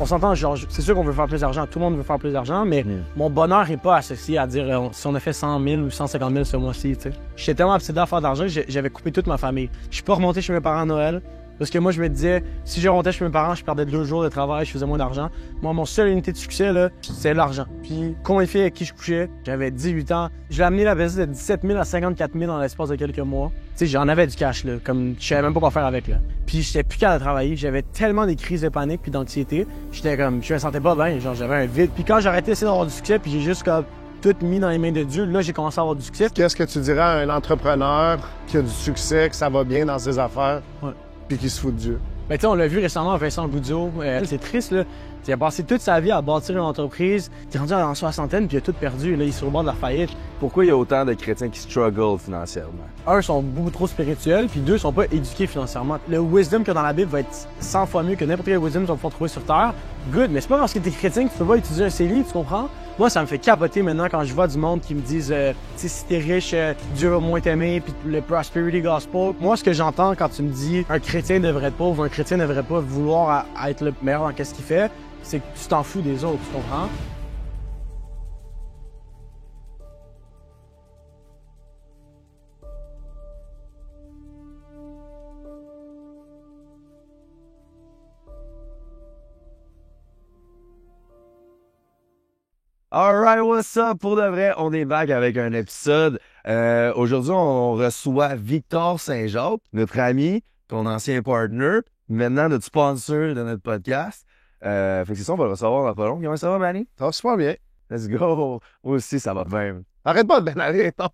On s'entend, genre, c'est sûr qu'on veut faire plus d'argent, tout le monde veut faire plus d'argent, mais mon bonheur n'est pas associé à dire si on a fait 100 000 ou 150 000 ce mois-ci, tu sais. J'étais tellement obsédé à faire d'argent que j'avais coupé toute ma famille. Je suis pas remonté chez mes parents à Noël, parce que moi, je me disais, si je remontais chez mes parents, je perdais 2 jours de travail, je faisais moins d'argent. Moi, mon seule unité de succès, là, c'est l'argent. Puis, combien de filles avec qui je couchais, j'avais 18 ans. Je l'ai amené la business de 17 000 à 54 000 dans l'espace de quelques mois. Tu sais, j'en avais du cash, là, comme je savais même pas quoi faire avec, là. Puis, j'étais plus capable de travailler. J'avais tellement des crises de panique puis d'anxiété. J'étais comme, je me sentais pas bien, genre, j'avais un vide. Puis, quand j'ai arrêté d'essayer d'avoir du succès, puis j'ai juste comme tout mis dans les mains de Dieu, là, j'ai commencé à avoir du succès. Qu'est-ce que tu dirais à un entrepreneur qui a du succès, que ça va bien dans ses affaires, Ouais. puis qui se fout de Dieu? Ben, tu sais, on l'a vu récemment, Vincent Goudzot. C'est triste, là. Il a passé toute sa vie à bâtir une entreprise. Il est rendu en soixantaine, puis il a tout perdu. Là, il est sur le bord de la faillite. Pourquoi il y a autant de chrétiens qui struggle financièrement? Un, sont beaucoup trop spirituels, puis deux, sont pas éduqués financièrement. Le wisdom qu'il y a dans la Bible va être 100 fois mieux que n'importe quel wisdom qu'on va trouver sur Terre. Good, mais c'est pas parce que t'es chrétien que tu peux pas utiliser un CELI, tu comprends? Moi, ça me fait capoter maintenant quand je vois du monde qui me disent tu sais, si t'es riche, Dieu va moins t'aimer, puis le prosperity gospel. Moi, ce que j'entends quand tu me dis un chrétien devrait être pauvre, un chrétien devrait pas vouloir être le meilleur dans qu'est-ce qu'il fait, c'est que tu t'en fous des autres, tu comprends? Alright, what's up? Pour de vrai, on est back avec un épisode. Aujourd'hui, on reçoit Victor Saint-Jacques, notre ami, ton ancien partner, maintenant notre sponsor de notre podcast. Fait que c'est ça, on va le recevoir dans pas long. Comment ça va, Manny? Ça va super bien. Let's go! Moi aussi, ça va bien. Arrête pas de bien aller, non?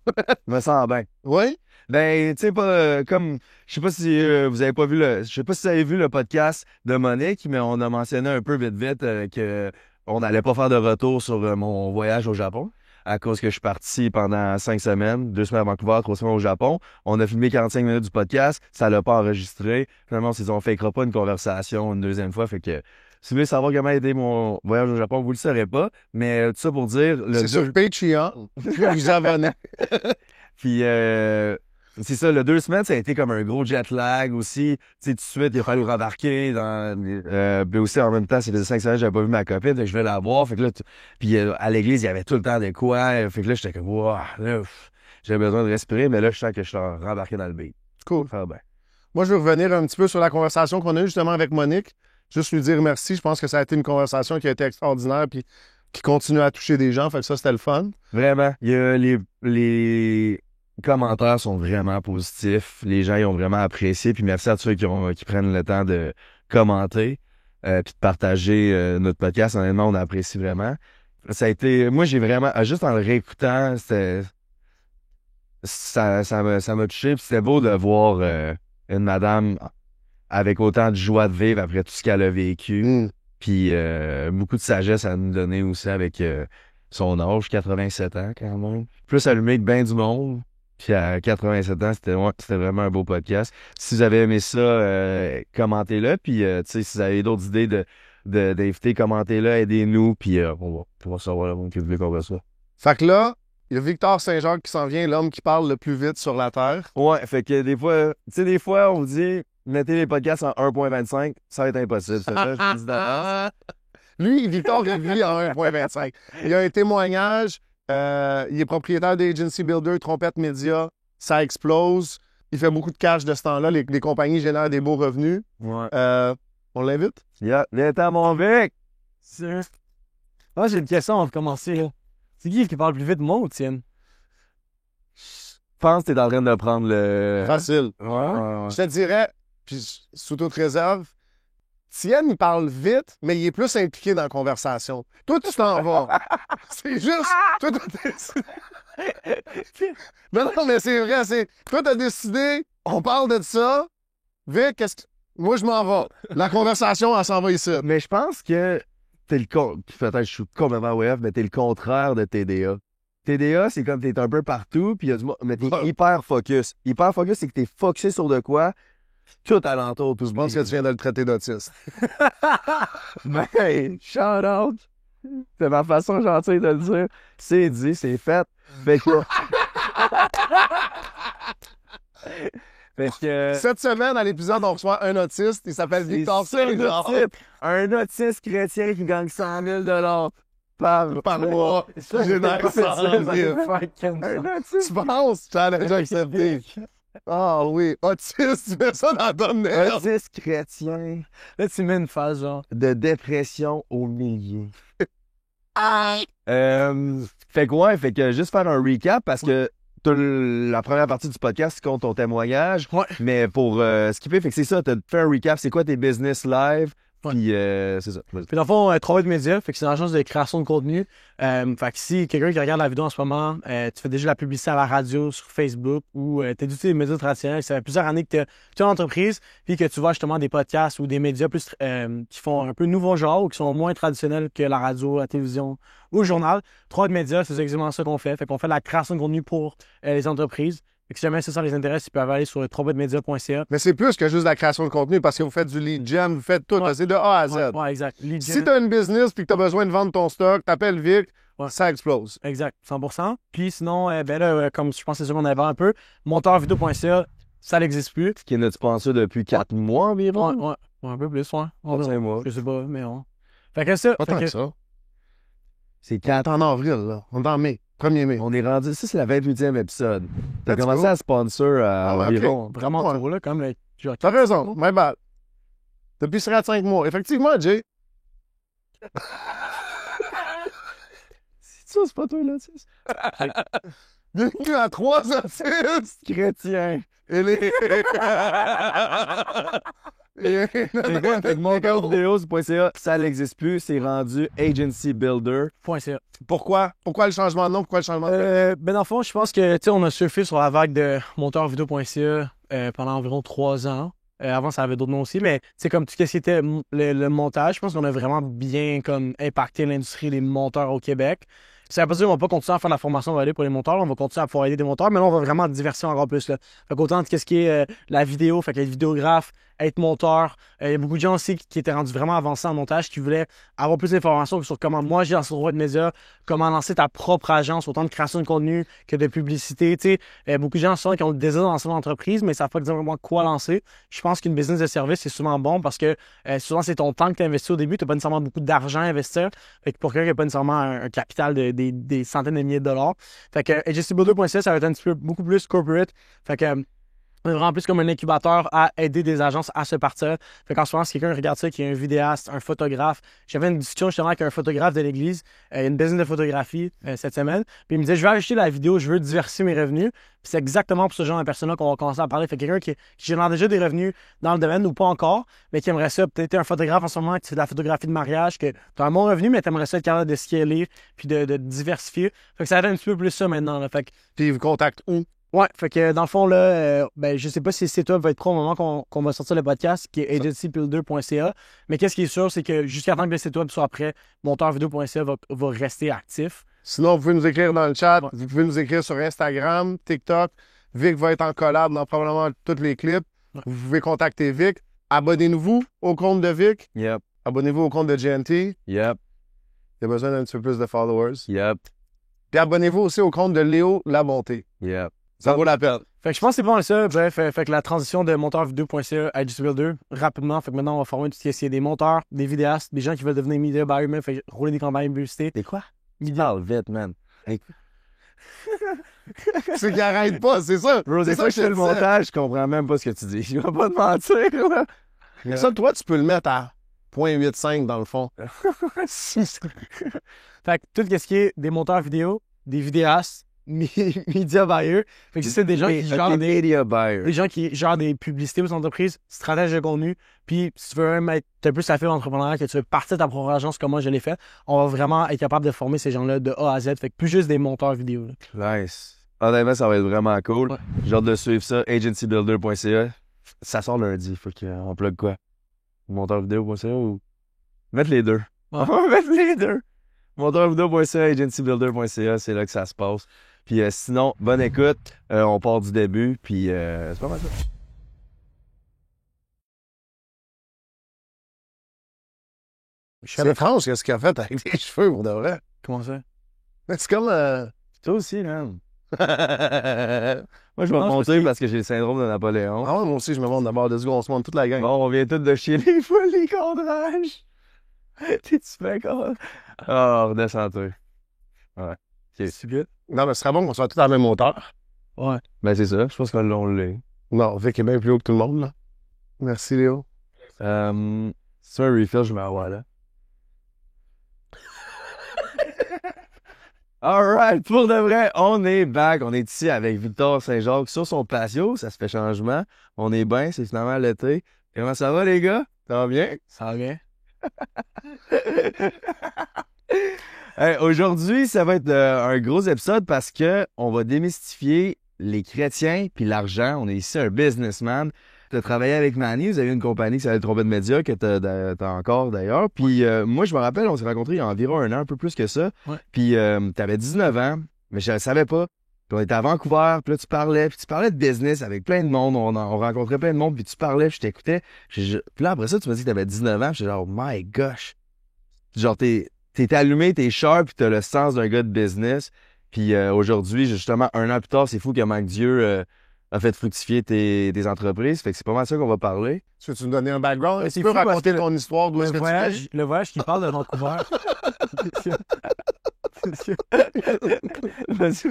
Je me sens bien. Oui? Ben, tu sais, pas comme. Je sais pas si vous avez pas vu le. Je sais pas si vous avez vu le podcast de Monique, mais on a mentionné un peu vite que on n'allait pas faire de retour sur mon voyage au Japon. À cause que je suis parti pendant 5 semaines, 2 semaines à Vancouver, 3 semaines au Japon. On a filmé 45 minutes du podcast, ça l'a pas enregistré. Finalement, on s'est dit, on fera pas une conversation une deuxième fois. Fait que si vous voulez savoir comment a été mon voyage au Japon, vous le saurez pas. Mais tout ça pour dire. C'est sur Patreon. Vous abonnez. Puis c'est ça, le 2 semaines, ça a été comme un gros jet lag aussi. Tu sais, tout de suite, il a fallu rembarquer dans puis aussi, en même temps, ça faisait 5 semaines que j'avais pas vu ma copine, fait que je voulais la voir. Fait que là, puis à l'église, il y avait tout le temps de quoi. Fait que là, j'étais comme, wow, là, j'avais besoin de respirer, mais là, je sens que je suis rembarqué dans le beat. Cool. Faire bien. Moi, je veux revenir un petit peu sur la conversation qu'on a eue justement avec Monique. Juste lui dire merci. Je pense que ça a été une conversation qui a été extraordinaire puis qui continue à toucher des gens. Fait que ça, c'était le fun. Vraiment. Il y a les commentaires sont vraiment positifs. Les gens, ils ont vraiment apprécié. Puis merci à tous ceux qui prennent le temps de commenter puis de partager notre podcast. Honnêtement, on apprécie vraiment. Ça a été... Moi, j'ai vraiment... Juste en le réécoutant, ça m'a touché. Puis c'était beau de voir une madame avec autant de joie de vivre après tout ce qu'elle a vécu. Puis beaucoup de sagesse à nous donner aussi avec son âge, 87 ans quand même. Plus allumé que bien du monde. Puis à 87 ans, c'était vraiment un beau podcast. Si vous avez aimé ça, commentez-le. Puis tu sais, si vous avez d'autres idées d'inviter, commentez-le, aidez-nous. Puis on va savoir le monde que vous voulez qu'on reçoit. Fait que là, il y a Victor Saint-Jacques qui s'en vient, l'homme qui parle le plus vite sur la Terre. Ouais, fait que des fois, tu sais, des fois, on vous dit, mettez les podcasts en 1.25, ça va être impossible. C'est ça, je dis d'avance. Lui, Victor, il vit en 1.25. Il y a un témoignage. Il est propriétaire d'Agency Builder, Trompette Média. Ça explose. Il fait beaucoup de cash de ce temps-là. Les compagnies génèrent des beaux revenus. Ouais. On l'invite? Yeah, viens à mon Vic! Moi, j'ai une question avant de commencer, là. C'est qui parle plus vite, moi ou Tienne? Je pense que t'es en train de prendre le... Facile. Ouais. Je te dirais, puis sous toute réserve, Tienne, il parle vite, mais il est plus impliqué dans la conversation. Toi, tu t'en vas. C'est juste... Toi, non, mais c'est vrai. Toi, t'as décidé, on parle de ça. Vic, moi, je m'en vais. La conversation, elle s'en va ici. Mais je pense que t'es peut-être je suis complètement WF, mais t'es le contraire de TDA. TDA, c'est comme t'es un peu partout, puis il y a du mais t'es hyper focus. Hyper focus, c'est que t'es focusé sur de quoi, tout alentour. Tout Je pense que tu viens de le traiter d'autiste. Ben, shout out! C'est ma façon gentille de le dire. C'est dit, c'est fait. Fait que... Fait que... Cette semaine, à l'épisode, on reçoit un autiste. Il s'appelle Victor C'est ça, le Saint-Jean. titre. Un autiste chrétien qui gagne 100 000 Par mois. Génère 100 000. Un autiste. Tu penses? Challenge accepté. Ah oui, autiste, tu mets ça dans ton nerf. Autiste chrétien Là, tu mets une phase, genre. de dépression au milieu. Ah! Fait que ouais, fait que juste faire un recap parce que t'as la première partie du podcast compte ton témoignage. Ouais. Mais pour skipper, fait que c'est ça, t'as fait un recap, c'est quoi tes business live, Ouais. puis c'est ça. Vas-y. Puis dans le fond, 3 médias, fait que c'est une agence de création de contenu. Fait que si quelqu'un qui regarde la vidéo en ce moment, tu fais déjà la publicité à la radio, sur Facebook, ou tu as les médias traditionnels, ça fait plusieurs années que tu as une entreprise, puis que tu vois justement des podcasts ou des médias plus qui font un peu nouveau genre ou qui sont moins traditionnels que la radio, la télévision ou le journal. 3 médias, c'est exactement ça qu'on fait. Fait qu'on fait de la création de contenu pour les entreprises. Fait que si jamais ça les intéresse, ils peuvent aller sur 3médias.ca. Mais c'est plus que juste la création de contenu parce que vous faites du lead gen, vous faites tout. Ouais. C'est de A à Z. Ouais, exact. Lead Si gen. tu as une business et que tu as besoin de vendre ton stock, t'appelles Vic, Ouais. ça explose. Exact, 100%. Puis sinon, ben là, comme je pense que c'est ça qu'on avait un peu, monteurvideo.ca, ça n'existe plus. Qui est notre sponsor depuis 4 mois environ. Ouais, un peu plus, ouais. On 5 mois. Je sais pas, mais on. Fait que ça. Pas Fait tant que, que ça. C'est 4. T'es en avril, là. On est en mai. 1er mai. On est rendu, ça c'est la 28e épisode. T'as Let's commencé go. à sponsor Ah ouais, environ. vraiment Ouais. trop, là, comme le. genre, T'as raison, my bad. Depuis 5 mois. Effectivement, Jay. C'est ça, c'est pas toi l'autiste? Bienvenue à 3 autistes. Chrétien. Et les... Et- Fait que monteurvideo.ca, ça n'existe plus, c'est rendu Agency Builder. .ca. Pourquoi? Pourquoi le changement de nom? Pourquoi le changement de... Ben dans le fond, je pense que, tu sais, on a surfé sur la vague de monteurvideo.ca pendant environ 3 ans. Avant, ça avait d'autres noms aussi, mais c'est comme tout ce qui était le montage. Je pense qu'on a vraiment bien comme impacté l'industrie des monteurs au Québec. Ça veut pas dire qu'on va pas continuer à faire de la formation on va aller pour les monteurs. Là, on va continuer à pouvoir aider des monteurs, mais là, on va vraiment diversifier encore plus. Là. Fait qu'autant de ce qui est la vidéo, fait qu'être vidéographe, être monteur. Il y a beaucoup de gens aussi qui étaient rendus vraiment avancés en montage, qui voulaient avoir plus d'informations sur comment moi j'ai lancé droit de médias, comment lancer ta propre agence, autant de création de contenu que de publicité. Tu sais, beaucoup de gens sont qui ont le désir de lancer une entreprise, mais ils savent pas exactement quoi lancer. Je pense qu'une business de service, c'est souvent bon parce que souvent, c'est ton temps que tu investis au début. Tu n'as pas nécessairement beaucoup d'argent à investir. Fait que pour quelqu'un qui n'a pas nécessairement un capital des centaines de milliers de dollars. Fait que agencybuilder.ca, ça va être un petit peu beaucoup plus corporate. Fait que vraiment plus comme un incubateur à aider des agences à se partir. Fait qu'en ce moment, si quelqu'un regarde ça, qui est un vidéaste, un photographe, j'avais une discussion justement avec un photographe de l'église, une business de photographie cette semaine, puis il me disait, je vais acheter la vidéo, je veux diversifier mes revenus, puis c'est exactement pour ce genre de personnes-là qu'on va commencer à parler. Fait que quelqu'un qui génère déjà des revenus dans le domaine ou pas encore, mais qui aimerait ça, peut-être un photographe en ce moment qui fait de la photographie de mariage, que tu as un bon revenu, mais tu aimerais ça être capable de scaler, puis de diversifier. Fait que ça va être un petit peu plus ça maintenant. Là. Fait que Puis ils vous contactent où? ouais, fait que dans le fond, là, ben, je sais pas si le site web va être pro au moment qu'on va sortir le podcast, qui est agencybuilder.ca. Mais qu'est-ce qui est sûr, c'est que jusqu'à temps que le site web soit prêt, monteurvideo.ca va rester actif. Sinon, vous pouvez nous écrire dans le chat. Ouais. Vous pouvez nous écrire sur Instagram, TikTok. Vic va être en collab dans probablement tous les clips. Ouais. Vous pouvez contacter Vic. Abonnez-vous au compte de Vic. Yep, Abonnez-vous au compte de GNT. yep, Il y a besoin d'un petit peu plus de followers. yep, Puis abonnez-vous aussi au compte de Léo Labonté. yep. Ça vaut la peine. Fait que je pense que c'est bon ça. Bref, fait que la transition de monteurvideo.ca à agencybuilder, rapidement. Fait que maintenant, on va former tout ce qui est des monteurs, des vidéastes, des gens qui veulent devenir media buyers, même, fait rouler des campagnes de publicité. C'est quoi? Il parle vite, man. C'est qu'il arrête pas, c'est ça. Bro, C'est des ça fois, que je fais le te disais. montage, je comprends même pas ce que tu dis. Je vais pas te mentir, là. Ça, toi, tu peux le mettre à 0.85 dans le fond. Fait que tout ce qui est des monteurs vidéo, des vidéastes, media buyers. Fait que c'est des gens qui gèrent des media buyer. gens qui gèrent des publicités aux entreprises, stratèges de contenu, puis si tu veux même être un peu sa fibre entrepreneur, que tu veux partir de ta propre agence comme moi je l'ai fait, on va vraiment être capable de former ces gens-là de A à Z. Fait que plus juste des monteurs vidéo. Là. Nice. Honnêtement, ça va être vraiment cool. Ouais. J'ai hâte de suivre ça. Agencybuilder.ca. Ça sort lundi. Faut qu'on plug quoi? Monteurvideo.ca ou... Mettre les deux. Ouais. On va mettre les deux. Monteurvideo.ca, agencybuilder.ca, c'est là que ça se passe. Puis sinon, bonne écoute. On part du début. Puis c'est pas mal ça. C'est étrange ce qu'il a fait avec les cheveux, pour de vrai. Comment ça? Mais c'est comme... Toi aussi, man. Moi, je vais Non, monter parce que j'ai le syndrome de Napoléon. Ah ouais, moi aussi, je me monte d'abord de secondes, on se monte toute la gang. Bon, on vient tous de chier les foules, les cadrages. T'es-tu fait quoi? Ah, redescends-toi. Ouais. C'est good. Non, mais ce serait bon qu'on soit tous à la même hauteur. Ouais. Ben, c'est ça. Je pense qu'on l'est. Non, Vic est bien plus haut que tout le monde, là. Merci, Léo. C'est un refill, je vais avoir là. Alright, pour de vrai, on est back. On est ici avec Victor Saint-Jacques sur son patio. Ça se fait changement. On est bien, c'est finalement l'été. Comment ça va, les gars? Ça va bien? Ça va bien? Hey, aujourd'hui, ça va être un gros épisode parce que on va démystifier les chrétiens puis l'argent. On est ici un businessman. Tu as travaillé avec Manny, vous avez une compagnie qui s'appelle Trompette Média que t'as encore d'ailleurs. Puis moi, je me rappelle, on s'est rencontrés il y a environ un an, un peu plus que ça. Ouais. Puis t'avais 19 ans, mais je le savais pas. Puis on était à Vancouver, puis là, tu parlais de business avec plein de monde. On rencontrait plein de monde, puis tu parlais, puis je t'écoutais. Puis là, après ça, tu m'as dit que t'avais 19 ans, puis j'étais genre, oh my gosh. Genre, t'es allumé, t'es sharp, puis t'as le sens d'un gars de business. Puis aujourd'hui, justement, un an plus tard, c'est fou comment Dieu a fait fructifier tes entreprises. Fait que c'est pas mal ça qu'on va parler. Tu veux-tu nous donner un background? Ouais, Tu c'est peux fou parce raconter que ton histoire d'où est-ce que tu viens? Le voyage qui parle de Vancouver. Vas-y.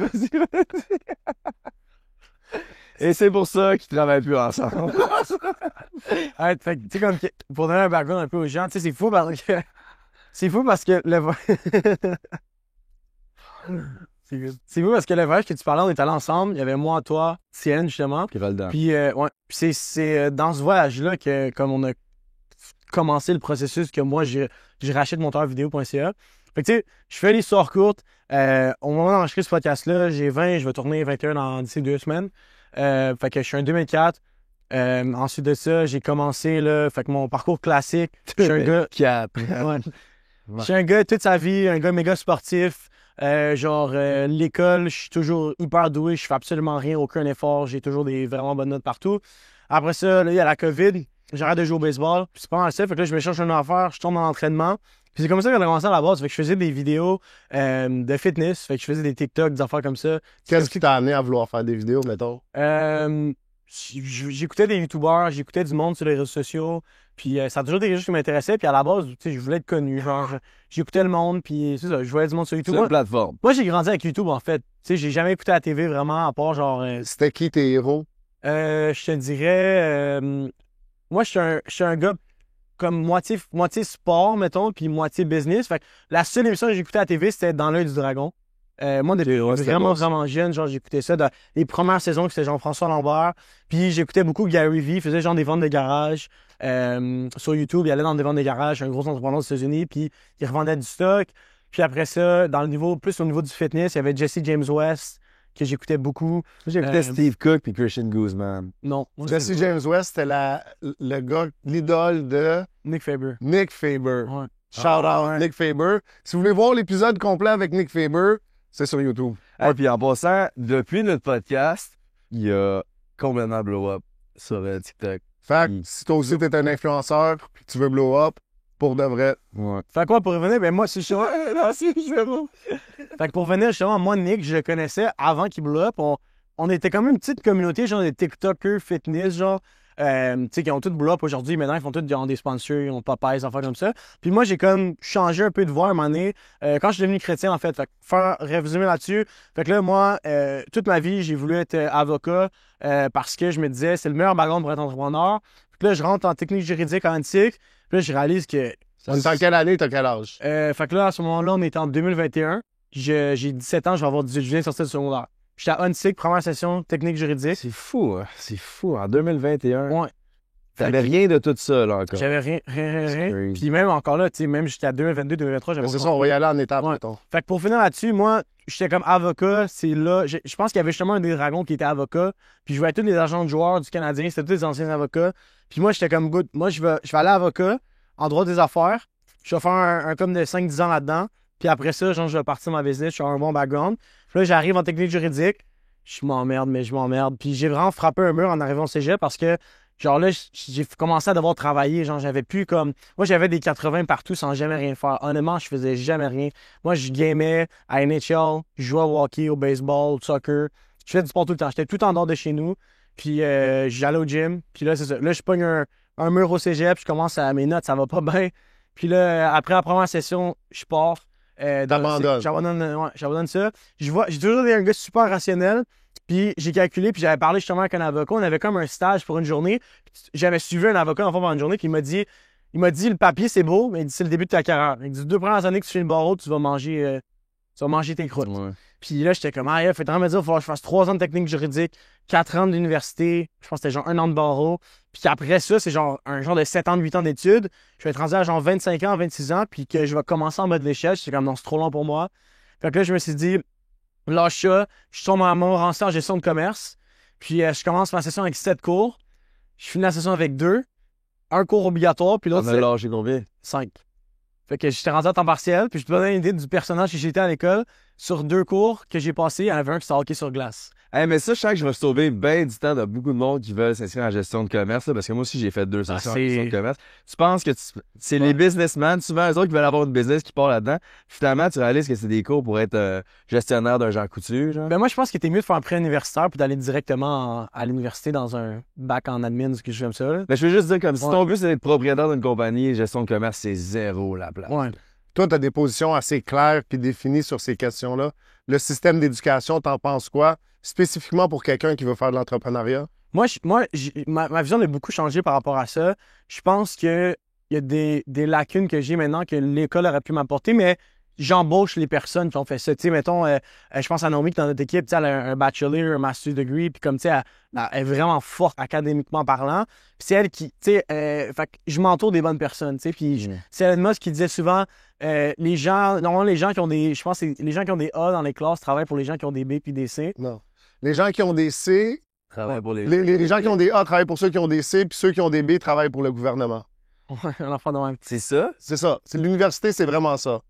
Et c'est pour ça qu'ils travaillent plus ensemble. Ouais, fait que, tu sais, comme, pour donner un background un peu aux gens, tu sais, c'est fou parce que le c'est fou parce que le voyage que tu parlais, on est allés ensemble. Il y avait moi, toi, Tienne, justement. Puis Roldan. Puis, ouais. Puis c'est dans ce voyage-là que, comme on a commencé le processus, que moi, je rachète monteurvideo.ca. Fait que, tu sais, je fais l'histoire courte. Au moment d'enregistrer ce podcast-là, j'ai 20, je vais tourner 21 d'ici 2 semaines. Fait que je suis en 2004. Ensuite de ça, j'ai commencé, là, fait que mon parcours classique. Je suis un gars qui a ouais. Je suis un gars toute sa vie, un gars méga sportif. L'école, je suis toujours hyper doué, je fais absolument rien, aucun effort, j'ai toujours des vraiment bonnes notes partout. Après ça, là, il y a la COVID, j'arrête de jouer au baseball, puis c'est pas mal ça, fait que là, je me cherche une affaire, je tombe dans l'entraînement. Puis c'est comme ça que j'ai commencé à la base, fait que je faisais des vidéos de fitness, fait que je faisais des TikTok, des affaires comme ça. Qu'est-ce qui t'a amené à vouloir faire des vidéos, mettons? J'écoutais des youtubeurs, j'écoutais du monde sur les réseaux sociaux, puis ça a toujours été quelque chose qui m'intéressait, puis à la base, tu sais, je voulais être connu, genre, j'écoutais le monde, puis c'est ça, je voyais du monde sur YouTube. C'est une plateforme. Moi, j'ai grandi avec YouTube, en fait. Tu sais, j'ai jamais écouté la TV vraiment, à part genre... C'était qui tes héros? je te dirais... moi, je suis un gars comme moitié sport, mettons, puis moitié business. Fait que la seule émission que j'écoutais à la TV, c'était Dans l'œil du dragon. Moi, depuis vraiment jeune, genre, j'écoutais ça dans les premières saisons, c'était Jean-François Lambert. Puis j'écoutais beaucoup Gary Vee, il faisait genre des ventes de garage. Sur YouTube, il allait dans des ventes de garage, un gros entrepreneur aux États-Unis, puis il revendait du stock. Puis après ça, plus au niveau du fitness, il y avait Jesse James West, que j'écoutais beaucoup. J'écoutais Steve Cook puis Christian Guzman. Non. Jesse James West, c'était le gars, l'idole de Nick Faber. Nick Faber. Ouais. Shout out Nick Faber. Si vous voulez voir l'épisode complet avec Nick Faber, c'est sur YouTube. Et puis en passant, depuis notre podcast, il a complètement blow up sur TikTok. Fait que si toi aussi t'es un influenceur puis tu veux blow up, pour de vrai. Ouais. Fait quoi, pour revenir, ben moi, c'est justement... Fait que pour revenir, justement, moi, Nick, je le connaissais avant qu'il blow up. On était quand même une petite communauté, genre des TikTokers fitness, genre, tu sais, qui ont tout blow up aujourd'hui. Maintenant, ils font tous des sponsors, ils ont Popeyes, des affaires comme ça. Puis moi, j'ai comme changé un peu de voix à un moment donné, quand je suis devenu chrétien, en fait. Fait que faire résumer là-dessus. Fait que là, moi, toute ma vie, j'ai voulu être avocat parce que je me disais, c'est le meilleur background pour être entrepreneur. Puis là, je rentre en technique juridique en éthique. Puis là, je réalise que... On est en quelle année, t'as quel âge? Fait que là, à ce moment-là, on est en 2021. J'ai 17 ans, je vais avoir 18, je viens de sortir du secondaire. J'étais à ONSIC, première session technique juridique. C'est fou, hein? C'est fou. En 2021, Ouais. t'avais rien de tout ça, là, encore. J'avais rien. crazy. Puis même encore là, tu sais, même j'étais à 2022, 2023, j'avais C'est pas ça, on va y aller en étapes, Ouais. mettons. Fait que pour finir là-dessus, moi, j'étais comme avocat, c'est là. Je pense qu'il y avait justement un des dragons qui était avocat. Puis je voyais tous les agents de joueurs du Canadien, c'était tous des anciens avocats. Puis moi, j'étais comme good. Moi, je vais aller avocat en droit des affaires. Je vais faire un comme de 5-10 ans là-dedans. Puis après ça, genre, je vais partir ma business, je suis un bon background. Puis là, j'arrive en technique juridique. Je m'emmerde. Puis j'ai vraiment frappé un mur en arrivant au cégep parce que Genre là, j'ai commencé à devoir travailler. Genre, j'avais plus comme. Moi, j'avais des 80 partout sans jamais rien faire. Honnêtement, je faisais jamais rien. Moi, je gamais à NHL, je jouais au hockey, au baseball, au soccer. Je faisais du sport tout le temps. J'étais tout en dehors de chez nous. Puis j'allais au gym. Puis là, c'est ça. Là, je pogne un mur au cégep. Je commence à mes notes, ça va pas bien. Puis là, après la première session, je pars. T'abandonnes. J'abandonne ça. J'ai toujours été un gars super rationnel. Puis j'ai calculé, puis j'avais parlé justement avec un avocat. On avait comme un stage pour une journée. J'avais suivi un avocat en fait pendant une journée, puis il m'a dit le papier c'est beau, mais il dit c'est le début de ta carrière. Il dit 2 premières années que tu fais le barreau, tu vas manger tes croûtes. Ouais. Puis là, j'étais comme, il fait vraiment me dire, il va falloir que je fasse 3 ans de technique juridique, 4 ans d'université, je pense que c'était genre 1 an de barreau. Puis après ça, c'est genre un genre de 7 ans, 8 ans d'études. Je vais être rendu à genre 25 ans, 26 ans, puis que je vais commencer en mode l'échelle. C'est comme, non, c'est trop long pour moi. Fait que là, je me suis dit, lâche ça, je tombe à mon renseigne en gestion de commerce. Puis je commence ma session avec 7 cours. Je finis la session avec 2. Un cours obligatoire, puis l'autre, On a lâché combien? 5. Fait que j'étais rendu à temps partiel, puis je te donnais une idée du personnage que j'étais à l'école. Sur 2 cours que j'ai passés, il y en avait un qui s'est hockey sur glace. Hey, mais ça, je sens que je vais sauver bien du temps de beaucoup de monde qui veulent s'inscrire en gestion de commerce, là, parce que moi aussi, j'ai fait 2 sessions en gestion de commerce. Tu penses que c'est les businessmen, souvent, eux autres qui veulent avoir une business qui part là-dedans. Finalement, tu réalises que c'est des cours pour être gestionnaire d'un Jean Coutu, genre. Ben moi, je pense qu'il était mieux de faire un pré-universitaire puis d'aller directement à l'université dans un bac en admin, ce que je comme ça. Là. Mais je veux juste dire, comme si ton but, c'est d'être propriétaire d'une compagnie, gestion de commerce, c'est zéro la place. Ouais. Toi, tu as des positions assez claires puis définies sur ces questions-là. Le système d'éducation, t'en penses quoi? Spécifiquement pour quelqu'un qui veut faire de l'entrepreneuriat? Ma vision a beaucoup changé par rapport à ça. Je pense qu'il y a des lacunes que j'ai maintenant que l'école aurait pu m'apporter, mais j'embauche les personnes qui ont fait ça. Tu sais, mettons, je pense à Naomi qui est dans notre équipe, tu sais, elle a un bachelor, un master's degree, puis comme, tu sais, elle est vraiment forte académiquement parlant. Puis c'est elle qui, tu sais, fait que je m'entoure des bonnes personnes, tu sais. Puis c'est Elon Musk qui disait souvent, normalement, les gens qui ont des, je pense, que les gens qui ont des A dans les classes travaillent pour les gens qui ont des B puis des C. Non. Les gens qui ont des C, Travaille pour les gens qui ont des A travaillent pour ceux qui ont des C, puis ceux qui ont des B travaillent pour le gouvernement. Ouais, un enfant de même. C'est ça? C'est ça. L'université, c'est vraiment ça.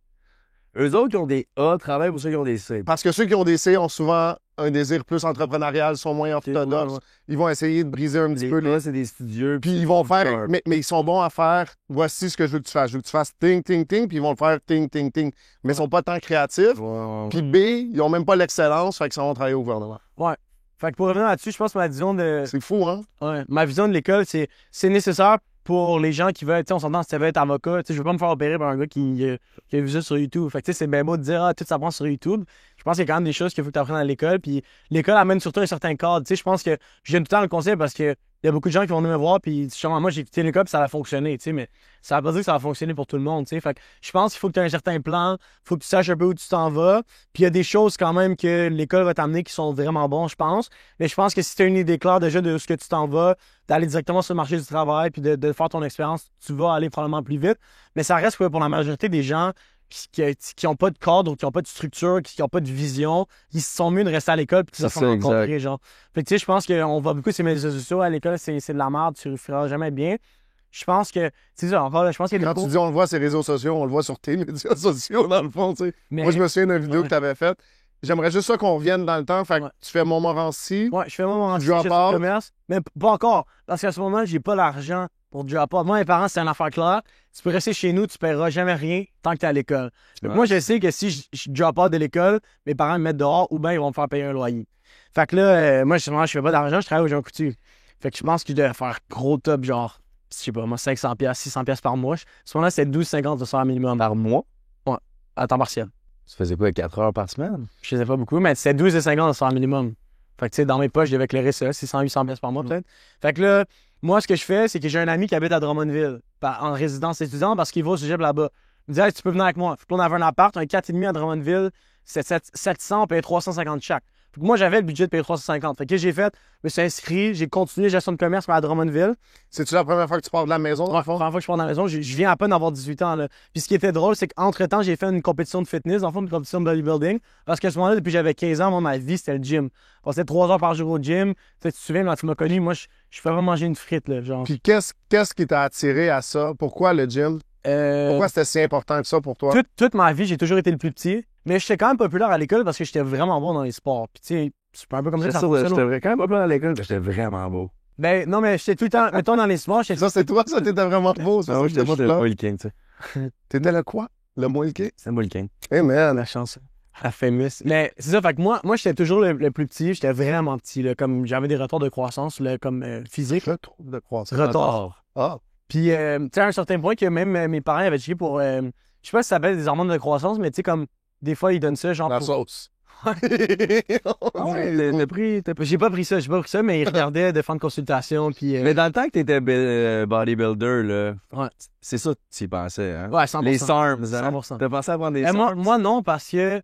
Eux autres qui ont des A travaillent pour ceux qui ont des C. Parce que ceux qui ont des C ont souvent un désir plus entrepreneurial, sont moins orthodoxes. Ouais. Ils vont essayer de briser un petit peu. Les A, c'est des studieux. Puis ils vont faire... Mais ils sont bons à faire, voici ce que je veux que tu fasses. Je veux que tu fasses ting, ting, ting, puis ils vont le faire ting, ting, ting. Mais ils sont pas tant créatifs. Ouais. Puis B, ils ont même pas l'excellence, fait qu'ils s'en vont travailler au gouvernement. Ouais. Fait que pour revenir là-dessus, je pense que ma vision de... C'est fou, hein? Ouais. Ma vision de l'école, c'est nécessaire pour les gens qui veulent, tu sais, on s'entend, si tu veux être avocat, tu sais, je veux pas me faire opérer par un gars qui a vu ça sur YouTube. Fait que, tu sais, c'est bien beau de dire, tout s'apprend sur YouTube. Je pense qu'il y a quand même des choses qu'il faut que tu apprennes à l'école. Puis l'école amène surtout un certain cadre. Tu sais, je pense que je donne tout le temps le conseil parce que il y a beaucoup de gens qui vont venir me voir, puis justement, moi, j'ai quitté l'école, puis ça a fonctionné, tu sais, mais ça veut pas dire que ça va fonctionner pour tout le monde, tu sais. Fait que je pense qu'il faut que tu aies un certain plan, faut que tu saches un peu où tu t'en vas, puis il y a des choses quand même que l'école va t'amener qui sont vraiment bons, je pense. Mais je pense que si tu as une idée claire déjà de ce que tu t'en vas, d'aller directement sur le marché du travail, puis de faire ton expérience, tu vas aller probablement plus vite. Mais ça reste que pour la majorité des gens qui n'ont pas de cadre ou qui n'ont pas de structure, qui n'ont pas de vision, ils sont mieux de rester à l'école puis de se faire rencontrer, genre. Fait que tu sais, je pense qu'on voit beaucoup ces médias sociaux à l'école, c'est de la merde, tu ne feras jamais bien. Je pense que, c'est ça, encore là, je pense qu'il y a Quand tu dis on le voit sur les réseaux sociaux, on le voit sur tes médias sociaux, dans le fond, tu sais. Moi, je me souviens d'une vidéo que tu avais faite. J'aimerais juste ça qu'on revienne dans le temps. Fait que tu fais Montmorency. Ouais, je fais Montmorency, drop out. Commerce, mais pas encore. Parce qu'à ce moment, j'ai pas l'argent pour drop out. Moi, mes parents, c'est une affaire claire. Tu peux rester chez nous, tu paieras jamais rien tant que tu es à l'école. Donc, moi, je sais que si je drop out de l'école, mes parents me mettent dehors ou bien ils vont me faire payer un loyer. Fait que là, moi, justement, je fais pas d'argent, je travaille au Jean Coutu. Fait que je pense que je devais faire gros top, genre, je sais pas, moi, 500$, 600$ par mois. À ce moment-là, c'est 12,50$ de salaire minimum par mois. Ouais, à temps partiel. Tu faisais quoi, 4 heures par semaine? Je faisais pas beaucoup, mais c'était 12,50$ de salaire minimum. Fait que, tu sais, dans mes poches, je devais éclairer ça, 600-800$ par mois, peut-être. Fait que là, moi, ce que je fais, c'est que j'ai un ami qui habite à Drummondville, en résidence étudiante, parce qu'il va au cégep là-bas. Il me dit, hey, tu peux venir avec moi. Fait que là, on avait un appart, un 4,5 à Drummondville, c'était 700, on payait 350 chaque. Fait que moi, j'avais le budget de payer 350. Fait que j'ai fait, je me suis inscrit, j'ai continué gestion de commerce à Drummondville. C'est-tu la première fois que tu pars de la maison? Ouais, la première fois que je pars de la maison, je viens à peine d'avoir 18 ans. Là. Puis ce qui était drôle, c'est qu'entre-temps, j'ai fait une compétition de fitness, en fait, une compétition de bodybuilding. Parce qu'à ce moment-là, depuis que j'avais 15 ans, moi, ma vie, c'était le gym. Je passais 3 heures par jour au gym. Tu te souviens, quand tu m'as connu, moi, je fais vraiment manger une frite, là, genre. Puis qu'est-ce qui t'a attiré à ça? Pourquoi le gym? Pourquoi c'était si important que ça pour toi? Toute ma vie, j'ai toujours été le plus petit. Mais j'étais quand même populaire à l'école parce que j'étais vraiment bon dans les sports. Puis tu sais, c'est un peu comme ça que ça fonctionne. J'étais quand même pas plein à l'école, j'étais vraiment beau. Ben, non, mais j'étais tout le temps, mettons, dans les sports, Ça, c'est toi, ça, t'étais vraiment beau. Ça, Ah oui, j'étais j'étais là. pas le king, tu sais. T'étais le quoi? Le moilqué? C'est moi le king. Eh, man. La chance. La famous. Mais c'est ça, fait que moi j'étais toujours le plus petit, j'étais vraiment petit, là, comme j'avais des retards de croissance, là, comme physique. Je trouve de croissance. Retard. Ah. Puis, tu sais, à un certain point que même mes parents avaient checké pour, je sais pas si ça s'appelle des hormones de croissance, mais tu sais, comme, des fois, ils donnent ça, genre La pour... sauce. Ah ouais, J'ai pas pris ça, mais ils regardaient de faire une consultation, puis... Mais dans le temps que t'étais bodybuilder, là, Ouais. c'est ça que tu y pensais, hein? Ouais, 100%. Les SARMs, hein? 100%. T'as pensé à prendre des SARMs? Moi, non, parce que...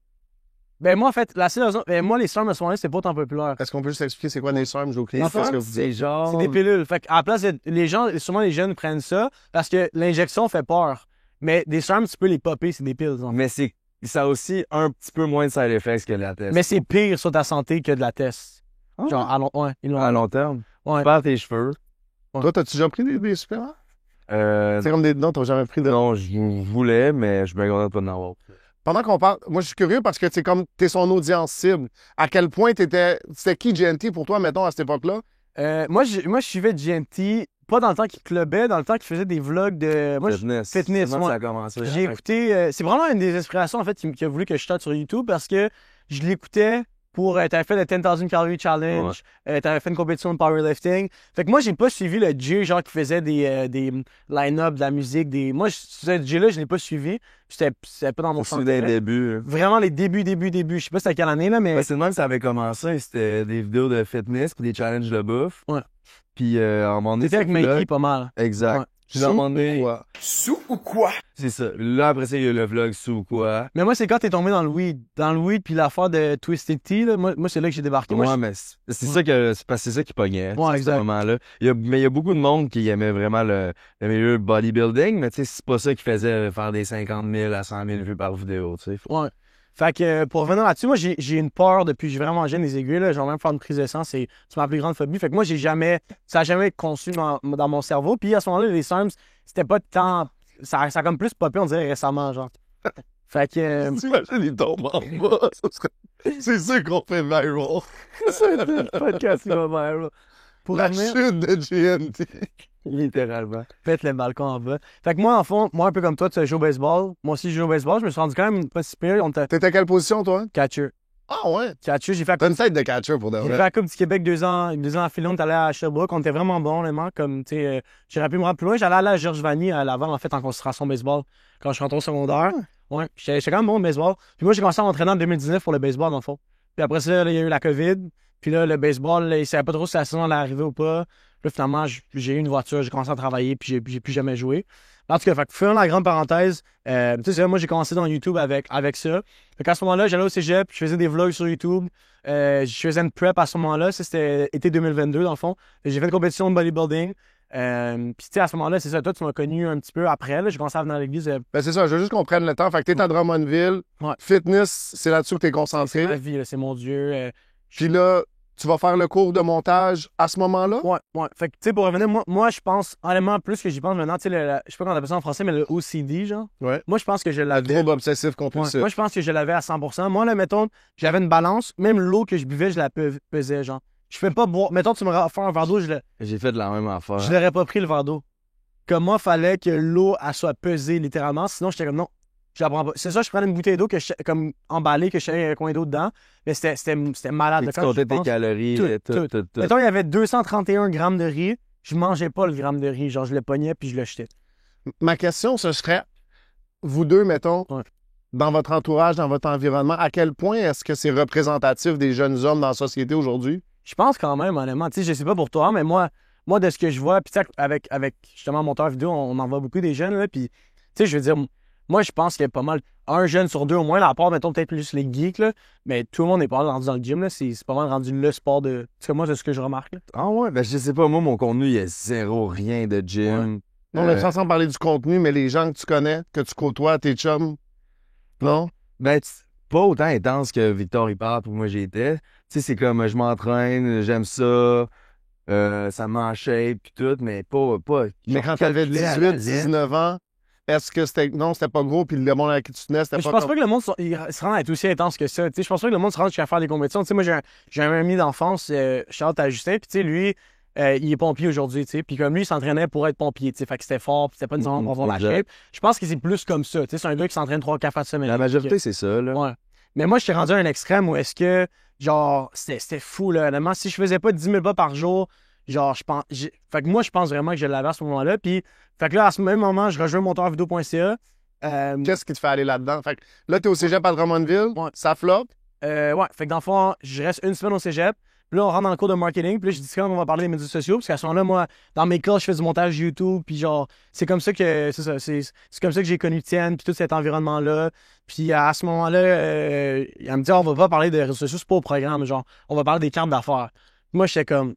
Ben, moi, en fait, la seule raison... moi, les SARMs, à ce moment-là, c'était pas autant populaire. Est-ce qu'on peut juste expliquer c'est quoi des SARMs? J'ai aucune Les idée de ce que SARMs, vous c'est dites. genre... C'est des pilules. Fait qu'à la place, les gens, souvent les jeunes prennent ça parce que l'injection fait peur. Mais des SARMs, tu peux les popper, c'est des piles. Mais ça a aussi un petit peu moins de side effects que la test. Mais c'est pire sur ta santé que de la test. Ah. Genre, À long terme. Ouais. Tu perds tes cheveux. Toi, t'as-tu déjà pris des suppléments? Euh, C'est comme des... Non, t'as jamais pris de... non, je voulais, mais je me content de pas en avoir. Pendant qu'on parle, moi, je suis curieux parce que c'est comme t'es son audience cible. À quel point c'était qui GNT pour toi, mettons, à cette époque-là? Moi, je suivais GNT, pas dans le temps qu'il clubait, dans le temps qu'il faisait des vlogs de... Moi, Fitness. fitness, Comment ouais. ça a commencé? J'ai écouté... c'est vraiment une des inspirations, en fait, qui a voulu que je starte sur YouTube parce que je l'écoutais pour... t'avais fait le 10,000 Calorie Challenge, t'avais fait une compétition de powerlifting. Fait que moi, j'ai pas suivi le Jay, genre, qui faisait des line-up, de la musique, des... Moi, ce Jay-là, je l'ai pas suivi. C'était pas dans mon Au centre. dès le début. Vraiment les débuts. Je sais pas c'était à quelle année, là, mais... Ben, c'est de même que ça avait commencé. C'était des vidéos de fitness puis des challenges de bouffe. Ouais. Puis à un moment donné... C'était avec c'est là- Mikey pas mal. Exact. Ouais. Puis à un moment donné... Ouais. Sous ou quoi? C'est ça. Là, après ça, il y a eu le vlog sous ou quoi. Mais moi, c'est quand t'es tombé dans le weed. Dans le weed, puis l'affaire de Twisted Tea, là, moi c'est là que j'ai débarqué. Moi, Ouais, mais c'est ça que c'est parce que c'est ça qui pognait. Ouais, à exact. ce moment-là. Mais il y a beaucoup de monde qui aimait vraiment le milieu bodybuilding, mais tu sais, c'est pas ça qui faisait faire des 50 000 à 100 000 vues par vidéo, tu sais. Ouais. Fait que pour revenir là-dessus, moi j'ai une peur depuis que j'ai vraiment jeune des aiguilles. Là. J'ai même faire une prise de sang, c'est ma plus grande phobie. Fait que moi ça a jamais conçu dans mon cerveau. Puis à ce moment-là, les SARMs, c'était pas tant. Ça a comme plus popé, on dirait récemment, genre. Fait que. T'imagines, il tombe en bas. C'est sûr qu'on fait viral. C'est le podcast qui va viral. Pour La revenir, chute de GNT. Littéralement. pète le balcon en bas. Fait que moi, en fond, un peu comme toi, tu joues au baseball. Moi aussi, je joue au baseball. Je me suis rendu quand même pas si pire. On était T'étais à quelle position, toi? catcher. Ah ouais? Catcher, j'ai fait T'as une tête de catcher pour de J'ai fait vrai. la Coupe du Québec 2 ans à fil, on est allé à Sherbrooke, on était vraiment bon, honnêtement. Comme, tu sais, j'aurais pu me rendre plus loin. J'allais aller à Georges Vanier à Laval, en fait, en concentration baseball, quand je suis rentré au secondaire. Ouais, j'étais quand même bon au baseball. Puis moi, j'ai commencé à m'entraîner en 2019 pour le baseball, dans le fond. Puis après ça, là, il y a eu la COVID. Puis là, le baseball, là, il savait pas trop si la saison allait arriver ou pas. Puis là, finalement, j'ai eu une voiture, j'ai commencé à travailler, puis j'ai plus jamais joué. En tout cas, fait que faisant la grande parenthèse, tu sais, moi, j'ai commencé dans YouTube avec ça. Fait qu'à ce moment-là, j'allais au cégep, je faisais des vlogs sur YouTube. Je faisais une prep à ce moment-là. Ça, c'était été 2022, dans le fond. J'ai fait une compétition de bodybuilding. Puis, tu sais, à ce moment-là, c'est ça. Toi, tu m'as connu un petit peu après. Là. J'ai commencé à venir à l'église. Ben c'est ça, je veux juste qu'on prenne le temps. Fait que t'es à Drummondville. Ouais. Fitness, c'est là-dessus que t'es C'est concentré. ma vie, là, c'est mon Dieu. Puis là, tu vas faire le cours de montage à ce moment-là? Ouais. Fait que, tu sais, pour revenir, moi, je pense, honnêtement, plus que j'y pense maintenant, tu sais, je sais pas comment on appelle ça en français, mais le OCD, genre. Ouais. Moi, je pense que je Le l'avais. trouble obsessif compulsif. Moi, je pense que je l'avais à 100%. Moi, là, mettons, j'avais une balance. Même l'eau que je buvais, je la pesais, genre. Je fais pas boire. Mettons, tu me faire un verre d'eau, J'ai fait de la même affaire. je l'aurais pas pris, le verre d'eau. Comme moi, fallait que l'eau, elle soit pesée, littéralement. Sinon, j'étais comme, non, je la prends pas. C'est ça, je prenais une bouteille d'eau comme emballée, que je savais un coin d'eau dedans. Mais c'était malade. Et là, tu quand comptais j'y tes pense. calories, tout. Mettons, il y avait 231 grammes de riz. Je mangeais pas le gramme de riz. Genre, je le pognais puis je le jetais. Ma question, ce serait, vous deux, mettons, Ouais. dans votre entourage, dans votre environnement, à quel point est-ce que c'est représentatif des jeunes hommes dans la société aujourd'hui? Je pense quand même, honnêtement. Tu sais, je sais pas pour toi, mais moi de ce que je vois, puis tu sais, avec justement monteur vidéo, on en voit beaucoup des jeunes, là. Puis, tu sais, je veux dire, moi, je pense qu'il y a pas mal, un jeune sur deux au moins, là, à part, mettons, peut-être plus les geeks, là. Mais tout le monde est pas mal rendu dans le gym, là. C'est pas mal rendu le sport de. Tu sais, moi, c'est ce que je remarque, là. Ah ouais, ben je sais pas, moi, mon contenu, il y a zéro, rien de gym. Non, on est sans parler du contenu, mais les gens que tu connais, que tu côtoies, tes chums, non? Ben, pas autant intense que Victor Hippard pour moi j'étais. Tu sais, c'est comme je m'entraîne, j'aime ça, ça me met en shape pis tout, mais pas. Mais quand tu avais 18, 19 ans, est-ce que c'était. Non, c'était pas gros, puis le monde avec qui tu tenais, c'était Mais pas. je pense pas que le monde il se rend à être aussi intense que ça. Tu sais, je pense pas que le monde se rend jusqu'à faire des compétitions. Tu sais, moi, j'ai un ami d'enfance, Charles à Justin, puis tu sais, lui, il est pompier aujourd'hui, tu sais. Puis comme lui, il s'entraînait pour être pompier, tu sais. Fait que c'était fort, puis c'était pas disons pour avoir la shape. Je pense que c'est plus comme ça, tu sais. C'est un gars qui s'entraîne 3-4 fois de semaine. La majorité, c'est ça, là. Ouais. Mais moi, je suis rendu à un extrême où est-ce que, genre, c'était fou, là. Honnêtement, si je faisais pas 10 000 pas par jour, genre, je pense. Fait que moi, je pense vraiment que je l'avais à ce moment-là. Puis, fait que là, à ce même moment, je rejoins monteurvideo.ca. Qu'est-ce qui te fait aller là-dedans? Fait que là, t'es au cégep à Drummondville, ça flotte. Ouais, fait que dans le fond, je reste une semaine au cégep. Puis là, on rentre dans le cours de marketing. Puis là, je dis quand on va parler des médias sociaux. Parce qu'à ce moment-là, moi, dans mes cours, je fais du montage YouTube. Puis genre, c'est comme ça que c'est comme ça que j'ai connu Tienne. Puis tout cet environnement-là. Puis à ce moment-là, elle me dit, on va pas parler des réseaux sociaux, c'est pas au programme. Genre, on va parler des cartes d'affaires. Moi, j'étais comme,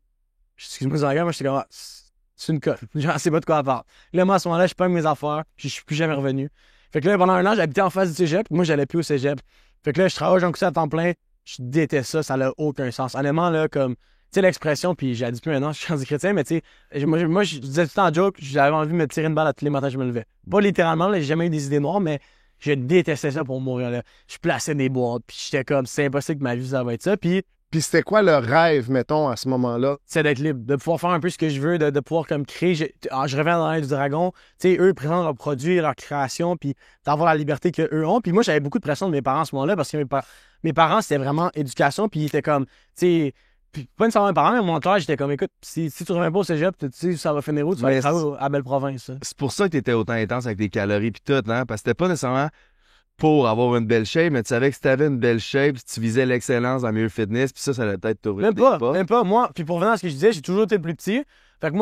excuse-moi, moi, j'étais comme, c'est une conne. Genre, c'est pas de quoi à part. Là, moi, à ce moment-là, je pogne mes affaires. Puis je suis plus jamais revenu. Fait que là, pendant un an, j'habitais en face du cégep. Puis moi, j'allais plus au cégep. Fait que là, je travaille Jean Coussé à temps plein. Je déteste ça, ça n'a aucun sens. Honnêtement, là, comme, tu sais, l'expression, puis j'ai dit plus maintenant, je suis rendu chrétien, mais tu sais, moi, je disais tout le temps en joke, j'avais envie de me tirer une balle à tous les matins que je me levais. Pas littéralement, là, j'ai jamais eu des idées noires, mais je détestais ça pour mourir, là. Je plaçais des boîtes, puis j'étais comme, c'est impossible que ma vie, ça va être ça, puis c'était quoi le rêve, mettons, à ce moment-là? c'est d'être libre, de pouvoir faire un peu ce que je veux, de pouvoir comme créer. Je reviens dans l'air du dragon. Tu sais, eux ils présentent leurs produits, leur création, puis d'avoir la liberté qu'eux ont. Puis moi, j'avais beaucoup de pression de mes parents à ce moment-là parce que mes parents, c'était vraiment éducation, puis ils étaient comme, tu sais, puis pas nécessairement mes parents, mais mon entourage, j'étais comme, écoute, si tu reviens pas au cégep, tu sais, ça va finir où? Tu vas aller travailler à Belle-Province. C'est pour ça que t'étais autant intense avec tes calories pis tout, hein? Parce que c'était pas nécessairement pour avoir une belle shape, mais tu savais que si t'avais une belle shape, tu visais l'excellence dans le milieu fitness, puis ça allait peut-être t'ouvrir Même pas. Moi, puis pour revenir à ce que je disais, j'ai toujours été le plus petit. Fait que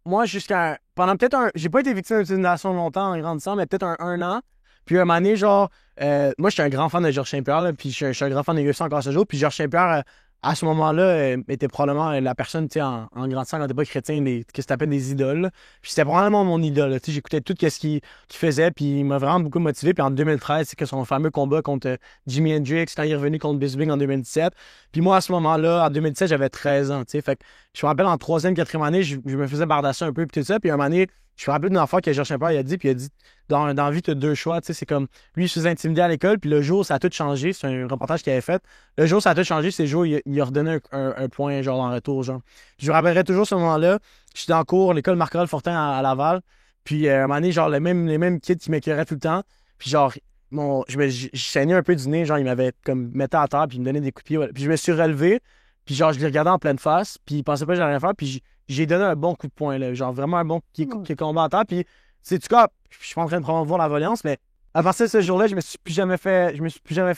moi, jusqu'à, pendant peut-être j'ai pas été victime d'utilisation longtemps en grandissant, mais peut-être un an. Puis un moment donné, genre, moi, je suis un grand fan de Georges Saint-Pierre, là, puis je suis un grand fan de UFC encore ce jour. Puis Georges Saint-Pierre, à ce moment-là, était probablement la personne, tu sais, en grandissant, quand t'es pas chrétien, qui se tapait des idoles, là. Puis c'était probablement mon idole, tu sais, j'écoutais tout ce qu'il faisait, puis il m'a vraiment beaucoup motivé. Puis en 2013, c'est que son fameux combat contre Jimi Hendrix, quand il est revenu contre Bisping en 2017. Puis moi, à ce moment-là, en 2017, j'avais 13 ans, tu sais. Fait que je me rappelle, en troisième, quatrième année, je me faisais bardasser un peu, puis tout ça. Puis un moment donné, je me rappelle d'une affaire que Georges Saint-Pierre il a dit, puis il a dit, dans la vie, tu as deux choix, tu sais, c'est comme, lui, il se faisait intimider à l'école, puis le jour, ça a tout changé, c'est un reportage qu'il avait fait, le jour, ça a tout changé, c'est le jour, il a redonné un point, genre, en retour, genre. Je me rappellerai toujours ce moment-là, j'étais en cours, l'école Marc-Aurèle Fortin à Laval, puis à un moment donné, genre, les mêmes kids qui m'écœuraient tout le temps, puis genre, je saignais un peu du nez, genre, il m'avait comme, mettait à terre, puis il me donnait des coups de pied, puis je me suis relevé, puis genre, je l'ai regardé en pleine face, puis il pensait pas que j'allais rien faire, puis j'ai donné un bon coup de poing, là, genre vraiment un bon qui est combattant. Puis, c'est du cas, je suis pas en train de promouvoir la violence, mais à partir de ce jour-là, je me suis plus jamais fait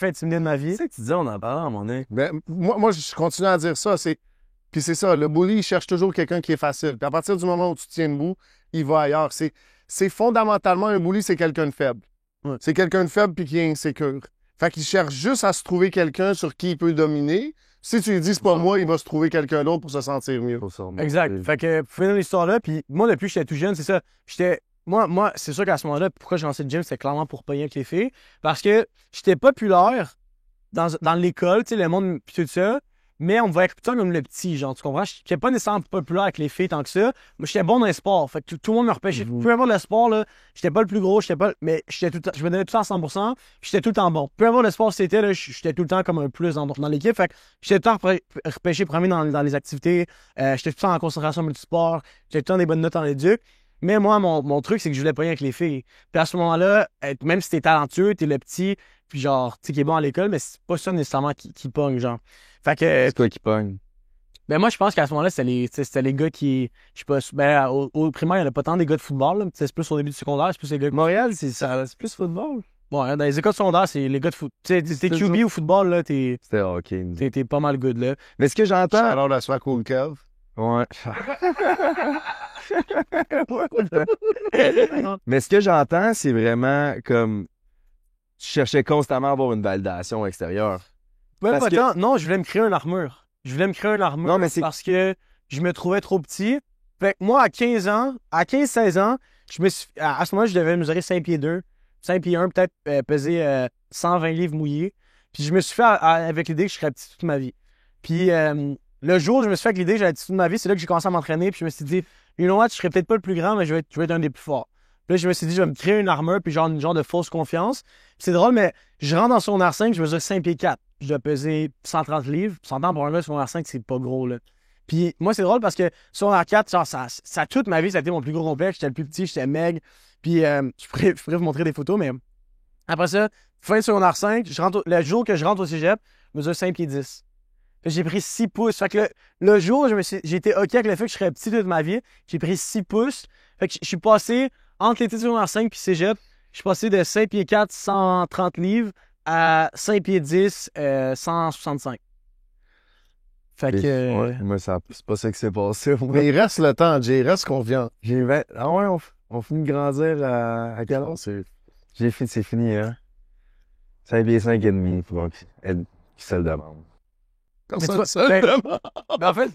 intimider de ma vie. C'est ça que tu disais, on en parlait à mon nez. Ben, moi, je continue à dire ça. Puis c'est ça, le bully, il cherche toujours quelqu'un qui est facile. Puis à partir du moment où tu tiens debout, il va ailleurs. C'est fondamentalement un bully, c'est quelqu'un de faible. Ouais. C'est quelqu'un de faible puis qui est insécure. Fait qu'il cherche juste à se trouver quelqu'un sur qui il peut dominer. Si tu lui dis c'est pas moi, il va se trouver quelqu'un d'autre pour se sentir mieux. Exact. Fait que pour finir l'histoire là, puis moi depuis que j'étais tout jeune, c'est ça. Moi, c'est sûr qu'à ce moment-là, pourquoi j'ai lancé le gym, c'est clairement pour pogner avec les filles. Parce que j'étais populaire dans l'école, tu sais, le monde pis tout ça. Mais on me voyait plutôt comme le petit, genre, tu comprends? J'étais pas nécessairement populaire avec les filles tant que ça. Moi, j'étais bon dans les sports. Fait que tout le monde me repêchait. Peu importe le sport, là, j'étais pas le plus gros, mais je me donnais tout le temps à 100%. J'étais tout le temps bon. Peu importe le sport c'était, là, j'étais tout le temps comme un plus dans l'équipe. Fait que j'étais tout le temps repêché premier dans les activités. J'étais tout le temps en concentration multisport. J'étais tout le temps des bonnes notes en éduc. Mais moi, mon truc, c'est que je voulais pas rien avec les filles. Puis à ce moment-là, même si t'es talentueux, t'es le petit, puis genre, tu sais, qui est bon à l'école, mais c'est pas ça nécessairement qui pogne, genre. Fait que. C'est quoi qui pogne? Ben moi, je pense qu'à ce moment-là, c'était les gars qui. Je sais pas. Ben, au primaire, il n'y en a pas tant des gars de football, là. C'est plus au début du secondaire, c'est plus les gars. Montréal, c'est plus football. Bon, hein, dans les écoles secondaires, c'est les gars de foot. Tu sais, t'es QB au football, là, C'était hockey. T'es pas mal good, là. Mais ce que j'entends. Alors, la soirée cool Kev. Ouais. Mais ce que j'entends, c'est vraiment comme tu cherchais constamment à avoir une validation extérieure. Ouais, Parce pas que- tant. Non, je voulais me créer une armure. Non, mais c'est- parce que je me trouvais trop petit. Fait que moi, à 15-16 ans, à ce moment-là, je devais mesurer 5 pieds 2, 5 pieds 1, peut-être peser 120 livres mouillés. Puis je me suis fait avec l'idée que je serais petit toute ma vie. Puis le jour où je me suis fait avec l'idée que j'allais être petit toute ma vie, c'est là que j'ai commencé à m'entraîner. Puis je me suis dit, you know what, je serais peut-être pas le plus grand, mais je vais être un des plus forts. Puis là, je me suis dit, je vais me créer une armure, puis une genre de fausse confiance. Puis c'est drôle, mais je rentre dans son R5, je mesure 5 pieds 4. Je dois peser 130 livres. 100 ans pour un gars sur mon R5, c'est pas gros, là. Puis moi, c'est drôle parce que sur la 4, genre, ça toute ma vie, ça a été mon plus gros complexe. J'étais le plus petit, j'étais maigre. Puis je pourrais vous montrer des photos, mais après ça, fin de secondaire 5, le jour que je rentre au cégep, je mesure 5 pieds 10. Fait que j'ai pris 6 pouces. Fait que le jour où j'ai été OK avec le fait que je serais petit toute ma vie, j'ai pris 6 pouces. Fait que je suis passé entre l'été de secondaire 5 puis cégep, je suis passé de 5 pieds 4, 130 livres à 5 pieds 10, 165. Fait que... Ouais, moi, c'est pas ça qui s'est passé. Moi. Mais il reste le temps, Jay. Il reste confiant. J'ai 20... Ah ouais, on finit de grandir à quel âge? C'est fini, hein? 5 pieds 5 et demi, donc elle qui se le demande. Comme Mais ça, tu vois, ça, ben- vraiment. Mais en fait,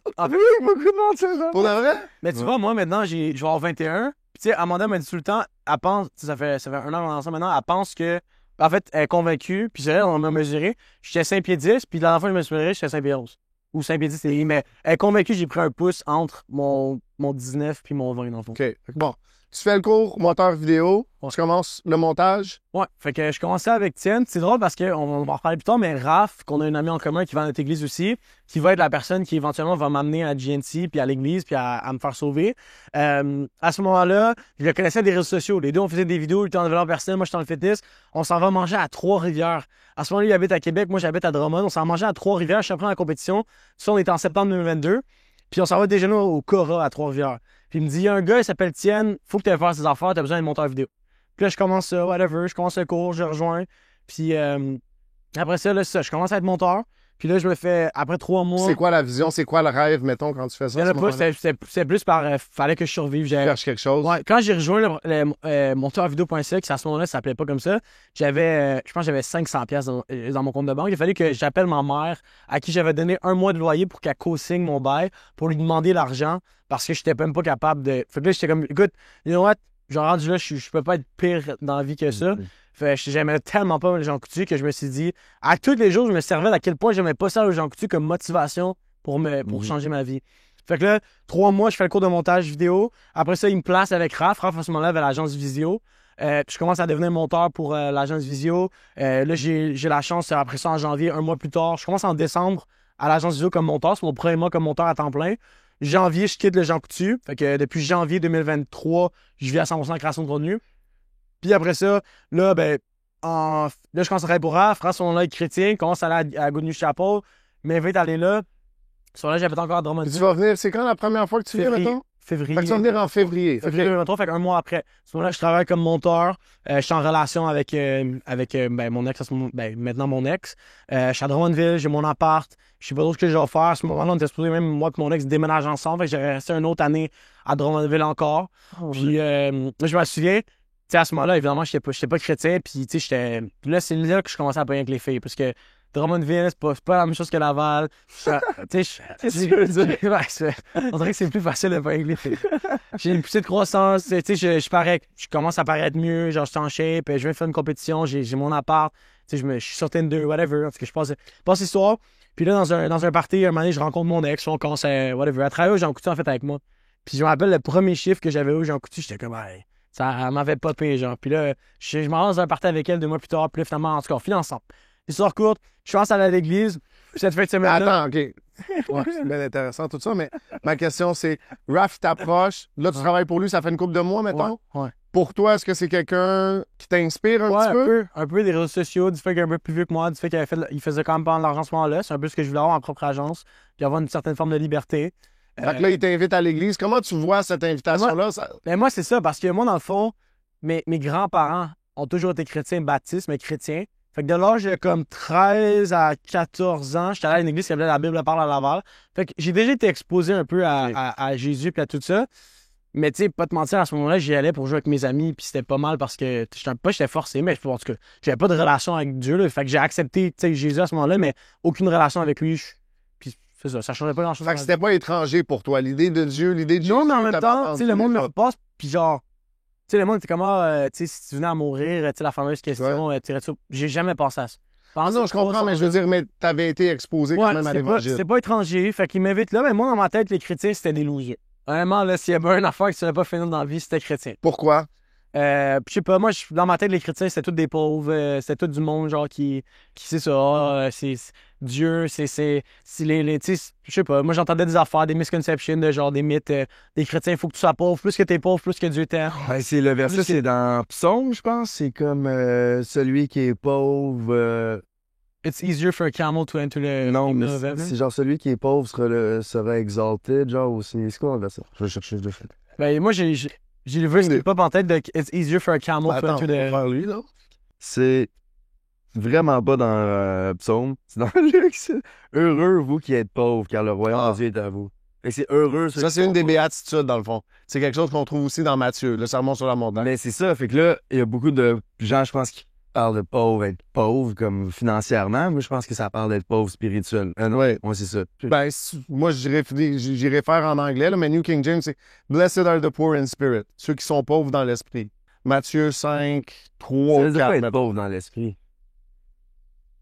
beaucoup de monde, ça. Pour de vrai? mais tu vois, moi, maintenant, je vais avoir 21. Puis, tu sais, Amanda m'a dit tout le temps, elle pense, ça fait 1 an qu'on est ensemble maintenant, elle pense que, en fait, elle est convaincue. Puis, c'est vrai, on m'a mesuré. J'étais 5 pieds 10, puis la dernière fois que je me suis mesuré, j'étais 5 pieds 11. Ou 5 pieds 10, mais elle est convaincue que j'ai pris un pouce entre mon 19 puis mon 20, dans le fond. OK. Fait que bon, tu fais le cours monteur vidéo, Ouais. tu commences le montage. Ouais, fait que je commençais avec Tienne. C'est drôle parce qu'on va en reparler plus tard, mais Raph, qu'on a un ami en commun qui va à notre église aussi, qui va être la personne qui éventuellement va m'amener à GNC, puis à l'église, puis à me faire sauver. À ce moment-là, je le connaissais des réseaux sociaux. Les deux, on faisait des vidéos, il était en développement personnel, moi, j'étais dans le fitness. On s'en va manger à Trois-Rivières. À ce moment-là, il habite à Québec, moi, j'habite à Drummond. On s'en va manger à Trois-Rivières, je suis après la compétition. Ça, on était en septembre 2022. Puis on s'en va déjeuner au Cora à Trois-Rivières. Puis il me dit, il y a un gars, il s'appelle Tienne, faut que tu ailles faire ses affaires, tu as besoin d'un monteur vidéo. Puis là, je commence ça, whatever, je commence le cours, je rejoins. Puis après ça, là, c'est ça, je commence à être monteur. Puis là, je me fais, après 3 mois... C'est quoi la vision? C'est quoi le rêve, mettons, quand tu fais ça? Il y en à a ce pas, moment-là? c'était plus par... fallait que je survive. Tu cherches quelque chose? Ouais, quand j'ai rejoint le monteurvideo.sec, à ce moment-là, ça s'appelait pas comme ça. J'avais, je pense que j'avais 500$ dans mon compte de banque. Il fallait que j'appelle ma mère, à qui j'avais donné 1 mois de loyer pour qu'elle co-signe mon bail, pour lui demander l'argent, parce que j'étais même pas capable de... Fait que là, j'étais comme, écoute, you know what? Genre, rendu là, je peux pas être pire dans la vie que ça. Fait que j'aimais tellement pas les Jean Coutu que je me suis dit, à tous les jours, je me servais à quel point j'aimais pas ça aux Jean Coutu comme motivation pour changer ma vie. Fait que là, 3 mois, je fais le cours de montage vidéo. Après ça, il me place avec Raph. Raph, à ce moment-là, avait l'agence Visio. Puis je commence à devenir monteur pour l'agence Visio. Là, j'ai la chance, après ça, en janvier, 1 mois plus tard, je commence en décembre à l'agence Visio comme monteur. C'est mon premier mois comme monteur à temps plein. Janvier, je quitte le Jean Coutu. Fait que depuis janvier 2023, je vis à 100% création de contenu. Puis après ça, là, ben, là, je commence à travailler pour Raph. Raph, son là, chrétien, commence à aller à Good News Chapel. M'invite à aller là. Ce là j'avais encore à Drummond. Tu vas venir, c'est quand la première fois que tu viens, mettons? Février. Fait que tu vas venir en février. Février 2023, fait qu'un mois après. À ce moment-là, je travaille comme monteur. Je suis en relation avec ben, mon ex, maintenant mon ex. Je suis à Drummondville, j'ai mon appart. Je sais pas trop ce que je vais faire. À ce moment-là, on était supposé même moi et mon ex déménager ensemble. Fait que j'ai resté une autre année à Drummondville encore. Puis je me souviens, tu sais, à ce moment-là, évidemment, j'étais pas chrétien. Puis tu sais, là, c'est là que je commençais à payer avec les filles. Parce que Drummondville, c'est pas la même chose que Laval. Tu sais, on dirait que c'est plus facile de payer avec les filles. J'ai une petite croissance, tu sais, je commence à paraître mieux, genre, je suis en shape, je viens faire une compétition, j'ai mon appart, tu sais, je suis sur Tinder, whatever. En tout cas, je passe l'histoire. Puis là, dans un party, un moment donné, je rencontre mon ex, on commence à, whatever, à travailler au Jean Coutu, en fait, avec moi. Puis je me rappelle le premier chiffre que j'avais au Jean Coutu, j'étais comme, hey, ça m'avait popé, genre. Puis là, je me rends dans un party avec elle 2 mois plus tard, puis là, finalement, en tout cas, on file ensemble. Histoire courte, je pense à aller à l'église, cette fin de semaine-là. Attends, OK. Ouais, c'est bien intéressant tout ça, mais ma question, c'est, Raph t'approche, là, tu travailles pour lui, ça fait une couple de mois, mettons? Ouais. Pour toi, est-ce que c'est quelqu'un qui t'inspire un petit peu? Un peu des réseaux sociaux, du fait qu'il est un peu plus vieux que moi, du fait qu'il faisait quand même pas de l'argent à ce moment-là. C'est un peu ce que je voulais avoir en propre agence, puis avoir une certaine forme de liberté. Fait que là, il t'invite à l'église. Comment tu vois cette invitation-là? Ben moi, c'est ça, parce que moi, dans le fond, mes grands-parents ont toujours été chrétiens baptistes, mais chrétiens. Fait que de l'âge de comme 13 à 14 ans, j'étais allé à une église qui s'appelait La Bible parle à Laval. Fait que j'ai déjà été exposé un peu à Jésus puis à tout ça. Mais tu sais, pas te mentir, à ce moment-là, j'y allais pour jouer avec mes amis, puis c'était pas mal parce que j'étais forcé, mais en tout cas, j'avais pas de relation avec Dieu, là. Fait que j'ai accepté, tu sais, Jésus à ce moment-là, mais aucune relation avec lui. Puis c'est ça changeait pas grand-chose. Fait que c'était pas étranger pour toi, l'idée de Dieu, l'idée de Jésus. Non, mais en même t'as temps, pas tu sais, le monde me entendu. repasse, puis genre, tu sais, le monde était comme, tu sais, si tu venais à mourir, tu sais, la fameuse question, t'irais-tu... J'ai jamais pensé à ça. Ah non, je comprends, mais je veux dire, mais t'avais été exposé quand même à l'évangile. C'est pas étranger, fait qu'il m'invite là, mais moi, dans ma tête, les chrétiens, c'était des losers. Vraiment, là, s'il y avait une affaire que tu n'avais pas finir dans la vie, c'était chrétien. Pourquoi? Je sais pas, moi, dans ma tête, les chrétiens, c'était tous des pauvres, c'était tout du monde, genre, qui c'est ça, c'est Dieu, c'est les tu sais, je sais pas, moi, j'entendais des affaires, des misconceptions, de genre, des mythes, des chrétiens, il faut que tu sois pauvre, plus que t'es pauvre, plus que Dieu t'aime. Ouais, c'est le verset, c'est dans Psaume, je pense. C'est comme celui qui est pauvre. It's easier for a camel to enter the Non, mais kingdom of heaven. c'est genre celui qui est pauvre sera exalté, genre aussi. C'est quoi le verset? Je vais chercher de fait. Ben, moi, j'ai le verse qui pop en tête de It's easier for a camel to Attends, enter on va the... faire lui, là. C'est vraiment pas dans Psaume. C'est dans Luc. Heureux vous qui êtes pauvres, car le royaume de Dieu est à vous. Fait que c'est heureux. Ça, c'est une des béatitudes, dans le fond. C'est quelque chose qu'on trouve aussi dans Matthieu, le sermon sur la montagne. Mais c'est ça. Fait que là, il y a beaucoup de gens, je pense, qui parlent de pauvre, être pauvre, comme financièrement. Moi, je pense que ça parle d'être pauvre spirituel. Ouais. Moi, c'est ça. Ben, moi, j'irais faire en anglais, là, mais New King James, c'est Blessed are the poor in spirit, ceux qui sont pauvres dans l'esprit. Matthieu 5, 3, Ça veut dire 4. pas être pauvre dans l'esprit.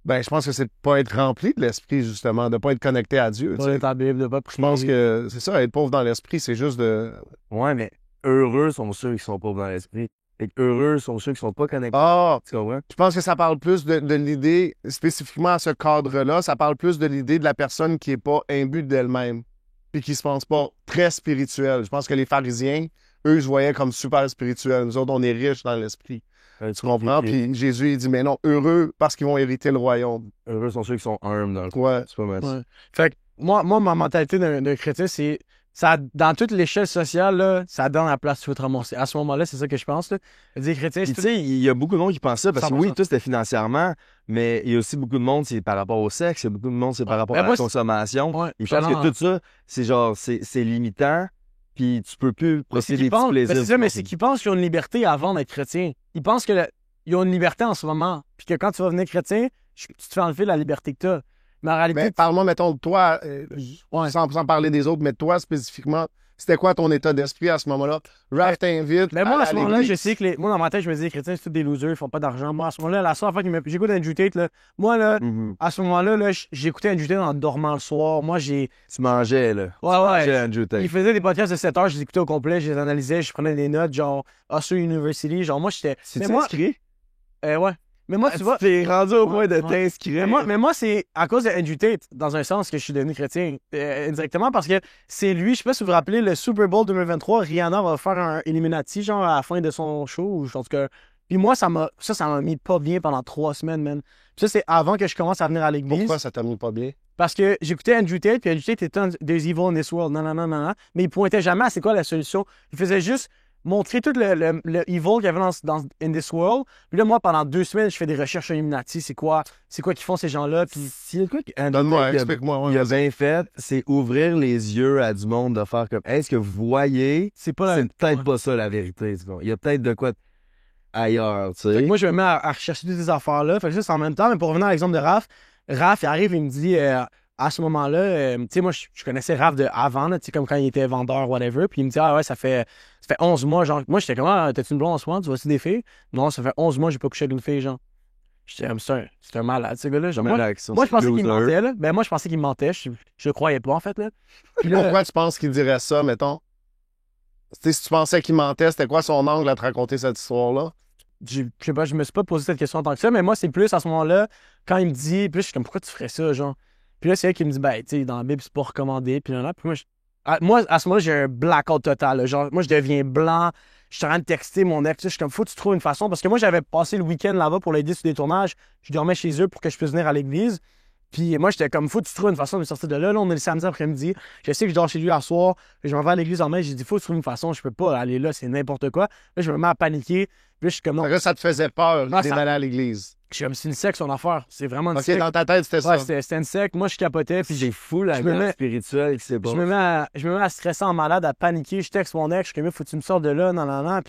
Ben, je pense que c'est de pas être rempli de l'esprit, justement, de pas être connecté à Dieu. Pas ta Bible, de pas Je pense que c'est ça, être pauvre dans l'esprit, c'est juste de... Ouais, mais heureux sont ceux qui sont pauvres dans l'esprit. Fait que heureux sont ceux qui sont pas connectés. Ah! Tu comprends? Je pense que ça parle plus de l'idée, spécifiquement à ce cadre-là, ça parle plus de l'idée de la personne qui est pas imbue d'elle-même, puis qui se pense pas très spirituelle. Je pense que les pharisiens, eux, se voyaient comme super spirituels. Nous autres, on est riches dans l'esprit. Tu comprends? Puis Jésus, il dit, mais non, heureux parce qu'ils vont hériter le royaume. Heureux sont ceux qui sont humbles dans le Ouais. C'est pas mal. Ouais. Fait que moi, ma mentalité d'un chrétien, c'est... Ça, dans toute l'échelle sociale, là, ça donne la place où tu veux te ramasser. À ce moment-là, c'est ça que je pense. Là. Dire chrétien, Puis c'est tu tout... sais, il y a beaucoup de monde qui pense ça, parce que 100%. oui, tout c'était financièrement, mais il y a aussi beaucoup de monde, c'est par rapport au sexe, il y a beaucoup de monde, c'est par rapport Ben, à moi, la consommation. Ouais, Je pense que tout ça, c'est genre, c'est limitant, puis tu peux plus profiter des petits plaisirs. C'est ça, mais c'est qu'ils pensent qu'ils ont une liberté avant d'être chrétien. Ils pensent qu'ils ont une liberté en ce moment, puis que quand tu vas devenir chrétien, tu te fais enlever la liberté que tu as. Mais en réalité... Mais parle-moi, mettons, de toi, sans parler des autres, mais toi spécifiquement, c'était quoi ton état d'esprit à ce moment-là? Raph t'invite. Mais moi, à ce moment-là, l'église. je sais que moi, dans ma tête, je me dis, les chrétiens, c'est tous des losers, ils font pas d'argent. Moi, à ce moment-là, la seule fois que j'écoute Andrew Tate, là, moi, là, à ce moment-là, là, j'écoutais Andrew Tate en dormant le soir. Moi, Tu mangeais, là. Ouais, Tu mangeais Andrew Tate. Il faisait des podcasts de 7 heures, je les écoutais au complet, je les analysais, je prenais des notes, genre, Hustle University. Genre, moi, j'étais. C'est moi, inscrit? ouais. Mais moi, tu vois. T'es rendu au point de Ouais. t'inscrire. Mais moi, c'est à cause de Andrew Tate, dans un sens, que je suis devenu chrétien. Indirectement, parce que c'est lui, je sais pas si vous vous rappelez, le Super Bowl 2023, Rihanna va faire un Illuminati, genre, à la fin de son show, ou en tout cas. Puis moi, ça m'a mis pas bien pendant 3 semaines, man. Puis ça, c'est avant que je commence à venir à l'église. Pourquoi ça t'a mis pas bien? Parce que j'écoutais Andrew Tate, puis Andrew Tate était un There's evil in this world. Non. Mais il pointait jamais à c'est quoi la solution. Il faisait juste montrer tout le evil qu'il y avait dans In This World. Puis là, moi, pendant 2 semaines, je fais des recherches sur Illuminati. C'est quoi qu'ils font ces gens-là? Puis S'il y a quoi Donne-moi, explique-moi. Il a bien fait, c'est ouvrir les yeux à du monde, de faire comme, est-ce que vous voyez? c'est pas C'est peut-être pas ça la vérité. Tu vois. Il y a peut-être de quoi ailleurs, tu Fait que sais. moi, je me mets à rechercher toutes ces affaires-là. Fait que ça, c'est en même temps. Mais pour revenir à l'exemple de Raph, il arrive, il me dit, à ce moment-là, tu sais, moi, je connaissais Raph de avant, tu sais, comme quand il était vendeur, whatever. Puis il me dit, ah ouais, ça fait 11 mois, genre. Moi, j'étais comme, ah, t'as-tu une blonde en ce moment? Tu vois-tu des filles? Non, ça fait 11 mois, j'ai pas couché avec une fille, genre. J'étais comme, c'est un malade, ce gars-là. Genre, moi, je pensais qu'il mentait, là. Ben, moi, je pensais qu'il mentait. Je le croyais pas, en fait, là. Puis là, Pourquoi tu penses qu'il dirait ça, mettons? Tu sais, si tu pensais qu'il mentait, c'était quoi son angle à te raconter cette histoire-là? je sais pas, je me suis pas posé cette question en tant que ça, mais moi, c'est plus à ce moment-là, quand il me dit, puis là, je suis comme, pourquoi tu ferais ça, genre? Puis là, c'est elle qui me dit, ben, tu sais, dans la Bible, c'est pas recommandé, puis là, puis moi, à ce moment-là, j'ai un blackout total, là. Genre, moi, je deviens blanc, je suis en train de texter mon ex, je suis comme, faut que tu trouves une façon, parce que moi, j'avais passé le week-end là-bas pour l'aider sur des tournages, je dormais chez eux pour que je puisse venir à l'église, puis moi, j'étais comme, faut que tu trouves une façon de me sortir de là. Là, on est le samedi après-midi. Je sais que je dors chez lui à soir. Je m'en vais à l'église en mai. J'ai dit, faut que tu trouves une façon. Je peux pas aller là, c'est n'importe quoi. Là, je me mets à paniquer. Puis là, je suis comme, non. Là, ça te faisait peur Non, d'aller ça- à l'église. Je suis comme, c'est une secte, son affaire. C'est vraiment une OK, secte. dans ta tête, c'était Ouais, ça. c'était une secte. Moi, je capotais. Puis J'ai fou la je me guerre mets- spirituelle qui c'est je bon. me mets à stresser en malade, à paniquer. Je texte mon ex. Je suis comme, faut que tu me sortes de là, non.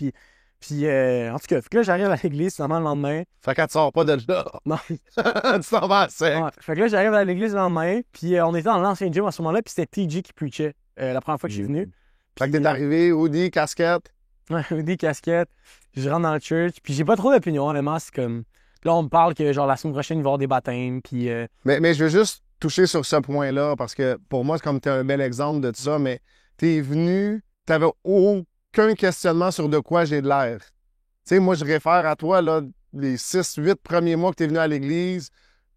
Puis en tout cas, fait que là, j'arrive à l'église, finalement, le lendemain. Fait que quand tu sors pas de là, Non. tu t'en vas à sec. Ouais. Fait que là, j'arrive à l'église le lendemain. Puis on était dans l'ancien gym à ce moment-là. Puis c'était TJ qui preachait la première fois que je suis venu. Fait que t'es arrivé, hoodie, casquette. Ouais, des casquettes. Je rentre dans le church. Puis j'ai pas trop d'opinion, honnêtement. C'est comme. Là, on me parle que, genre, la semaine prochaine, il va y avoir des baptêmes. Puis. Mais je veux juste toucher sur ce point-là parce que pour moi, c'est comme t'es un bel exemple de ça, mais t'es venu, t'avais aucun questionnement sur de quoi j'ai de l'air. sais, moi, je réfère à toi, là, les 6-8 premiers mois que tu es venu à l'église,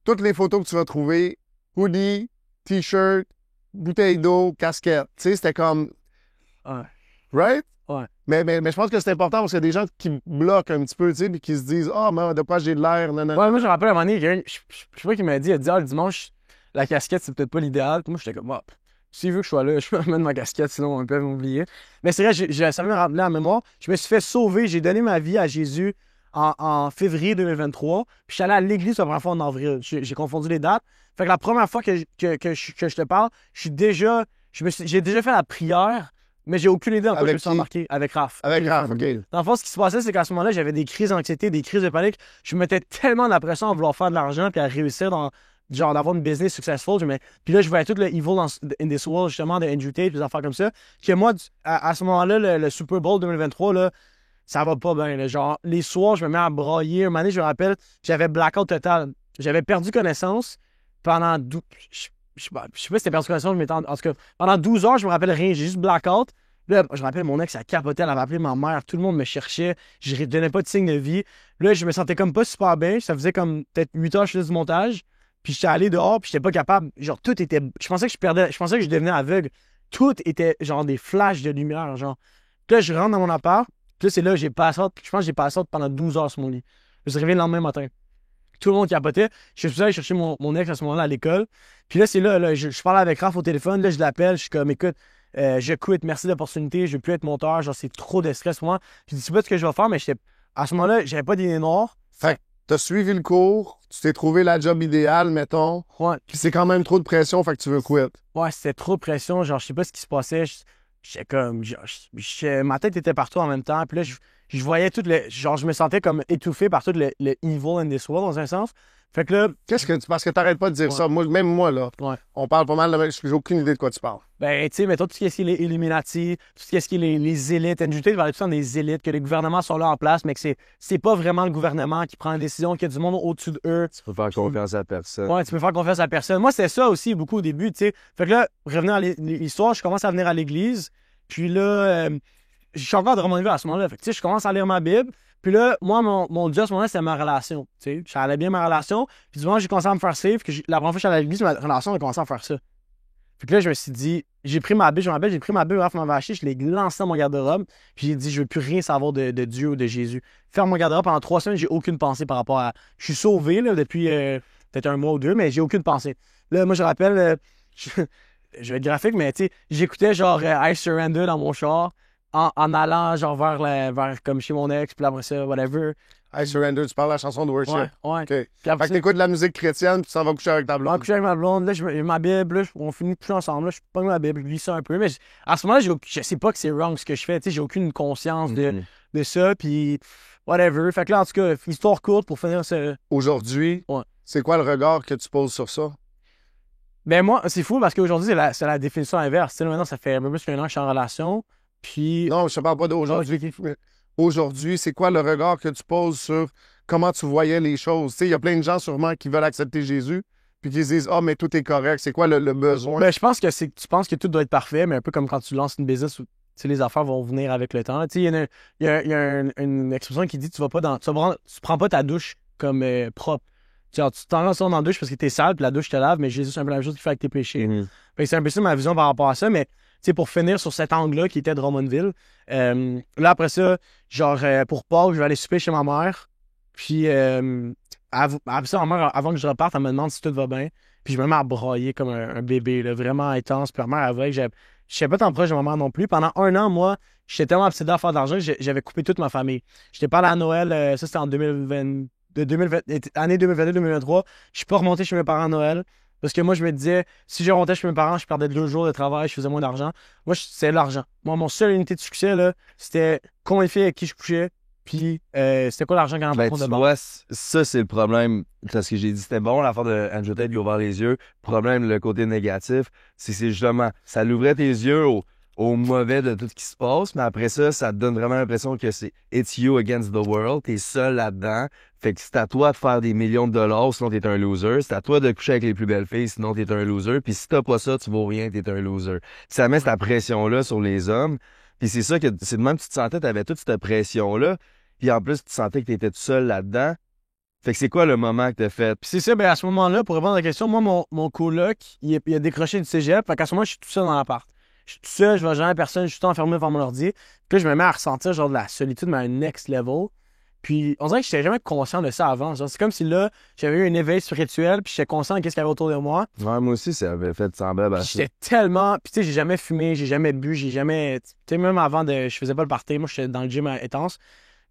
toutes les photos que tu vas trouver, hoodie, t-shirt, bouteille d'eau, casquette. Tu sais, c'était comme... Ouais. Right? Ouais. Mais je pense que c'est important parce qu'il y a des gens qui bloquent un petit peu, tu sais, puis qui se disent « Ah, mais de quoi j'ai de l'air? » Ouais, moi, je me rappelle à un moment donné, je sais pas qui m'a dit, il a dit, ah, le dimanche, la casquette, c'est peut-être pas l'idéal. Puis moi, j'étais comme, ah, s'il veut que je sois là, je peux mettre ma casquette, sinon on peut m'oublier. Mais c'est vrai, ça me rappelé en mémoire. Je me suis fait sauver, j'ai donné ma vie à Jésus en février 2023. Puis je suis allé à l'église la première fois en avril. J'ai confondu les dates. Fait que la première fois que je te parle, j'ai déjà fait la prière, mais j'ai aucune idée en quoi je me suis embarqué. Avec Raph. Avec Raph, OK. Dans le fond, ce qui se passait, c'est qu'à ce moment-là, j'avais des crises d'anxiété, des crises de panique. Je me mettais tellement de la pression à vouloir faire de l'argent puis à réussir genre d'avoir une business successful. Puis là, je voyais tout le evil in this world, justement, de Andrew Tate, des affaires comme ça. Que moi, à ce moment-là, le Super Bowl 2023, là, ça va pas bien. Là. Genre, les soirs, je me mets à broyer. Un moment donné, je me rappelle, j'avais blackout total. J'avais perdu connaissance pendant... Je sais pas si c'était perdu connaissance, mais en tout cas, pendant 12 heures, je me rappelle rien. J'ai juste blackout. Là, je me rappelle, mon ex, elle capotait, elle avait appelé ma mère, tout le monde me cherchait, je ne donnais pas de signe de vie. Là, je me sentais comme pas super bien, ça faisait comme peut-être 8 heures que je faisais du montage, puis j'étais allé dehors, puis j'étais pas capable, genre tout était, je pensais que je devenais aveugle, tout était genre des flashs de lumière, genre. Puis là, je rentre dans mon appart, puis là, c'est là que je pense que j'ai passé pendant 12 heures sur mon lit. Je me suis réveillé le lendemain matin. Tout le monde capotait. Je suis allé chercher mon ex à ce moment-là à l'école. Puis là, c'est là je parlais avec Raph au téléphone. Là, je l'appelle. Je suis comme, écoute, je quitte, merci de l'opportunité. Je veux plus être monteur. Genre, c'est trop de stress pour moi. Puis je dis pas ce que je vais faire, mais à ce moment-là, j'avais pas d'idée noire. Fait que t'as suivi le cours, tu t'es trouvé la job idéale, mettons. Ouais. Puis c'est quand même trop de pression, fait que tu veux quitter. Ouais, c'était trop de pression. Genre, je sais pas ce qui se passait. J'étais comme, ma tête était partout en même temps. Puis là, je voyais tout le. Genre, je me sentais comme étouffé par tout le evil in this world, dans un sens. Fait que là. Parce que t'arrêtes pas de dire ça. Même moi, là. Ouais. On parle pas mal de. J'ai aucune idée de quoi tu parles. Ben, tu sais, mettons tout ce qui est les Illuminati, tout ce qui est les élites. NJT parlait tout le temps des élites, que les gouvernements sont là en place, mais que c'est pas vraiment le gouvernement qui prend la décision, qu'il y a du monde au-dessus d'eux. Tu peux faire confiance à personne. Ouais, tu peux faire confiance à personne. Moi, c'était ça aussi beaucoup au début, tu sais. Fait que là, revenant à l'histoire, je commence à venir à l'église. Puis là, je suis encore à Drummondville à ce moment-là. Fait que, tu sais, je commence à lire ma Bible. Puis là, moi, mon Dieu à ce moment-là, c'était ma relation. Tu sais, ça allait bien ma relation. Puis du moment où j'ai commencé à me faire save, la première fois que j'allais à l'église, ma relation a commencé à faire ça. Fait que là, je me suis dit, j'ai pris ma Bible, Raph m'avait acheté, je l'ai lancé dans mon garde-robe. Puis j'ai dit, je veux plus rien savoir de Dieu ou de Jésus. Faire mon garde-robe pendant 3 semaines, j'ai aucune pensée par rapport à. Je suis sauvé là, depuis peut-être 1 mois ou 2, mais j'ai aucune pensée. Là, moi, je rappelle. Je vais être graphique, mais tu sais, j'écoutais genre I Surrender dans mon char en allant genre vers comme chez mon ex, puis après ça, whatever. I Surrender, tu parles de la chanson de Worship. Ouais. OK. Fait Puis après que t'écoutes de la musique chrétienne, puis tu s'en vas coucher avec ta je blonde. coucher avec ma blonde, là, j'ai ma Bible, là, on finit de coucher ensemble, là, je prends ma Bible, je lis ça un peu, mais à ce moment-là, je sais pas que c'est wrong ce que je fais, tu sais, j'ai aucune conscience de ça, puis whatever. Fait que là, en tout cas, histoire courte pour finir ce... Aujourd'hui, c'est quoi le regard que tu poses sur ça? Ben moi, c'est fou parce qu'aujourd'hui, c'est la définition inverse. Tu sais, maintenant, ça fait un peu plus qu'un an que je suis en relation. Puis. Non, je te parle pas d'aujourd'hui. Aujourd'hui, c'est quoi le regard que tu poses sur comment tu voyais les choses? Tu sais, il y a plein de gens sûrement qui veulent accepter Jésus, puis qui se disent ah, mais tout est correct. C'est quoi le besoin? Ben, je pense que tu penses que tout doit être parfait, mais un peu comme quand tu lances une business où les affaires vont venir avec le temps. Tu sais, il y a une expression qui dit tu prends pas ta douche comme propre. Genre, tu t'en lances dans la douche parce que t'es sale, puis la douche te lave, mais Jésus, c'est un peu la même chose qu'il fait avec tes péchés. Fait que c'est un peu ça ma vision par rapport à ça, mais tu sais, pour finir sur cet angle-là qui était de Drummondville, là, après ça, genre, pour Pâques, je vais aller souper chez ma mère, puis après ça, ma mère, avant que je reparte, elle me demande si tout va bien, puis je me mets à broyer comme un bébé, là, vraiment intense, puis ma mère, avec, je sais pas tant proche de ma mère non plus. Pendant 1 an, moi, j'étais tellement obsédé à faire de l'argent que j'avais coupé toute ma famille. J'étais pas allé à Noël, ça c'était en 2020. Année 2022-2023, je suis pas remonté chez mes parents à Noël. Parce que moi, je me disais, si je remontais chez mes parents, je perdais 2 jours de travail, je faisais moins d'argent. Moi, c'est l'argent. Moi, mon seule unité de succès, là, c'était combien de filles avec qui je couchais, puis c'était quoi l'argent quand on de base. Ça, c'est le problème. Parce que j'ai dit, c'était bon, l'affaire de Andrew Tate lui a ouvert les yeux. Problème, le côté négatif, c'est justement, ça l'ouvrait tes yeux au mauvais de tout ce qui se passe, mais après ça, ça te donne vraiment l'impression que c'est it's you against the world, t'es seul là-dedans, fait que c'est à toi de faire des millions de dollars, sinon t'es un loser, c'est à toi de coucher avec les plus belles filles, sinon t'es un loser, puis si t'as pas ça, tu vaux rien, t'es un loser. Ça met cette pression-là sur les hommes, puis c'est ça que, c'est de même que tu te sentais, t'avais toute cette pression-là, Puis en plus, tu sentais que tu étais tout seul là-dedans. Fait que c'est quoi le moment que t'as fait? Puis c'est ça, ben à ce moment-là, pour répondre à la question, moi, mon coloc, il a décroché du cégep. Fait qu'à ce moment-là, je suis tout seul dans l'appart. Je suis tout seul, je vois jamais personne, je suis tout enfermé devant mon ordi. Puis là, je me mets à ressentir genre de la solitude, mais à un next level. Puis on dirait que j'étais jamais conscient de ça avant. Genre, c'est comme si là, j'avais eu un éveil spirituel, puis j'étais conscient de ce qu'il y avait autour de moi. Ouais, moi aussi, ça avait fait semblable à Puis ça. j'étais tellement. Puis tu sais, j'ai jamais fumé, j'ai jamais bu, j'ai jamais. Tu sais, même avant de. Je faisais pas le party, moi, j'étais dans le gym intense.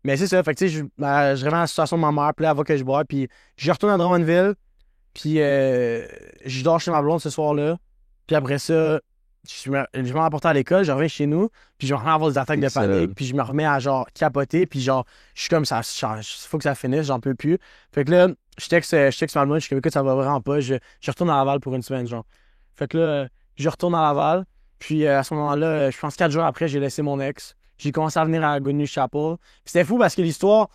Mais c'est ça, fait que tu sais, je reviens à la situation de ma mère, puis là, elle va que je bois, puis je retourne à Drummondville, puis je dors chez ma blonde ce soir-là. Puis après ça, je m'en apporte à l'école, je reviens chez nous, puis je me remets à avoir des attaques de panique, puis je me remets à genre capoter, puis genre, je suis comme ça, faut que ça finisse, j'en peux plus. Fait que là, je texte ma blonde, je suis comme, écoute, ça va vraiment pas, je retourne à Laval pour une semaine, genre. Fait que là, je retourne à Laval, puis à ce moment-là, je pense 4 jours après, j'ai laissé mon ex. J'ai commencé à venir à Good News Chapel. Puis c'était fou parce que l'histoire,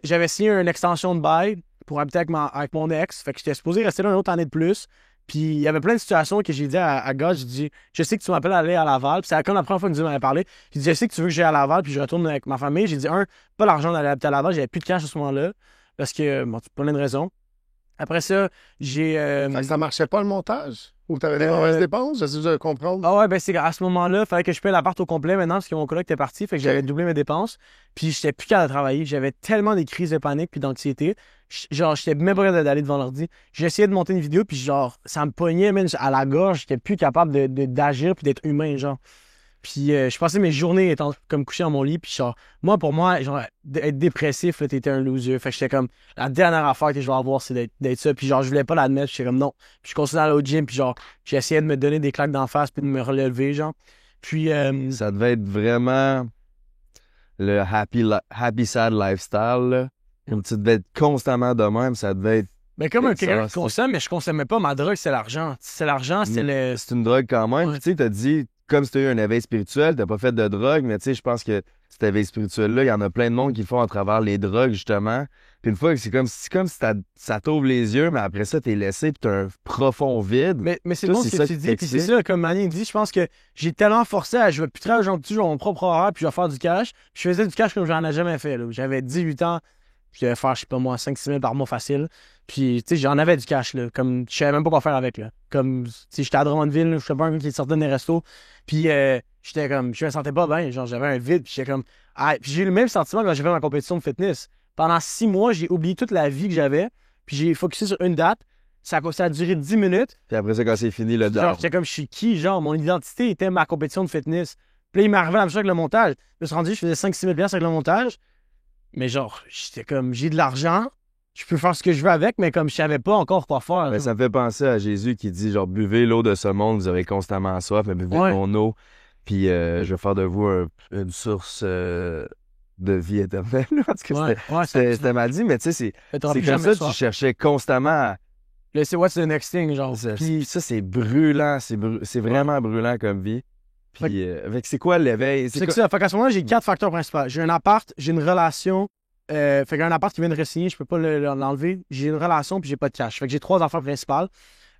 j'avais signé une extension de bail pour habiter avec mon ex. Fait que j'étais supposé rester là une autre année de plus. Puis il y avait plein de situations que j'ai dit à God, j'ai dit, je sais que tu m'appelles à aller à Laval. Puis c'est comme la première fois que Dieu m'avait parlé. J'ai dit, je sais que tu veux que j'aille à Laval, puis je retourne avec ma famille. J'ai dit, pas l'argent d'aller habiter à Laval, j'avais plus de cash à ce moment-là. Parce que, bon, pour plein de raisons. Après ça, j'ai. Fait que ça marchait pas le montage? Ou t'avais des mauvaises dépenses? J'essaie de comprendre. Ah ouais, ben c'est à ce moment-là, il fallait que je paye l'appart au complet maintenant parce que mon coloc était parti, fait que j'avais doublé mes dépenses. Puis j'étais plus capable de travailler. J'avais tellement des crises de panique puis d'anxiété. Genre, j'étais même pas capable d'aller devant l'ordi. J'ai essayé de monter une vidéo, puis genre, ça me pognait même à la gorge. J'étais plus capable d'agir puis d'être humain, genre. Puis je passais mes journées étant comme couché dans mon lit. Puis genre, pour moi, genre, être dépressif, là, t'étais un loser. Fait que j'étais comme, la dernière affaire que je vais avoir, c'est d'être ça. Puis genre, je voulais pas l'admettre. J'étais comme, non. Puis je continuais à aller au gym. Puis genre, j'ai essayé de me donner des claques d'en face puis de me relever, genre. Puis... Ça devait être vraiment le happy sad lifestyle, là. Comme tu devais être constamment de même, ça devait être... Ben comme un quelqu'un ça, qui consomme, mais je consommais pas ma drogue, c'est l'argent. C'est l'argent, c'est le... C'est une drogue quand même. Ouais. Puis tu sais, t'as dit, comme si t'as eu un éveil spirituel, t'as pas fait de drogue, mais tu sais, je pense que cet éveil spirituel-là, il y en a plein de monde qui le font à travers les drogues, justement. Puis une fois, c'est comme si ça t'ouvre les yeux, mais après ça, t'es laissé, puis t'as un profond vide. Mais c'est Ça, bon c'est ce ça que tu qui dis, puis c'est t'excite. ça, comme Manny dit, je pense que j'ai tellement forcé à je vais plus travailler aujourd'hui, j'ai mon propre horaire, puis je vais faire du cash. Je faisais du cash comme j'en ai jamais fait, là. J'avais 18 ans, je devais faire, je sais pas moi, 5-6 000 par mois facile. Puis, tu sais, j'en avais du cash, là. Comme, je savais même pas quoi faire avec, là. Comme, tu sais, j'étais à Drummondville, là, je sais pas un gars qui sortait des restos. Puis, j'étais comme, je me sentais pas bien, genre, j'avais un vide, puis j'étais comme, ah, puis j'ai eu le même sentiment quand j'ai fait ma compétition de fitness. Pendant 6 mois, j'ai oublié toute la vie que j'avais, puis j'ai focusé sur une date. Ça a duré 10 minutes. Puis après ça, quand c'est fini, le Genre, down. j'étais comme, je suis qui? Genre, mon identité était ma compétition de fitness. Puis là, il m'est arrivé la même chose avec le montage. Je me suis rendu, je faisais 5-6 000 avec le montage. Mais genre, j'étais comme, j'ai de l'argent, je peux faire ce que je veux avec, mais comme je savais pas encore quoi faire. Ben, ça me fait penser à Jésus qui dit, genre, buvez l'eau de ce monde, vous aurez constamment soif, mais buvez Ouais. mon eau, puis je vais faire de vous une source de vie éternelle. Parce que Ouais, c'était mal dit, mais tu sais, c'est comme ça que tu cherchais constamment à... Là, c'est what's the next thing, genre. Puis ça, c'est brûlant, c'est vraiment brûlant comme vie. Puis, c'est quoi l'éveil? C'est que ça. Fait qu'à ce moment-là, j'ai 4 facteurs principaux. J'ai un appart, j'ai une relation. Fait qu'un appart qui vient de re-signer, je peux pas l'enlever. J'ai une relation, puis j'ai pas de cash. Fait que j'ai 3 affaires principales.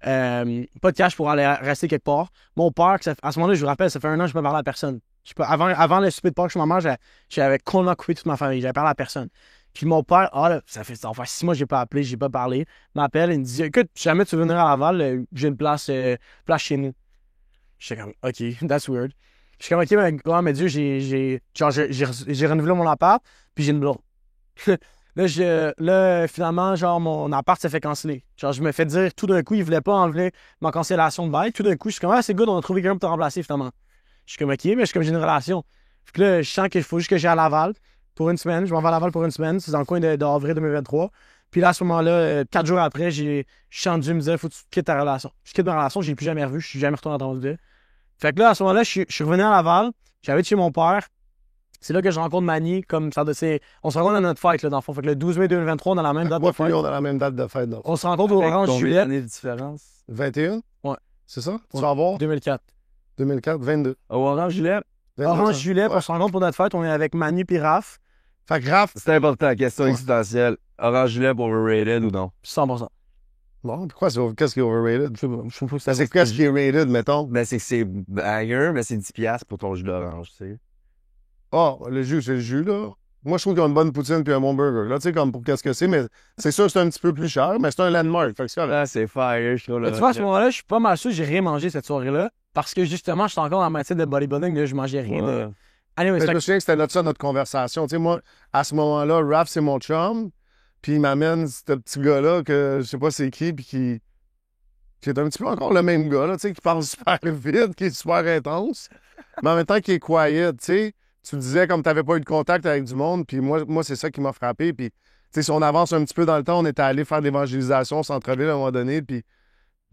Pas de cash pour aller rester quelque part. Mon père, à ce moment-là, je vous rappelle, ça fait 1 an que je peux parler à personne. Avant le souper de Pâques chez ma mère, j'avais complètement coupé toute ma famille. J'avais parlé à personne. Puis mon père, ça fait 6 mois que j'ai pas appelé, j'ai pas parlé. Il m'appelle, il me dit, écoute, si jamais tu veux venir à Laval, j'ai une place chez nous. J'étais comme, OK, that's weird. Je suis comme, OK, mais Dieu, j'ai renouvelé mon appart, puis j'ai une blonde. Là, finalement, genre, mon appart s'est fait canceller. Genre, je me fais dire, tout d'un coup, il voulait pas enlever ma cancellation de bail. Tout d'un coup, je suis comme, c'est good, on a trouvé quelqu'un pour te remplacer, finalement. Je suis comme, OK, mais je suis comme, j'ai une relation. Puis là, je sens qu'il faut juste que j'aille à Laval pour une semaine. Je m'en vais à Laval pour une semaine. C'est dans le coin d'avril 2023. Puis là, à ce moment-là, 4 jours après, je suis entendu me dire, faut que tu quittes ta relation. Je quitte ma relation, je l'ai plus jamais revu, je suis jamais retourné dans ton ville. Fait que là, à ce moment-là, je suis revenu à Laval. J'avais chez mon père. C'est là que je rencontre Manny, comme ça de ses. On se rencontre à notre fête, là, dans le fond. Fait que le 12 mai 2023, on a la même date de Moi, fête. on a la même date de fête. Donc. On se rencontre au Orange Juliette. Années de différence? 21? Ouais. C'est ça? Tu Ouais. vas avoir 2004. 2004, 22. Au Orange Juliette? 22, Orange ça. Juliette, Ouais. on se rencontre pour notre fête. On est avec Manny puis Raph. Fait que Raph, C'est important, question Ouais. existentielle. Orange Juliette overrated ou non? 100%. bon, pourquoi qu'est-ce qui est overrated? Je sais pas si C'est qu'est-ce qui est rated, mettons? Ben, c'est que c'est banger, mais c'est 10$ pour ton jus d'orange, tu sais. Ah, le jus, c'est le jus, là. Moi, je trouve qu'ils ont une bonne poutine puis un bon burger. Là, tu sais, comme pour qu'est-ce que c'est, mais c'est sûr que c'est un petit peu plus cher, mais c'est un landmark. Fait que c'est correct. Ah, c'est fire, je trouve. Tu vois, à ce moment-là, je suis pas mal sûr que j'ai rien mangé cette soirée-là. Parce que justement, j'étais encore dans ma tête de bodybuilding, là, je mangeais rien. Ouais. Anyway, Mais je me souviens que c'était notre conversation. Tu sais, moi, à ce moment-là, Raph, c'est mon chum, puis il m'amène ce petit gars-là que je sais pas c'est qui, puis qui est un petit peu encore le même gars, là, tu sais, qui parle super vite, qui est super intense, mais en même temps qui est quiet, tu sais. Tu disais comme tu n'avais pas eu de contact avec du monde, puis moi c'est ça qui m'a frappé. Puis, tu sais, si on avance un petit peu dans le temps, on était allé faire de l'évangélisation au centre-ville à un moment donné, puis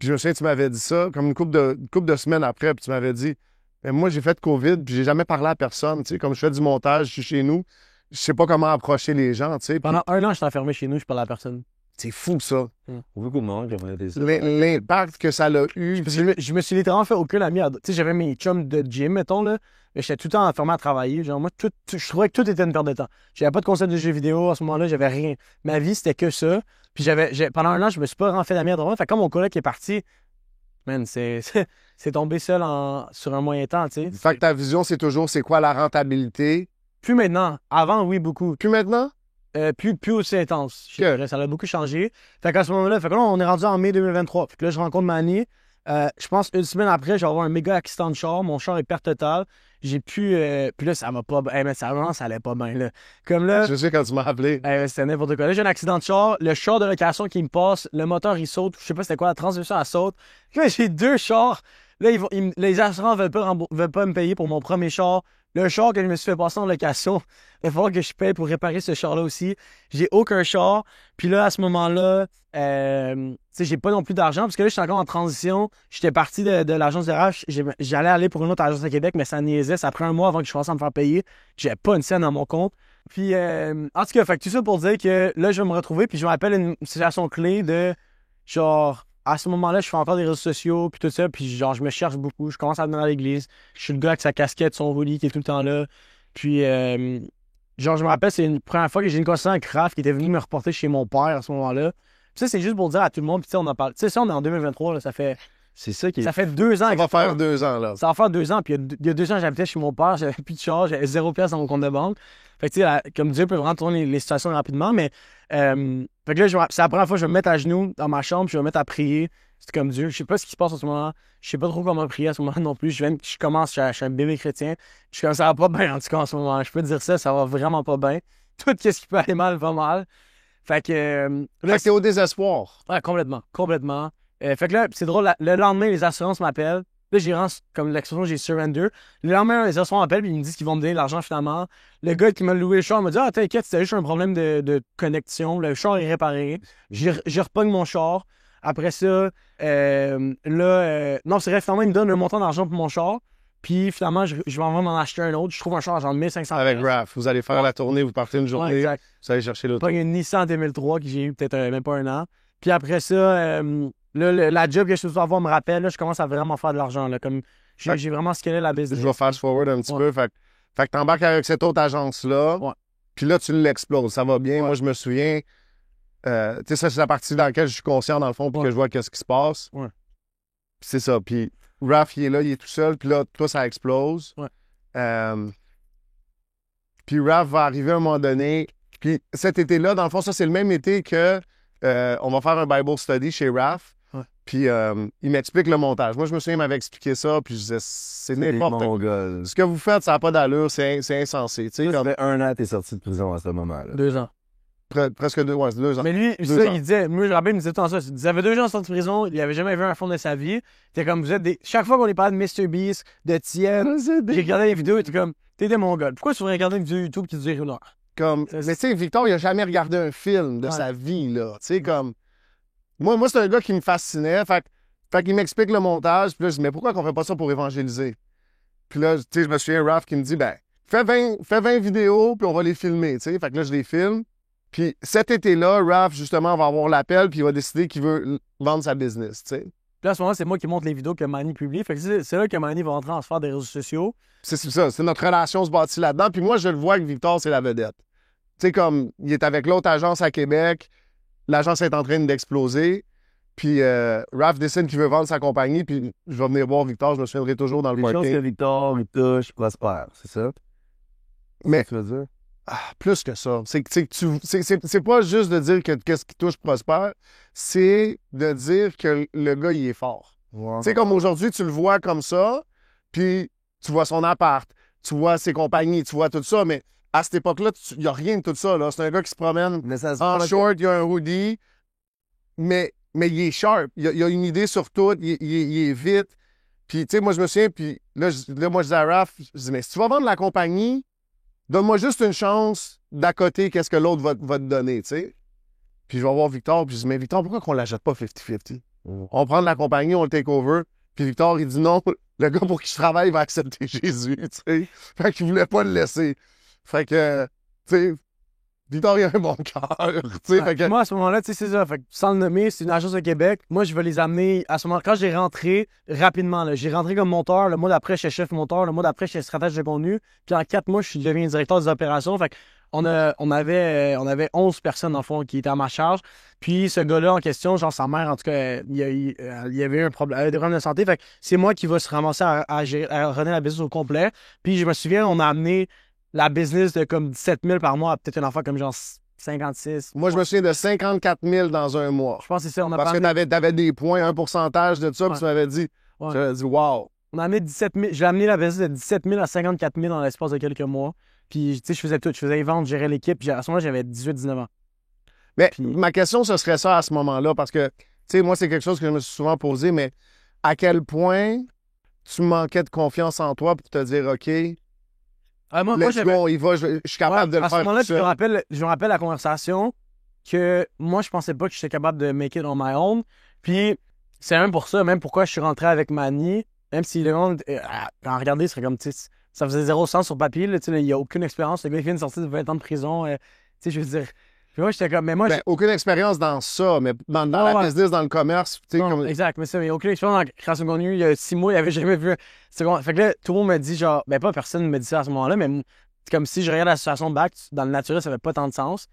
je me souviens, tu m'avais dit ça, comme une couple de semaines après, puis tu m'avais dit, mais moi j'ai fait COVID, puis j'ai jamais parlé à personne, tu sais, comme je fais du montage, je suis chez nous, je sais pas comment approcher les gens, tu sais. Puis pendant 1 an, j'étais enfermé chez nous, je parlais à personne. c'est fou, ça. Beaucoup de monde qui ont été ça. L'impact que ça a eu. Je me suis littéralement fait aucun ami. Tu sais, j'avais mes chums de gym, mettons, là. Mais j'étais tout le temps enfermé à travailler. Genre, moi, je trouvais que tout était une perte de temps. J'avais pas de concept de jeux vidéo à ce moment-là, j'avais rien. Ma vie, c'était que ça. Puis pendant 1 an, je me suis pas vraiment fait d'amis à droite. Fait que quand mon collègue est parti, man, c'est tombé seul sur un moyen temps, tu sais. Fait que ta vision, c'est toujours, c'est quoi la rentabilité? Plus maintenant. Avant, oui, beaucoup. Puis maintenant? Plus aussi intense. Je dirais, ça a beaucoup changé. Fait qu'à ce moment-là, on est rendu en mai 2023. Fait que là, je rencontre Manny. Je pense 1 semaine après, je vais avoir un méga accident de char. Mon char est perte totale. J'ai pu. Puis là, ça m'a pas. Mais ça allait pas bien, là. Comme là. Je sais quand tu m'as appelé. C'était n'importe quoi. Là, j'ai un accident de char. Le char de location qui me passe, le moteur, il saute. Je sais pas c'était quoi, la transmission, elle saute. Là, j'ai 2 chars. Là, les assurances veulent pas me payer pour mon premier char. Le char que je me suis fait passer en location, il va falloir que je paye pour réparer ce char-là aussi. J'ai aucun char. Puis là, à ce moment-là, tu sais, j'ai pas non plus d'argent parce que là, je suis encore en transition. J'étais parti de l'agence de RH. J'allais aller pour une autre agence à Québec, mais ça niaisait. Ça prend 1 mois avant que je commence à me faire payer. J'avais pas une scène dans mon compte. Puis, en tout cas, fait que tout ça pour dire que là, je vais me retrouver. Puis, je me rappelle une situation clé de genre. À ce moment-là, je fais encore des réseaux sociaux, puis tout ça, puis genre, je me cherche beaucoup. Je commence à venir à l'église. Je suis le gars avec sa casquette, son roulis, qui est tout le temps là. Puis, genre, je me rappelle, c'est une première fois que j'ai une conversation avec Raph qui était venu me reporter chez mon père à ce moment-là. Puis ça, c'est juste pour dire à tout le monde, puis tu sais, on en parle. Tu sais, ça, on est en 2023, là, ça fait C'est ça qui est. ça fait 2 ans. Ça va faire 2 ans, là. Ça va faire 2 ans, puis il y a 2 ans, j'habitais chez mon père, j'avais plus de charge, j'avais 0 pièce dans mon compte de banque. Fait que, tu sais, comme Dieu peut vraiment tourner les situations rapidement, mais fait que là, c'est la première fois que je vais me mettre à genoux dans ma chambre, puis je vais me mettre à prier. C'est comme Dieu. Je sais pas ce qui se passe en ce moment. Je sais pas trop comment prier à ce moment non plus. Je suis un bébé chrétien. Ça va pas bien, en tout cas, en ce moment. Je peux te dire ça va vraiment pas bien. Tout ce qui peut aller mal va mal. Fait que Là, c'est au désespoir. ouais, complètement. Complètement. Fait que là, c'est drôle, le lendemain, les assurances m'appellent. Là, comme l'expression, j'ai surrender. Le lendemain, les assurances m'appellent et ils me disent qu'ils vont me donner l'argent finalement. Le gars qui m'a loué le char m'a dit: Ah, t'inquiète, c'était juste un problème de connexion. Le char est réparé. J'ai repogne mon char. Après ça, non, c'est vrai, finalement, il me donne un montant d'argent pour mon char. Puis finalement, je vais m'en acheter un autre. Je trouve un char à genre 1500 Avec Raph, vous allez faire la tournée, vous partez une journée, Ouais, exact. vous allez chercher l'autre. Pas une Nissan 2003 que j'ai eu peut-être même pas 1 an. Puis après ça, là, la job que je suis supposé avoir me rappelle, là, je commence à vraiment faire de l'argent. Là, comme j'ai vraiment scalé la business. Je vais fast forward un petit Ouais. peu. Fait que t'embarques avec cette autre agence-là. Ouais. Puis là, tu l'exploses. Ça va bien. Ouais. Moi, je me souviens. Tu sais, ça, c'est la partie dans laquelle je suis conscient, dans le fond, puis Ouais. que je vois qu'est-ce qui se passe. Ouais. Puis c'est ça. Puis Raph, il est là, il est tout seul. Puis là, toi, ça explose. Ouais. Puis Raph va arriver à un moment donné. Puis cet été-là, dans le fond, ça, c'est le même été que on va faire un Bible study chez Raph. Ouais. Puis il m'explique le montage. Moi, je me souviens, il m'avait expliqué ça. Puis je disais, c'est n'importe quoi. Mongol. Ce que vous faites, ça n'a pas d'allure, c'est insensé. Tu sais, Ça comme fait 1 an que t'es sorti de prison à ce moment-là. 2 ans. presque 2 ouais, c'est 2 ans. Mais lui, 2 ça, ans. il disait, moi, je me rappelle, il me disait tout le temps ça. Il avait 2 ans en sortie de prison, il avait jamais vu un fond de sa vie. T'es comme, vous êtes des. Chaque fois qu'on est parlé de Mr. Beast, de Tien, j'ai regardé les vidéos et t'es comme, t'es des mongols. Pourquoi tu voudrais regarder une vidéo YouTube qui dure 1 heure? Comme, mais tu sais, Victor, il a jamais regardé un film de Ouais. sa vie, là. Tu sais, comme. Moi c'est un gars qui me fascinait. Fait qu'il m'explique le montage. Puis là, je dis, mais pourquoi qu'on fait pas ça pour évangéliser? Puis là, tu sais, je me souviens, Raph qui me dit, ben, fais 20 vidéos, puis on va les filmer, tu sais. Fait que là, je les filme. Puis cet été-là, Raph, justement, va avoir l'appel, puis il va décider qu'il veut vendre sa business, tu sais. Puis là, à ce moment-là, c'est moi qui monte les vidéos que Manny publie. Fait que c'est là que Manny va rentrer en sphère des réseaux sociaux. C'est ça, c'est notre relation se bâtit là-dedans. Puis moi, je le vois que Victor, c'est la vedette. Tu sais, comme, il est avec l'autre agence à Québec, l'agence est en train d'exploser, puis Raph décide qu'il veut vendre sa compagnie, puis je vais venir voir Victor, je me souviendrai toujours dans le Les choses que parking. Victor, il touche, prospère, c'est ça? Mais, Tu veux dire? plus que ça. C'est pas juste de dire que qu'est-ce qui touche prospère, c'est de dire que le gars, il est fort. Ouais. Tu sais, comme aujourd'hui, tu le vois comme ça, puis tu vois son appart, tu vois ses compagnies, tu vois tout ça, mais à cette époque-là, il n'y a rien de tout ça. Là. C'est un gars qui se promène Mais ça se en passe- short, il a un hoodie, mais il est sharp. Il a une idée sur tout, il est vite. Puis, tu sais, moi, je me souviens, puis là, moi, je dis à Raph, je dis, mais si tu vas vendre la compagnie, donne-moi juste une chance d'à côté qu'est-ce que l'autre va te donner, tu sais. Puis je vais voir Victor, puis je dis, mais Victor, pourquoi qu'on l'achète pas 50-50? On prend de la compagnie, on le take over. Puis Victor, il dit non, le gars pour qui je travaille va accepter Jésus, tu sais. Fait qu'il voulait pas le laisser. Fait que, tu sais, Victor, il a un bon cœur, tu sais. Fait que... Moi, à ce moment-là, tu sais, c'est ça. Fait que, sans le nommer, c'est une agence de Québec. Moi, je vais les amener à ce moment-là. Quand j'ai rentré, rapidement, là, j'ai rentré comme monteur. Le mois d'après, j'étais chef monteur. Le mois d'après, j'étais stratège de contenu. Puis en 4 mois, je suis devenu directeur des opérations. Fait que on avait 11 personnes, en fond, qui étaient à ma charge. Puis ce gars-là, en question, genre sa mère, en tout cas, il y avait un problème, des problèmes de santé. Fait que c'est moi qui va se ramasser à runner la business au complet. Puis je me souviens, on a amené la business de comme 17 000 par mois à peut-être une affaire comme genre 56. Moi, je me souviens de 54 000 dans un mois. Je pense que c'est ça. On a Parce que t'avais des points, un pourcentage de ça, puis tu m'avais dit, Ouais. j'avais dit, wow. On a amené 17 000. J'ai amené la business de 17 000 à 54 000 dans l'espace de quelques mois. Puis, tu sais, je faisais tout. Je faisais les ventes, je gérais l'équipe. Puis à ce moment-là, j'avais 18-19 ans. Mais Puis- ma question, ce serait ça à ce moment-là, parce que, tu sais, moi, c'est quelque chose que je me suis souvent posé, mais à quel point tu manquais de confiance en toi pour te dire, OK, Moi, let's j'avais. go, on y va, je suis capable de le à ce faire moment-là, tout je me seul. rappelle la conversation que moi, je pensais pas que j'étais capable de make it on my own. Puis, c'est même pour ça, même pourquoi je suis rentré avec Manny, même si le monde, en regarder, ce serait comme, tu sais, ça faisait 0 sens sur papier, là, tu sais, il n'y a aucune expérience. Le gars, il vient de sortir de 20 ans de prison, tu sais, je veux dire. Puis moi, j'étais comme, mais moi, Ben, aucune expérience dans ça, mais dans la Ouais. business, dans le commerce, tu sais, non, comme... exact, mais ça, il n'y a aucune expérience dans la création de contenu. Il y a 6 mois, il avait jamais vu. Fait que là, tout le monde me dit, genre, ben pas personne me dit ça à ce moment-là, mais c'est comme si je regarde la situation de back, dans le naturel, ça fait pas tant de sens.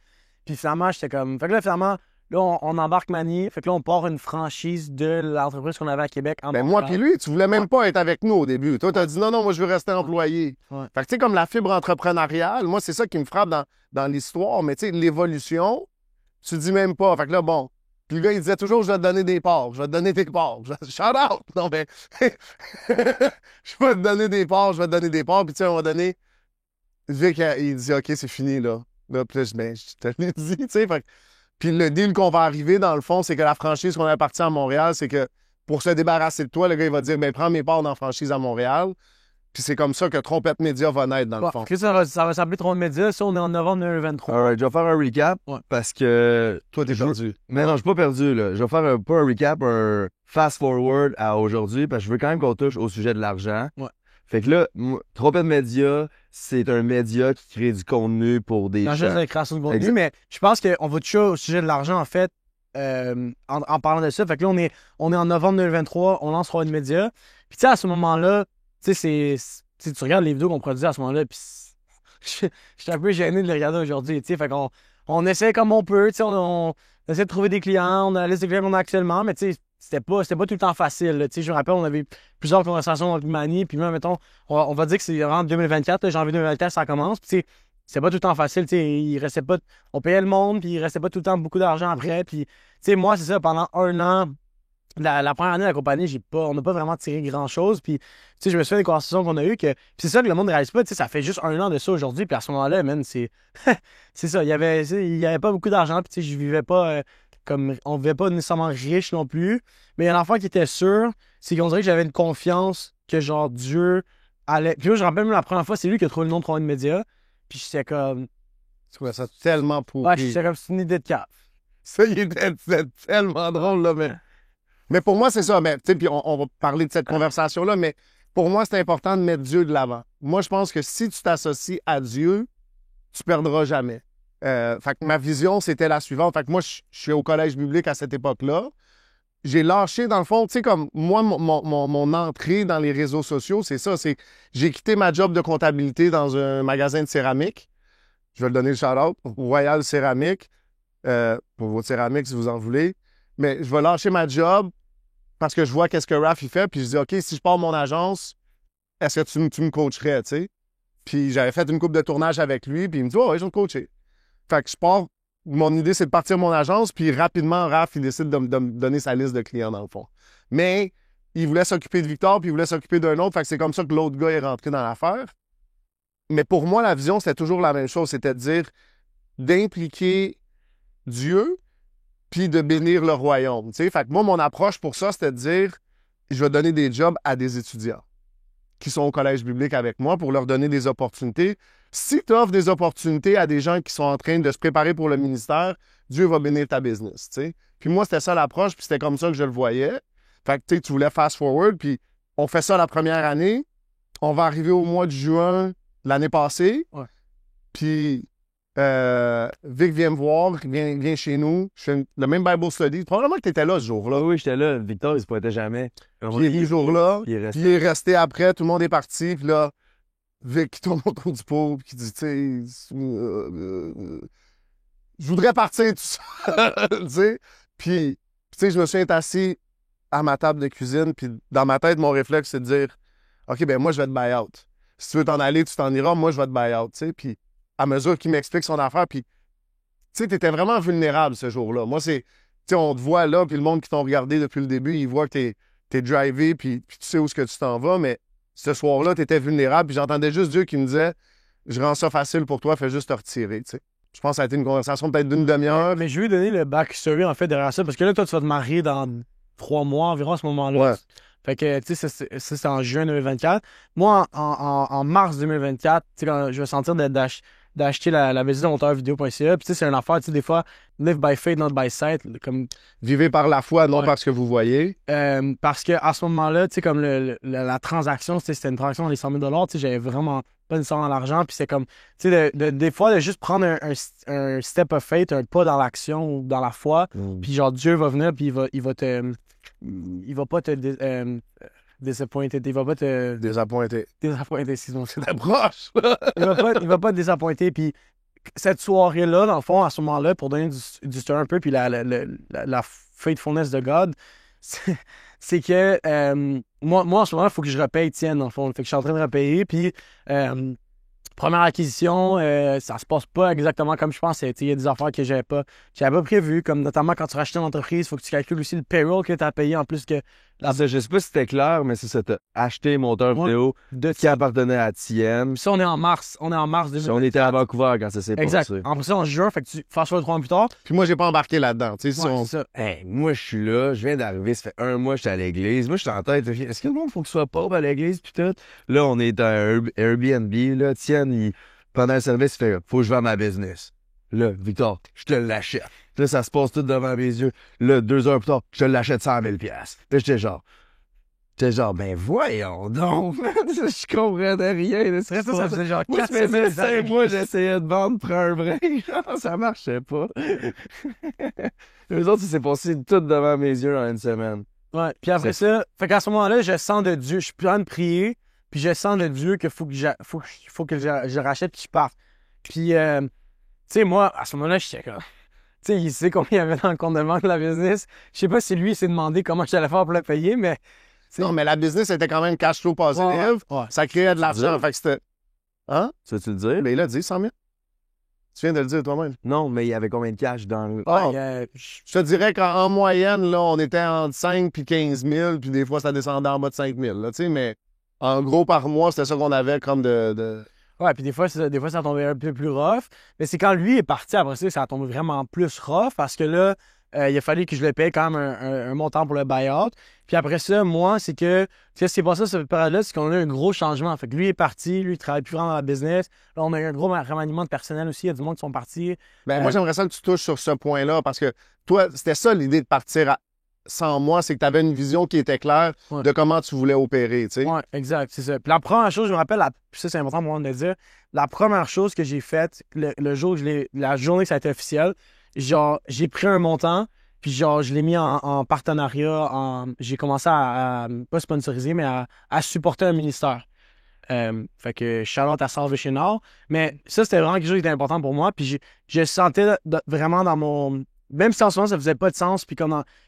Puis finalement, j'étais comme. Fait que là, finalement, là, on embarque Manny. Fait que là, on part une franchise de l'entreprise qu'on avait à Québec en Ben, moi Montréal. puis lui, tu voulais même pas être avec nous au début. Toi, t'as dit non, moi, je veux rester employé. Ouais. Fait que, tu sais, comme la fibre entrepreneuriale, moi, c'est ça qui me frappe dans l'histoire, mais tu sais, l'évolution, tu dis même pas. Fait que là, bon. Puis le gars, il disait toujours, je vais te donner des parts, je vais te donner des parts. Shout out! Non, mais, je vais te donner des parts, je vais te donner des parts. Puis tu sais, à un moment donné, Vic, il dit, OK, c'est fini, là. Là, puis là, je te l'ai dit, tu sais. Fait que- Puis le deal qu'on va arriver, dans le fond, c'est que la franchise qu'on a partie à Montréal, c'est que pour se débarrasser de toi, le gars, il va dire, ben, prends mes parts dans la franchise à Montréal. Puis c'est comme ça que Trompette Média va naître, dans le Ouais, fond. fait que ça va s'appeler Tron de Média. Ça, on est en novembre 2023. Alright, je vais faire un recap Ouais. parce que. Toi, t'es je- perdu. Mais non, je suis pas perdu, là. Je vais faire pas un recap, un fast-forward à aujourd'hui parce que je veux quand même qu'on touche au sujet de l'argent. Ouais. Fait que là, Trompette Média, c'est un média qui crée du contenu pour des Dans gens. juste la création de contenu. Exact. Mais je pense qu'on va toucher au sujet de l'argent, en fait, en parlant de ça. Fait que là, on est en novembre 2023. On lance Tron de Média. Puis, tu sais, à ce moment-là, tu sais, tu regardes les vidéos qu'on produit à ce moment-là. Puis, je suis un peu gêné de les regarder aujourd'hui. Tu sais, fait qu'on on essaie comme on peut. Tu sais, on essaie de trouver des clients. On a la liste de clients qu'on a actuellement. Mais, tu sais, c'était pas tout le temps facile. là. Tu sais, je me rappelle, on avait plusieurs conversations avec Manny. Puis, même, mettons, on va dire que c'est en 2024, là, janvier 2024, ça commence. Puis, tu sais, c'était pas tout le temps facile. Tu sais, il restait pas. On payait le monde. Puis, il restait pas tout le temps beaucoup d'argent après. Puis, tu sais, moi, c'est ça, pendant un an. La première année de la compagnie, on n'a pas vraiment tiré grand-chose. Puis, tu sais, je me souviens des conversations qu'on a eues que. Puis c'est ça que le monde ne réalise pas. Tu sais, ça fait juste un an de ça aujourd'hui. Puis à ce moment-là, man, c'est. c'est ça. Il y avait pas beaucoup d'argent. Puis, tu sais, je vivais pas comme. On vivait pas nécessairement riche non plus. Mais il y a un enfant qui était sûr, c'est qu'on dirait que j'avais une confiance que, genre, Dieu allait. Puis là, je me rappelle même la première fois, c'est lui qui a trouvé le nom de Travail de Média. Puis j'étais comme. Tu trouvais ça tellement pourri. Ouais, j'étais comme, c'est une idée de cave. Ça, c'était tellement drôle, là, mais pour moi, c'est ça. Mais, tu sais, puis on va parler de cette conversation-là, mais pour moi, c'est important de mettre Dieu de l'avant. Moi, je pense que si tu t'associes à Dieu, tu perdras jamais. Fait que ma vision, c'était la suivante. Fait que moi, je suis au collège biblique à cette époque-là. J'ai lâché, dans le fond, tu sais, comme moi, mon entrée dans les réseaux sociaux, c'est ça. C'est j'ai quitté ma job de comptabilité dans un magasin de céramique. Je vais le donner le shout-out. Royal Céramique. Pour votre céramique, si vous en voulez. Mais je vais lâcher ma job parce que je vois qu'est-ce que Raph il fait, puis je dis, OK, si je pars mon agence, est-ce que tu me coacherais, tu sais? Puis j'avais fait une couple de tournages avec lui, puis il me dit « Oh, ouais, je vais te coacher. » Fait que je pars, mon idée, c'est de partir mon agence, puis rapidement, Raph, il décide de me donner sa liste de clients, dans le fond. Mais il voulait s'occuper de Victor, puis il voulait s'occuper d'un autre, fait que c'est comme ça que l'autre gars est rentré dans l'affaire. Mais pour moi, la vision, c'était toujours la même chose, c'était de dire d'impliquer Dieu, puis de bénir le royaume. T'sais? Fait que moi, mon approche pour ça, c'était de dire je vais donner des jobs à des étudiants qui sont au collège biblique avec moi pour leur donner des opportunités. Si tu offres des opportunités à des gens qui sont en train de se préparer pour le ministère, Dieu va bénir ta business. T'sais? Puis moi, c'était ça l'approche, puis c'était comme ça que je le voyais. Fait que tu voulais fast forward, puis on fait ça la première année. On va arriver au mois de juin l'année passée. Ouais. Puis Vic vient me voir, vient chez nous. Je fais le même Bible study. Probablement que tu étais là ce jour-là. Oui, j'étais là. Victor, il se pointait jamais. Puis il est venu ce jour-là. Puis Puis il est resté après. Tout le monde est parti. Puis là, Vic qui tourne autour du pot. Puis qui dit, tu sais, je voudrais partir tout ça. Tu sais. Puis, tu sais, je me suis assis à ma table de cuisine. Puis dans ma tête, mon réflexe, c'est de dire, OK, ben moi, je vais te buy out. Si tu veux t'en aller, tu t'en iras. Moi, je vais te buy out. Tu sais. Puis à mesure qu'il m'explique son affaire, puis, tu sais, t'étais vraiment vulnérable ce jour-là. Moi, c'est, tu sais, on te voit là, puis le monde qui t'ont regardé depuis le début, il voit que t'es drivé, puis tu sais où est-ce que tu t'en vas, mais ce soir-là, t'étais vulnérable, puis j'entendais juste Dieu qui me disait, je rends ça facile pour toi, fais juste te retirer, tu sais. Je pense que ça a été une conversation peut-être d'une demi-heure. Mais je vais lui donner le backstory, en fait, derrière ça, parce que là, toi, tu vas te marier dans 3 mois environ à ce moment-là. Ouais. Fait que, tu sais, ça, c'est en juin 2024. Moi, en mars 2024, tu sais, quand je vais sentir d'acheter la maison monteurvideo.ca. Puis, tu sais, c'est une affaire, tu sais, des fois, live by faith, not by sight. Comme, Vivez par la foi, non Ouais. par ce que vous voyez. parce qu'à ce moment-là, tu sais, comme la transaction, c'était une transaction dans les 100 000 $, tu sais, j'avais vraiment pas nécessairement l'argent. Puis, c'est comme, tu sais, des fois, de juste prendre un step of faith, un pas dans l'action ou dans la foi. Puis, genre, Dieu va venir, puis il va pas te disappointer. Il va pas te Désappointé. désappointer, excuse-moi. T'approches! Il va pas te désappointer. Puis cette soirée-là, dans le fond, à ce moment-là, pour donner du story un peu, puis la faithfulness de God, c'est que moi, en ce moment, il faut que je repaye Étienne, dans le fond. Fait que je suis en train de repayer. Puis première acquisition, ça se passe pas exactement comme je pensais. Il y a des affaires que j'avais pas prévues, comme notamment quand tu rachètes une entreprise, il faut que tu calcules aussi le payroll que tu as payé en plus que Je sais pas si c'était clair, mais c'est ça. T'as acheté un monteur vidéo de qui appartenait à Tien. Puis ça, on est en mars. On est en mars 2024. On était à Vancouver quand ça s'est Exact. passé. Après ça, en juin, fait que tu fast forward 3 mois plus tard. Puis moi, j'ai pas embarqué là-dedans. Tu sais, Ouais, c'est ça. Hey, moi, je suis là, je viens d'arriver, ça fait 1 mois que j'étais à l'église. Moi, je suis en tête, est-ce que le monde faut que ce soit pauvre à l'église, puis tout? Là, on est dans un Airbnb, là. Tien, pendant le service, il fait, faut que je vende ma business. Là, Victor, je te l'achète. Là, ça se passe tout devant mes yeux. Là, 2 heures plus tard, je te l'achète 100 000 $. Là, j'étais genre, ben voyons donc, je comprenais rien. Là, Ça faisait genre moi, 4 ça faisait semaines. 5 mois, j'essayais de vendre pour un break. Ça marchait pas. Eux autres, ça s'est passé tout devant mes yeux en une semaine. Ouais. Puis après ça, fait qu'à ce moment-là, je sens de Dieu, je suis en train de prier, puis je sens de Dieu qu'il faut que je rachète puis je parte. Puis, tu sais, moi, à ce moment-là, j'étais comme, tu sais, il sait combien il y avait dans le compte de banque de la business. Je sais pas si lui s'est demandé comment j'allais faire pour le payer, mais. non, mais la business était quand même cash flow positive. Ouais. Ça créait de l'argent. Fait que c'était. Hein? Tu veux-tu le dire? Mais il a dit 100 000. Tu viens de le dire toi-même. Non, mais il y avait combien de cash dans le... Ouais, Je te dirais qu'en moyenne, là, on était entre 5 puis 15 000, puis des fois, ça descendait en bas de 5 000. Là, tu sais, mais en gros, par mois, c'était ça qu'on avait comme de... Ouais, puis des fois, ça tombait un peu plus rough. Mais c'est quand lui est parti, après ça a tombé vraiment plus rough parce que là, il a fallu que je le paye quand même un montant pour le buy-out. Puis après ça, moi, c'est que, tu sais, ce qui est passé cette période-là, c'est qu'on a eu un gros changement. Fait que lui est parti, lui, il travaille plus vraiment dans la business. Là, on a eu un gros remaniement de personnel aussi. Il y a du monde qui sont partis. Ben, moi, j'aimerais ça que tu touches sur ce point-là parce que toi, c'était ça l'idée de partir sans moi, c'est que tu avais une vision qui était claire de comment tu voulais opérer, tu sais. Ouais, exact, c'est ça. Puis la première chose, je me rappelle, ça c'est important pour moi de le dire, la première chose que j'ai faite, le jour que la journée que ça a été officiel, genre, j'ai pris un montant, puis genre, je l'ai mis en partenariat, j'ai commencé à pas sponsoriser, mais à supporter un ministère. Fait que shout-out à Salvation Nord. Mais ça, c'était vraiment quelque chose qui était important pour moi. Puis je sentais vraiment dans mon... Même si en ce moment, ça faisait pas de sens. Puis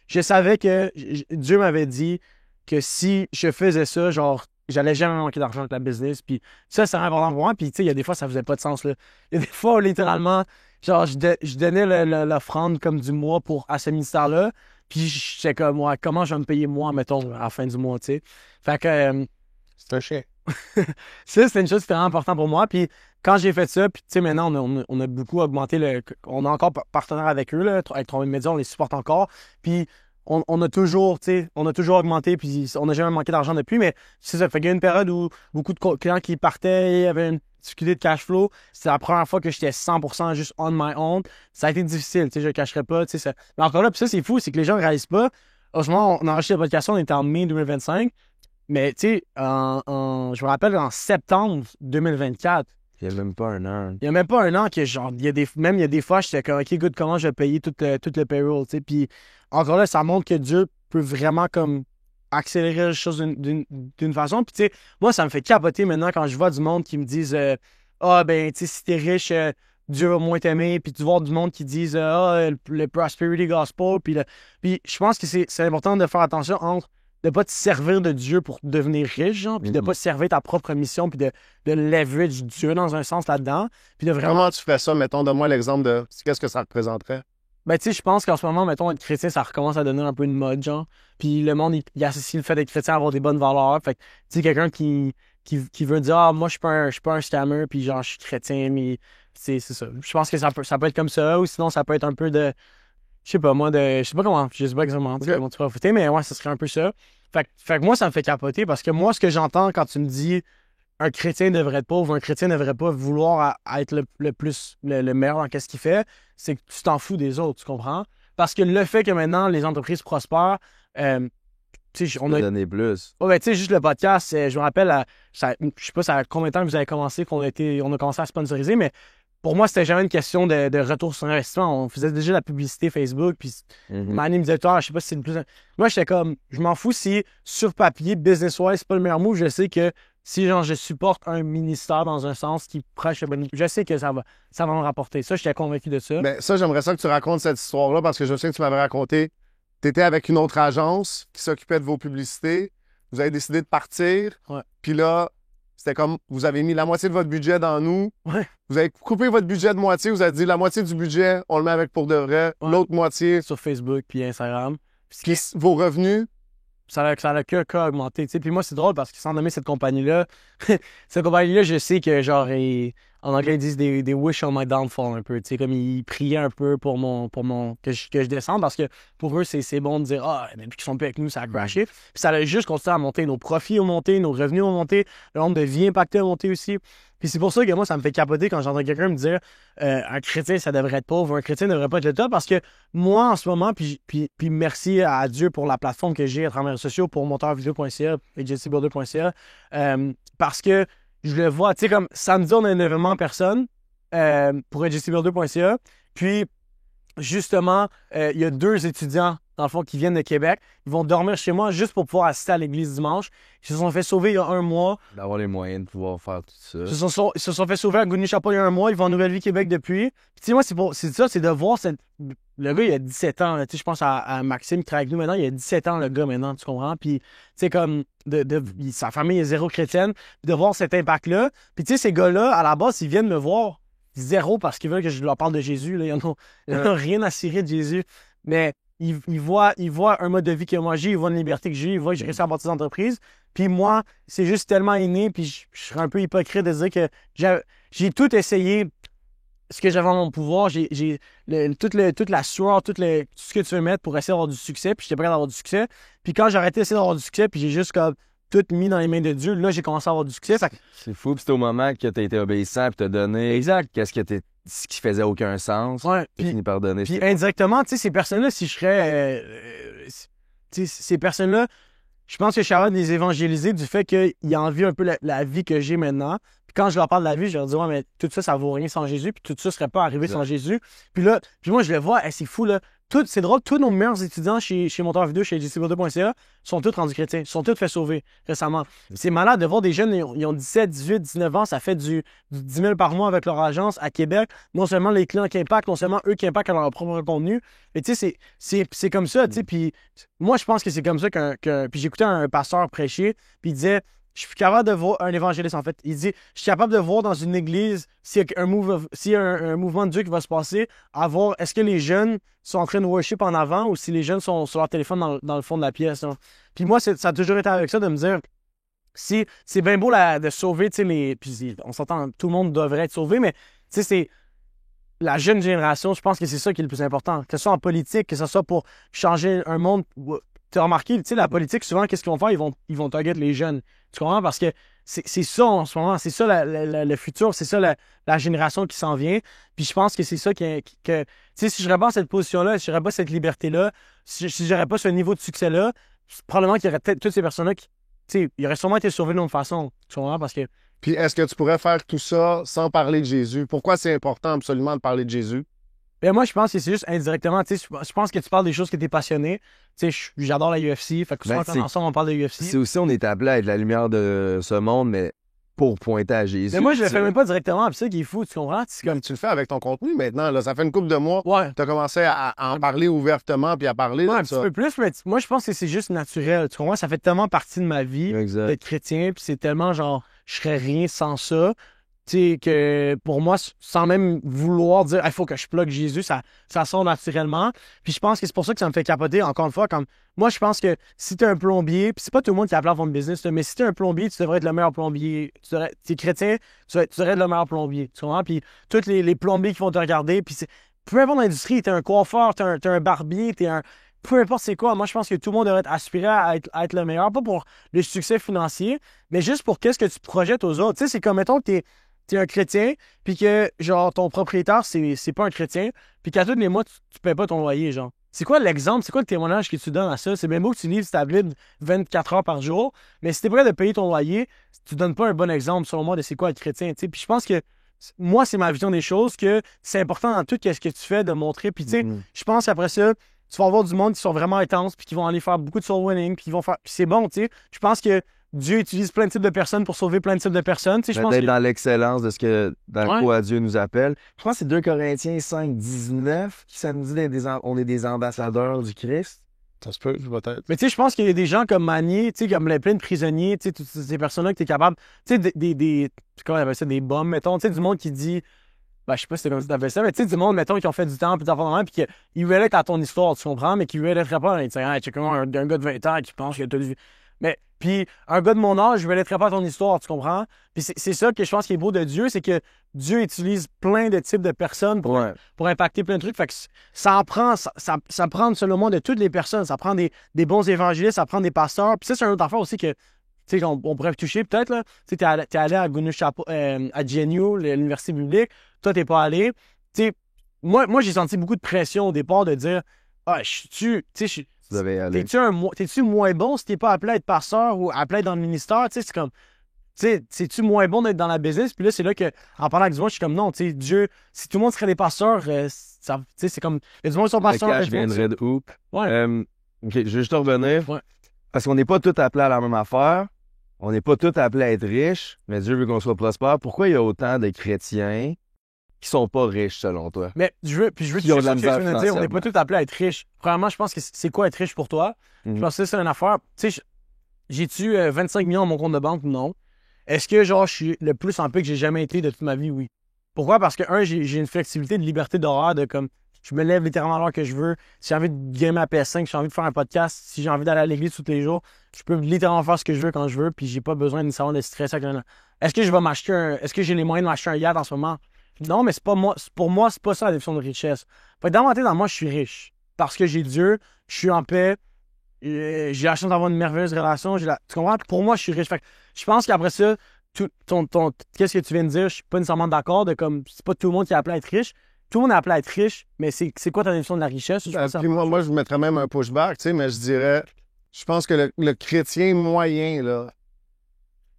je savais que Dieu m'avait dit que si je faisais ça, genre, j'allais jamais manquer d'argent avec la business. Puis ça, c'est important pour moi. Puis tu sais, il y a des fois, ça faisait pas de sens, là. Il y a des fois où, littéralement, genre, je donnais l'offrande comme du mois à ce ministère-là. Puis j'étais comme, ouais, comment je vais me payer moi, mettons, à la fin du mois, tu sais. Fait que... C'est un chien. ça, c'était une chose qui était vraiment importante pour moi. Puis quand j'ai fait ça, puis tu sais, maintenant, on a beaucoup augmenté on a encore partenaire avec eux, là, avec 3000 médias, on les supporte encore. Puis on a toujours, tu sais, on a toujours augmenté, puis on n'a jamais manqué d'argent depuis. Mais c'est ça, fait qu'il y a une période où beaucoup de clients qui partaient, il y avait une difficulté de cash flow. C'était la première fois que j'étais 100% juste on my own. Ça a été difficile, tu sais, je le cacherai pas, tu sais. Mais encore là, puis ça, c'est fou, c'est que les gens ne réalisent pas. Heureusement, on a enregistré la podcast, on était en mai 2025. Mais tu sais, je me rappelle en septembre 2024. Il n'y a même pas un an. Il n'y a même pas un an que genre, il y a des fois, j'étais comme, OK, good, comment je vais payer tout le payroll, tu sais. Puis encore là, ça montre que Dieu peut vraiment comme accélérer les choses d'une façon. Puis tu sais, moi, ça me fait capoter maintenant quand je vois du monde qui me disent, ben, tu sais, si t'es riche, Dieu va moins t'aimer. Puis tu vois du monde qui disent, le prosperity gospel. Puis je pense que c'est important de faire attention entre de pas te servir de Dieu pour devenir riche, genre, puis de pas servir ta propre mission, puis de leverage Dieu dans un sens là-dedans, puis de vraiment... Comment tu ferais ça? Mettons, donne-moi l'exemple de qu'est-ce que ça représenterait. Ben, tu sais, je pense qu'en ce moment, mettons, être chrétien, ça recommence à devenir un peu une mode, genre. Puis le monde, il associe le fait d'être chrétien à avoir des bonnes valeurs. Fait que, tu sais, quelqu'un qui veut dire, moi, je suis pas un scammer, puis genre, je suis chrétien, mais c'est ça. Je pense que ça peut être comme ça, ou sinon, ça peut être un peu de... Je sais pas, moi, je sais pas exactement comment tu peux foutre, mais ouais, ça serait un peu ça. Fait que moi, ça me fait capoter parce que moi, ce que j'entends quand tu me dis un chrétien devrait être pauvre, un chrétien ne devrait pas vouloir être le meilleur dans ce qu'il fait, c'est que tu t'en fous des autres, tu comprends? Parce que le fait que maintenant les entreprises prospèrent, tu sais, on a donné plus. Ouais, ben, tu sais, juste le podcast, je me rappelle, je sais pas, ça a combien de temps que vous avez commencé, on a commencé à sponsoriser, mais pour moi, c'était jamais une question de retour sur investissement. On faisait déjà la publicité Facebook, puis Manny me disait, je sais pas si c'est le plus... Moi, j'étais comme, je m'en fous si, sur papier, business-wise, c'est pas le meilleur move. Je sais que si, genre, je supporte un ministère dans un sens qui prêche le bon... Je sais que ça va me rapporter. Ça, j'étais convaincu de ça. Ben, ça, j'aimerais ça que tu racontes cette histoire-là, parce que je sais que tu m'avais raconté, tu étais avec une autre agence qui s'occupait de vos publicités. Vous avez décidé de partir. Ouais. Puis là... C'était comme, vous avez mis la moitié de votre budget dans nous. Ouais. Vous avez coupé votre budget de moitié. Vous avez dit, la moitié du budget, on le met avec pour de vrai. Ouais. L'autre moitié... Sur Facebook puis Instagram. Vos revenus... Ça a que augmenté. Tu sais. Puis moi, c'est drôle parce que sans nommer cette compagnie-là, je sais que, genre, en anglais, ils disent des wish on my downfall un peu. Tu sais, comme ils priaient un peu que je descende parce que pour eux, c'est bon de dire, depuis qu'ils sont plus avec nous, ça a crashé. Puis ça a juste continué à monter. Nos profits ont monté, nos revenus ont monté, le nombre de vies impactées a monté aussi. Puis c'est pour ça que moi, ça me fait capoter quand j'entends quelqu'un me dire un chrétien, ça devrait être pauvre, un chrétien ne devrait pas être le top, parce que moi, en ce moment, puis merci à Dieu pour la plateforme que j'ai à travers les réseaux sociaux, pour monteurvideo.ca et agencybuilder.ca, parce que je le vois, tu sais, comme samedi, on a un événement en personne pour agencybuilder.ca, puis justement, il y a 2 étudiants dans le fond, qui viennent de Québec. Ils vont dormir chez moi juste pour pouvoir assister à l'église dimanche. Ils se sont fait sauver il y a 1 mois. D'avoir les moyens de pouvoir faire tout ça. Ils se sont fait sauver à Goudny-Chapeau il y a 1 mois. Ils vont en Nouvelle-Vie Québec depuis. Puis, tu sais, moi, c'est de voir le gars, il a 17 ans. Tu sais, je pense à Maxime qui travaille avec nous maintenant. Il a 17 ans, le gars, maintenant, tu comprends? Puis, tu sais, comme, sa famille est 0 chrétienne. De voir cet impact-là. Puis, tu sais, ces gars-là, à la base, ils viennent me voir 0 parce qu'ils veulent que je leur parle de Jésus. Là. Ils n'en ont rien à cirer de Jésus. Mais ils voient un mode de vie que moi j'ai, ils voient une liberté que j'ai, ils voient que j'ai réussi à bâtir des entreprises. Puis moi, c'est juste tellement inné, puis je serais un peu hypocrite de dire que j'ai tout essayé, ce que j'avais en mon pouvoir. Toute la sueur, tout ce que tu veux mettre pour essayer d'avoir du succès, puis j'étais prêt à avoir du succès. Puis quand j'ai arrêté d'essayer d'avoir du succès, puis j'ai juste comme tout mis dans les mains de Dieu, là, j'ai commencé à avoir du succès. C'est fou, puis c'est au moment que tu as été obéissant, puis t'as donné... Exact. Ce qui faisait aucun sens. Ouais. Puis fini par donner. Puis indirectement, tu sais, ces personnes-là, si je serais... tu sais, ces personnes-là, je pense que je suis capable de les évangéliser du fait qu'ils envient un peu la vie que j'ai maintenant. Puis quand je leur parle de la vie, je leur dis, ouais, mais tout ça, ça vaut rien sans Jésus, puis tout ça serait pas arrivé sans Jésus. Puis là, moi, je le vois, c'est fou, là. C'est drôle, tous nos meilleurs étudiants chez Monteur Vidéo, chez agencybuilder.ca, sont tous rendus chrétiens, sont tous fait sauver récemment. C'est malade de voir des jeunes, ils ont 17, 18, 19 ans, ça fait du 10 000 par mois avec leur agence à Québec. Non seulement les clients qui impactent, non seulement eux qui impactent leur propre contenu. Et tu sais, c'est comme ça, tu sais. Puis moi, je pense que c'est comme ça puis j'écoutais un pasteur prêcher, puis il disait, je suis capable de voir un évangéliste, en fait. Il dit, je suis capable de voir dans une église s'il y a un mouvement de Dieu qui va se passer, à voir est-ce que les jeunes sont en train de worship en avant ou si les jeunes sont sur leur téléphone dans le fond de la pièce. Là. Puis moi, ça a toujours été avec ça de me dire, si c'est bien beau de sauver, tu sais, puis on s'entend, tout le monde devrait être sauvé, mais tu sais, c'est la jeune génération, je pense que c'est ça qui est le plus important. Que ce soit en politique, que ce soit pour changer un monde. Tu as remarqué, tu sais, la politique, souvent, qu'est-ce qu'ils vont faire? Ils vont target les jeunes. Tu comprends? Parce que c'est ça en ce moment. C'est ça le futur. C'est ça la génération qui s'en vient. Puis je pense que c'est ça tu sais, si je n'aurais pas cette position-là, si je n'aurais pas cette liberté-là, si je n'aurais pas ce niveau de succès-là, probablement qu'il y aurait peut-être toutes ces personnes-là qui, tu sais, ils auraient sûrement été sauvés de même façon. Tu comprends? Parce que. Puis est-ce que tu pourrais faire tout ça sans parler de Jésus? Pourquoi c'est important absolument de parler de Jésus? Ben moi, je pense que c'est juste indirectement. Tu sais, je pense que tu parles des choses que tu es passionné. Tu sais, j'adore la UFC. Fait que souvent, quand ensemble, on parle de UFC. C'est aussi, on est appelé à être la lumière de ce monde, mais pour pointer à Jésus. Mais moi, je le fais même pas directement. Puis ça qui est fou, tu comprends? Comme tu le fais avec ton contenu maintenant. Là, ça fait une couple de mois. Ouais. Tu as commencé à en parler ouvertement puis à parler Ouais, de un ça. petit peu plus, mais moi, je pense que c'est juste naturel. Tu comprends? Ça fait tellement partie de ma vie d'être chrétien. Puis c'est tellement genre, je serais rien sans ça. Tu sais, que pour moi, sans même vouloir dire, il faut que je plug Jésus, ça sort naturellement. Puis je pense que c'est pour ça que ça me fait capoter, encore une fois. Comme moi, je pense que si tu es un plombier, puis c'est pas tout le monde qui a appelé à fond de business, mais si tu es un plombier, tu devrais être le meilleur plombier. Tu es chrétien, tu devrais être le meilleur plombier. Tu comprends? Puis tous les plombiers qui vont te regarder, puis peu importe l'industrie, tu es un coiffeur, tu es un barbier, peu importe c'est quoi, moi je pense que tout le monde devrait être aspiré à être le meilleur, pas pour le succès financier, mais juste pour qu'est-ce que tu projettes aux autres. Tu sais, c'est comme, mettons que t'es un chrétien, puis que, genre, ton propriétaire, c'est pas un chrétien, puis qu'à tous les mois, tu paies pas ton loyer, genre. C'est quoi l'exemple? C'est quoi le témoignage que tu donnes à ça? C'est bien beau que tu livres ta Bible 24 heures par jour, mais si t'es prêt de payer ton loyer, tu donnes pas un bon exemple, selon moi, de c'est quoi être chrétien, tu sais. Puis je pense que, moi, c'est ma vision des choses, que c'est important dans tout ce que tu fais de montrer. Puis tu sais, je pense qu'après ça, tu vas avoir du monde qui sont vraiment intenses, puis qui vont aller faire beaucoup de soul winning, puis qui vont faire. Puis c'est bon, tu sais. Je pense que Dieu utilise plein de types de personnes pour sauver plein de types de personnes. Tu sais, je pense d'être que... dans l'excellence de dans quoi Dieu nous appelle. Je pense que c'est 2 Corinthiens 5, 19 qui ça nous dit on est des ambassadeurs du Christ. Ça se peut, peut-être. Mais tu sais, je pense qu'il y a des gens comme Manier, tu sais, comme plein de prisonniers, tu sais, toutes ces personnes-là que tu es capable. Tu sais, comment on appelle ça, des bombes, mettons, tu sais, du monde qui dit. Ben, je sais pas si c'est comme ça que t'appelles ça, mais tu sais, du monde, mettons, qui ont fait du temps, puis d'enfants, puis qu'ils veulent être à ton histoire, tu comprends, mais qui veulent être pas, tu sais, hey, check comment un gars de 20 ans qui pense qu'il a tout vu. Mais, puis, un gars de mon âge, je veux être pas à ton histoire, tu comprends? Puis c'est ça que je pense qui est beau de Dieu, c'est que Dieu utilise plein de types de personnes pour impacter plein de trucs. Fait que ça prend, selon moi, de toutes les personnes. Ça prend des bons évangélistes, ça prend des pasteurs. Puis ça, c'est une autre affaire aussi que, tu sais, on pourrait toucher peut-être, là. Tu sais, t'es allé à à GNU, l'université biblique. Toi, t'es pas allé. Tu sais, moi, j'ai senti beaucoup de pression au départ de dire, t'es-tu moins bon si t'es pas appelé à être pasteur ou appelé à être dans le ministère? Tu sais, c'est comme, tu sais, c'est-tu moins bon d'être dans la business? Puis là, c'est là que, en parlant avec du monde, je suis comme, non, tu sais, Dieu, si tout le monde serait des pasteurs, tu sais, c'est comme, il y a du monde qui sont pasteurs. Le cash viendrait de où? Ouais. OK, je vais juste te revenir. Ouais. Parce qu'on n'est pas tous appelés à la même affaire. On n'est pas tous appelés à être riches, mais Dieu veut qu'on soit prospère. Pourquoi il y a autant de chrétiens qui sont pas riches, selon toi? Mais je veux te dire, on n'est pas tous appelés à être riches. Premièrement, je pense que c'est quoi être riche pour toi? Je pense que c'est une affaire. Tu sais, j'ai-tu 25 millions à mon compte de banque? Non. Est-ce que, genre, je suis le plus en paix que j'ai jamais été de toute ma vie? Oui. Pourquoi? Parce que, j'ai une flexibilité de liberté d'horaire de comme, je me lève littéralement à l'heure que je veux. Si j'ai envie de gamer ma PS5, si j'ai envie de faire un podcast, si j'ai envie d'aller à l'église tous les jours, je peux littéralement faire ce que je veux quand je veux, puis j'ai pas besoin nécessairement de stresser avec un... Est-ce que je vais est-ce que j'ai les moyens de m'acheter un yacht en ce moment? Non, mais c'est pas moi. Pour moi, c'est pas ça la définition de richesse. Fait que dans ma tête, moi, je suis riche. Parce que j'ai Dieu, je suis en paix, j'ai la chance d'avoir une merveilleuse relation. Tu comprends? Pour moi, je suis riche. Fait que je pense qu'après ça, qu'est-ce que tu viens de dire, je suis pas nécessairement d'accord de comme, c'est pas tout le monde qui est appelé à être riche. Tout le monde est appelé à être riche, mais c'est quoi ta définition de la richesse? Puis moi, je mettrais même un pushback, tu sais, mais je dirais, je pense que le chrétien moyen, là,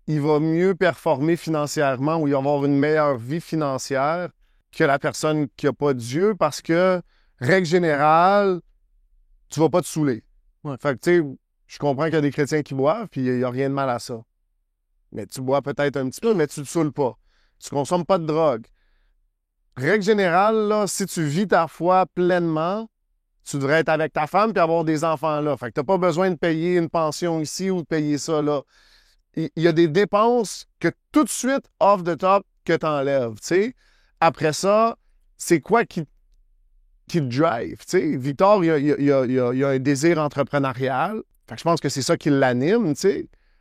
il va mieux performer financièrement ou il va avoir une meilleure vie financière que la personne qui n'a pas Dieu parce que, règle générale, tu vas pas te saouler. Ouais. Fait que, tu sais, je comprends qu'il y a des chrétiens qui boivent, puis il n'y a rien de mal à ça. Mais tu bois peut-être un petit peu, mais tu te saoules pas. Tu consommes pas de drogue. Règle générale, là, si tu vis ta foi pleinement, tu devrais être avec ta femme puis avoir des enfants là. Fait que t'as pas besoin de payer une pension ici ou de payer ça là. il y a des dépenses que tout de suite, off the top, que tu enlèves. Après ça, c'est quoi qui te drive? T'sais? Victor, il a un désir entrepreneurial. Fait que je pense que c'est ça qui l'anime.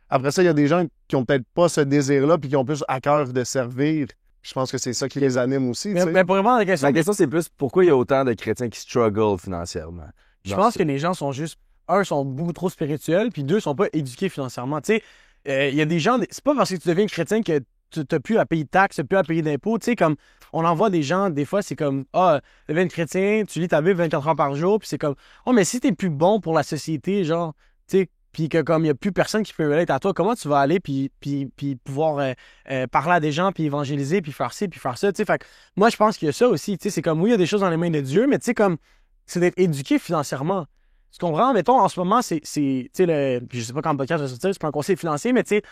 Après ça, il y a des gens qui ont peut-être pas ce désir-là puis qui ont plus à cœur de servir. Je pense que c'est ça qui les anime aussi. Mais pour répondre à la question, c'est plus pourquoi il y a autant de chrétiens qui struggle financièrement. Je pense que les gens sont juste, un, sont beaucoup trop spirituels, puis deux, sont pas éduqués financièrement. Tu sais, il y a des gens, c'est pas parce que tu deviens chrétien que tu n'as plus à payer de taxes, tu n'as plus à payer d'impôts. Tu sais, comme, on en voit des gens, des fois, c'est comme, tu deviens chrétien, tu lis ta Bible 24 heures par jour, puis c'est comme, mais si t'es plus bon pour la société, genre, tu sais, puis que comme il n'y a plus personne qui peut relater à toi, comment tu vas aller puis pouvoir parler à des gens, puis évangéliser, puis faire ci, puis faire ça, tu sais. Fait que moi, je pense qu'il y a ça aussi, tu sais, c'est comme, oui, il y a des choses dans les mains de Dieu, mais tu sais, comme, c'est d'être éduqué financièrement. Tu comprends? Mettons, en ce moment, tu sais, je sais pas quand le podcast va sortir, c'est pas un conseil financier, mais tu sais,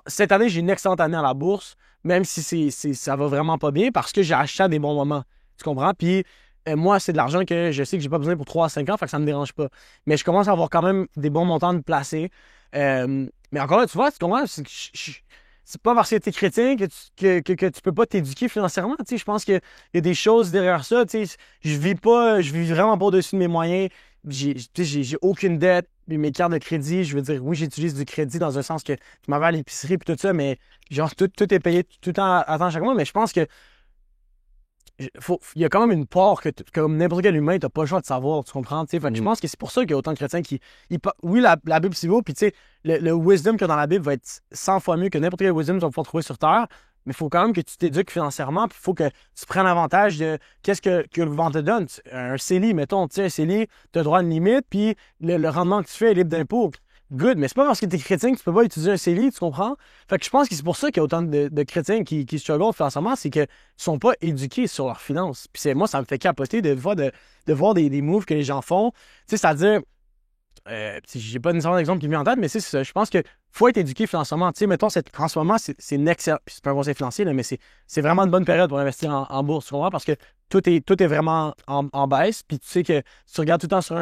cette année, j'ai une excellente année à la bourse, même si ça va vraiment pas bien, parce que j'ai acheté à des bons moments. Tu comprends? Puis moi, c'est de l'argent que je sais que j'ai pas besoin pour 3 à 5 ans, fait que ça me dérange pas. Mais je commence à avoir quand même des bons montants de placer. Mais encore là, tu vois, tu comprends? C'est pas parce que t'es chrétien que tu peux pas t'éduquer financièrement. Tu sais, je pense qu'il y a des choses derrière ça. Tu sais, je vis vraiment pas au-dessus de mes moyens. J'ai aucune dette. Mes cartes de crédit, je veux dire, oui, j'utilise du crédit dans un sens que je m'en vais à l'épicerie et tout ça, mais genre, tout est payé tout le temps à temps chaque mois. Mais je pense que il y a quand même une part que comme n'importe quel humain, t'as pas le choix de savoir, tu comprends? Fait que je pense que c'est pour ça qu'il y a autant de chrétiens qui. Oui, la Bible, c'est beau, puis tu sais, le wisdom qu'il y a dans la Bible va être 100 fois mieux que n'importe quel wisdom que tu vas pouvoir trouver sur Terre. Mais il faut quand même que tu t'éduques financièrement, puis il faut que tu prennes avantage de qu'est-ce que le vent te donne. Un CELI, mettons, tu sais, un CELI, tu as droit à une limite, puis le rendement que tu fais est libre d'impôt. Good, mais c'est pas parce que t'es chrétien que tu peux pas utiliser un CELI, tu comprends? Fait que je pense que c'est pour ça qu'il y a autant de chrétiens qui struggle financièrement, c'est qu'ils sont pas éduqués sur leurs finances. Puis moi, ça me fait capoter de voir des moves que les gens font. Tu sais, c'est-à-dire, j'ai pas nécessairement d'exemple qui me vient en tête, mais je pense que faut être éduqué financièrement. Tu sais, mettons, en ce moment, c'est une excellente. C'est pas un conseil financier, là, mais c'est vraiment une bonne période pour investir en bourse, tu comprends? Parce que tout est vraiment en baisse. Puis tu sais que si tu regardes tout le temps sur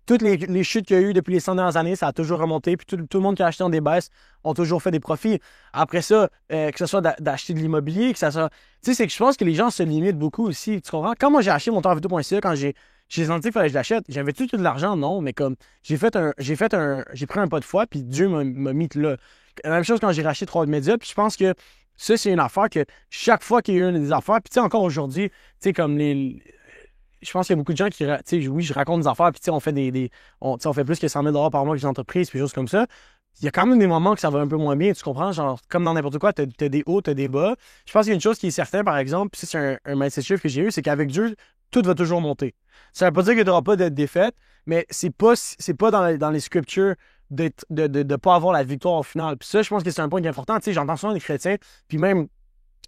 toutes les chutes qu'il y a eu depuis les 100 dernières années, ça a toujours remonté. Puis tout le monde qui a acheté en des baisses ont toujours fait des profits. Après ça, que ce soit d'acheter de l'immobilier, que ça soit. Tu sais, c'est que je pense que les gens se limitent beaucoup aussi. Tu comprends? Quand moi j'ai acheté mon Torvito.ca, quand j'ai senti qu'il fallait que je l'achète, j'avais tout de l'argent, non, mais comme j'ai pris un pas de foi, puis Dieu m'a mis là. La même chose quand j'ai racheté 3 médias, puis je pense que ça, c'est une affaire que chaque fois qu'il y a eu des affaires, puis tu sais, encore aujourd'hui, tu sais, comme je pense qu'il y a beaucoup de gens qui, tu sais, oui, je raconte des affaires, puis tu sais, on fait on fait plus que 100 000 $ par mois avec les entreprises, puis des choses comme ça. Il y a quand même des moments que ça va un peu moins bien, tu comprends? Genre, comme dans n'importe quoi, t'as des hauts, t'as des bas. Je pense qu'il y a une chose qui est certaine, par exemple, puis c'est un mindset shift que j'ai eu, c'est qu'avec Dieu, tout va toujours monter. Ça veut pas dire qu'il n'y aura pas de défaite, mais c'est pas dans les scriptures de pas avoir la victoire au final. Puis ça, je pense que c'est un point qui est important. Tu sais, j'entends souvent des chrétiens, puis même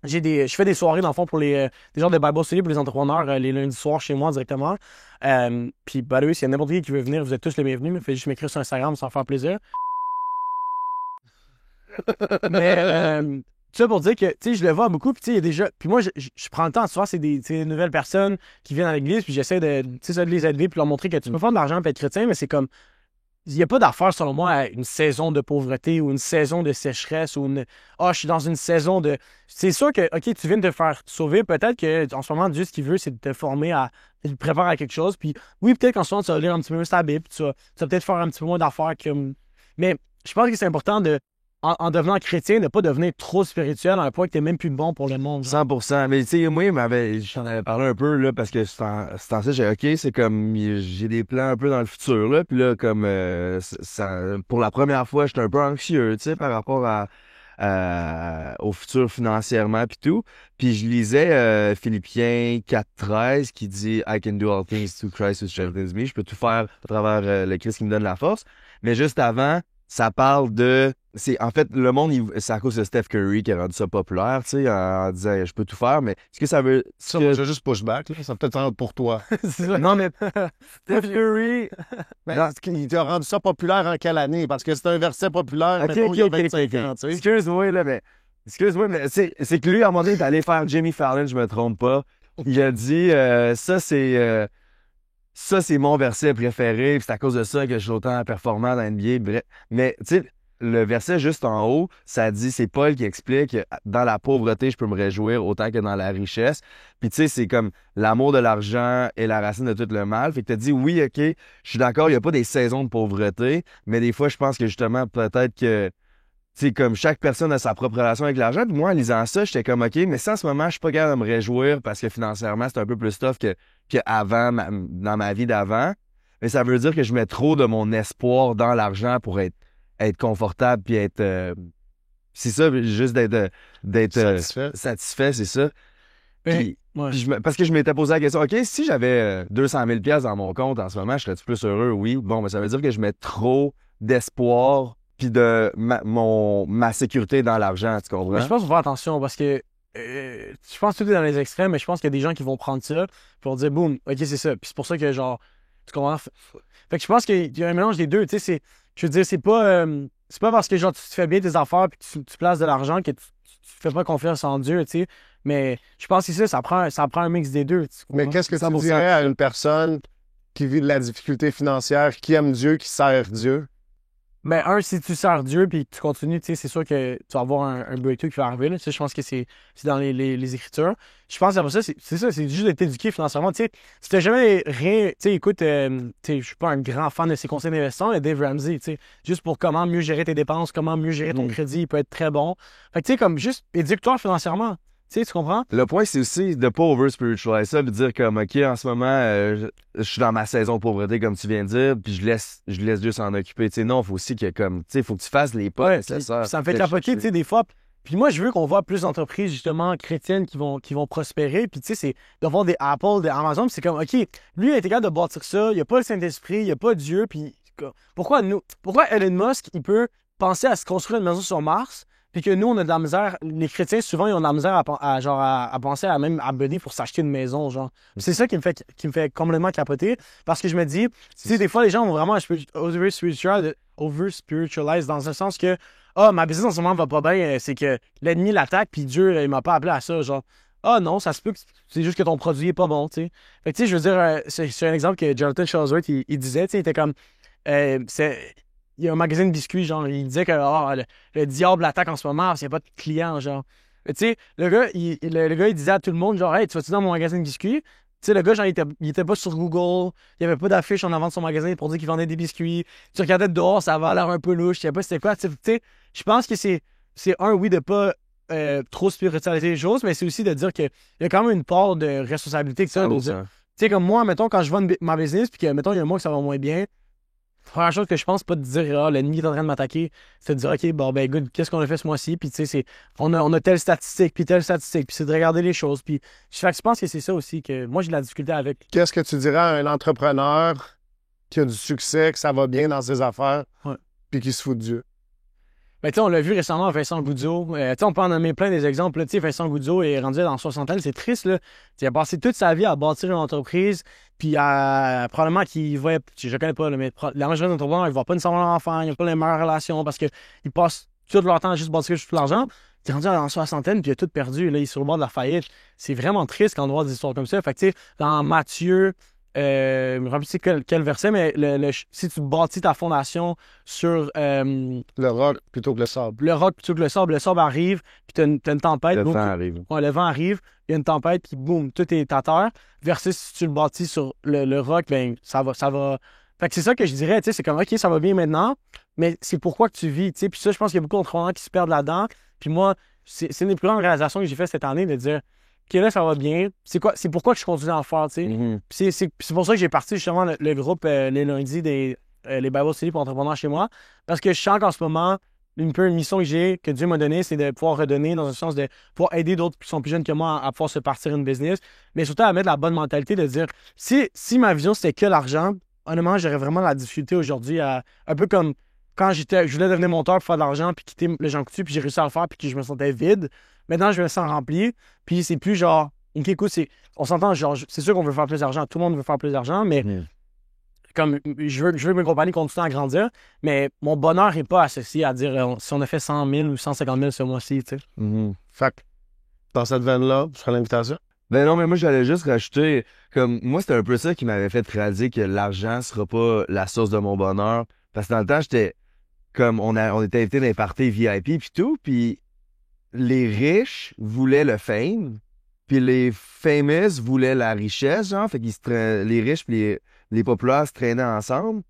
je fais des soirées dans le fond pour des genres de Bible study pour les entrepreneurs les lundis soirs chez moi directement. Puis by the way, s'il y a n'importe qui veut venir, vous êtes tous les bienvenus. Mais faites juste m'écrire sur Instagram, ça va faire plaisir. Mais tout ça pour dire que tu sais, je le vois beaucoup, puis tu sais, il y a déjà. Puis moi, je prends le temps, souvent, c'est des nouvelles personnes qui viennent à l'église, puis j'essaie de les aider, puis leur montrer que tu peux faire de l'argent et être chrétien, mais c'est comme. Il n'y a pas d'affaire, selon moi, à une saison de pauvreté ou une saison de sécheresse ou je suis dans une saison de. C'est sûr que, OK, tu viens de te faire sauver. Peut-être qu'en ce moment, Dieu, ce qu'il veut, c'est de te former de te préparer à quelque chose. Puis oui, peut-être qu'en ce moment, tu vas lire un petit peu plus ta Bible. Tu vas peut-être faire un petit peu moins d'affaires comme. Mais je pense que c'est important en devenant chrétien, de ne pas devenir trop spirituel à un point que tu n'es même plus bon pour le monde. 100%. Mais tu sais, moi, j'en avais parlé un peu, là, parce que c'est en ça, c'est comme, j'ai des plans un peu dans le futur, là, puis là, comme, pour la première fois, j'étais un peu anxieux, tu sais, par rapport au futur financièrement, puis tout. Puis je lisais Philippiens 4:13 qui dit « I can do all things through Christ who strengthens me ». Je peux tout faire à travers le Christ qui me donne la force. Mais juste avant, ça parle en fait, le monde, c'est à cause de Steph Curry qui a rendu ça populaire, tu sais, en disant je peux tout faire, mais est-ce que ça veut. Ça, je vais juste push back, là. Ça peut-être être pour toi. Non, mais Steph Curry. Il t'a rendu ça populaire en quelle année? Parce que c'est un verset populaire, il y a 25 ans, tu sais. Excuse-moi, mais c'est que lui, à un moment donné, il est allé faire Jimmy Fallon, je me trompe pas. Il a dit ça, c'est mon verset préféré, c'est à cause de ça que je suis autant performant dans NBA. Bref. Mais, tu sais, le verset juste en haut, ça dit, c'est Paul qui explique que dans la pauvreté, je peux me réjouir autant que dans la richesse. Puis tu sais, c'est comme l'amour de l'argent est la racine de tout le mal. Fait que t'as dit, oui, OK, je suis d'accord, il n'y a pas des saisons de pauvreté, mais des fois, je pense que justement, peut-être que, tu sais, comme chaque personne a sa propre relation avec l'argent. Puis moi, en lisant ça, j'étais comme, OK, mais si en ce moment, je suis pas capable de me réjouir parce que financièrement, c'est un peu plus tough que avant, dans ma vie d'avant, mais ça veut dire que je mets trop de mon espoir dans l'argent pour être confortable puis être c'est ça, juste d'être satisfait, c'est ça. Puis, parce que je m'étais posé la question, OK, si j'avais 200 000 pièces dans mon compte en ce moment, je serais-tu plus heureux? Oui. Bon, mais ça veut dire que je mets trop d'espoir puis de ma sécurité dans l'argent, tu comprends? Mais je pense qu'il faut faire attention parce que je pense que tout est dans les extrêmes, mais je pense qu'il y a des gens qui vont prendre ça pour dire boum, OK, c'est ça. Puis c'est pour ça que genre, tu comprends? Fait que je pense qu'il y a un mélange des deux, tu sais, je veux dire, c'est pas parce que genre tu te fais bien tes affaires puis tu places de l'argent que tu fais pas confiance en Dieu, tu sais. Mais je pense que ça prend un mix des deux. Mais qu'est-ce que tu dirais à une personne qui vit de la difficulté financière, qui aime Dieu, qui sert Dieu? Ben, si tu sers Dieu puis tu continues, tu sais, c'est sûr que tu vas avoir un breakthrough qui va arriver. Là. Tu sais, je pense que c'est dans les Écritures. Je pense qu'après ça, c'est ça, c'est juste d'être éduqué financièrement. Tu sais, si t'as jamais rien. Tu sais, écoute, je suis pas un grand fan de ses conseils d'investissement, mais Dave Ramsey, tu sais, juste pour comment mieux gérer tes dépenses, comment mieux gérer ton crédit, il peut être très bon. Fait que tu sais, comme juste éduque-toi financièrement. Tu sais, tu comprends? Le point, c'est aussi de pas over-spiritualiser ça, de dire comme, OK, en ce moment, je suis dans ma saison de pauvreté, comme tu viens de dire, puis je laisse Dieu s'en occuper. Tu sais, non, il faut aussi que, comme, tu sais, faut que tu fasses les pas. Ouais, ça me fait capoter, tu sais, des fois. Puis moi, je veux qu'on voit plus d'entreprises, justement, chrétiennes qui vont prospérer. Puis, tu sais, c'est d'avoir des Apple, des Amazon. Puis c'est comme, OK, lui, il a été capable de bâtir ça. Il n'y a pas le Saint-Esprit, il n'y a pas Dieu. Puis, pourquoi Elon Musk, il peut penser à se construire une maison sur Mars? Puis que nous, on a de la misère. Les chrétiens, souvent, ils ont de la misère à penser à même à bunny pour s'acheter une maison, genre. C'est ça qui me fait complètement capoter. Parce que je me dis, tu sais, des fois, les gens vont vraiment over-spiritualize dans un sens que, ma business en ce moment va pas bien, c'est que l'ennemi l'attaque, puis Dieu, il m'a pas appelé à ça, genre. Non, ça se peut que c'est juste que ton produit est pas bon, tu sais. Fait que, tu sais, je veux dire, c'est un exemple que Jonathan Shawsworth, il disait, tu sais, il était comme, il y a un magasin de biscuits, genre, il disait que le diable l'attaque en ce moment, parce qu'il n'y a pas de clients, genre. Tu sais, le gars, il disait à tout le monde, genre, hey, tu vas-tu dans mon magasin de biscuits? Tu sais, le gars, genre, il était pas sur Google, il n'y avait pas d'affiche en avant de son magasin pour dire qu'il vendait des biscuits. Tu regardais dehors, ça avait l'air un peu louche, je sais pas c'était quoi. Tu sais, je pense que c'est oui, de pas trop spiritualiser les choses, mais c'est aussi de dire qu'il y a quand même une part de responsabilité que ça. Tu sais, comme moi, mettons, quand je vends ma business, puis que, mettons, il y a un mois que ça va moins bien, la première chose que je pense, c'est pas de dire l'ennemi est en train de m'attaquer, c'est de dire OK, bon ben good, qu'est-ce qu'on a fait ce mois-ci, puis tu sais, on a telle statistique, puis c'est de regarder les choses, puis je pense que c'est ça aussi que moi j'ai de la difficulté avec. Qu'est-ce que tu dirais à un entrepreneur qui a du succès, que ça va bien dans ses affaires, puis qui se fout de Dieu? Ben, tu sais, on l'a vu récemment, Vincent Goudzo. Tu sais, on peut en nommer plein des exemples. Tu sais, Vincent Goudzo est rendu dans la soixantaine. C'est triste, là. Il a passé toute sa vie à bâtir une entreprise, puis probablement qu'il va... Je connais pas, là, mais la majorité d'entrepreneurs, ils ne voient pas nécessairement leur enfant, ils n'ont pas les meilleures relations parce qu'ils passent tout leur temps à juste bâtir tout l'argent. Il est rendu dans la soixantaine, puis il a tout perdu. Là, il est sur le bord de la faillite. C'est vraiment triste quand on voit des histoires comme ça. Fait que, tu sais, dans Matthieu... je me rappelle plus quel verset, mais si tu bâtis ta fondation sur... le roc plutôt que le sable. Le roc plutôt que le sable arrive, puis t'as une tempête. Le vent arrive. Ouais, le vent arrive, il y a une tempête, puis boum, tout est à terre. Versus si tu le bâtis sur le roc, ben ça va... Fait que c'est ça que je dirais, tu sais, c'est comme, OK, ça va bien maintenant, mais c'est pourquoi que tu vis, tu sais. Puis ça, je pense qu'il y a beaucoup d'entrepreneurs qui se perdent là-dedans. Puis moi, c'est une des plus grandes réalisations que j'ai faites cette année, de dire... OK, là, ça va bien. C'est pourquoi que je continue à en faire, tu sais. Mm-hmm. C'est pour ça que j'ai parti justement le groupe les lundis les Bible Study pour entrepreneurs chez moi. Parce que je sens qu'en ce moment, une mission que Dieu m'a donnée, c'est de pouvoir redonner dans un sens de pouvoir aider d'autres qui sont plus jeunes que moi à pouvoir se partir une business. Mais surtout à mettre la bonne mentalité de dire si ma vision c'était que l'argent, honnêtement, j'aurais vraiment la difficulté aujourd'hui à un peu comme quand je voulais devenir monteur pour faire de l'argent puis quitter le Jean Coutu, puis j'ai réussi à le faire puis que je me sentais vide. Maintenant, je me sens rempli, puis c'est plus genre, OK, écoute, on s'entend, genre, c'est sûr qu'on veut faire plus d'argent, tout le monde veut faire plus d'argent, mais comme je veux que mes compagnies continuent à grandir, mais mon bonheur n'est pas associé à dire si on a fait 100 000 ou 150 000 ce mois-ci, tu sais. Fait que, dans cette veine-là, je ferai l'invitation. Ben non, mais moi, j'allais juste rajouter, comme, moi, c'était un peu ça qui m'avait fait réaliser que l'argent sera pas la source de mon bonheur, parce que dans le temps, j'étais comme on était invités dans les parties VIP puis tout, puis les riches voulaient le fame, puis les famous voulaient la richesse, genre, fait les riches puis les populaires se traînaient ensemble.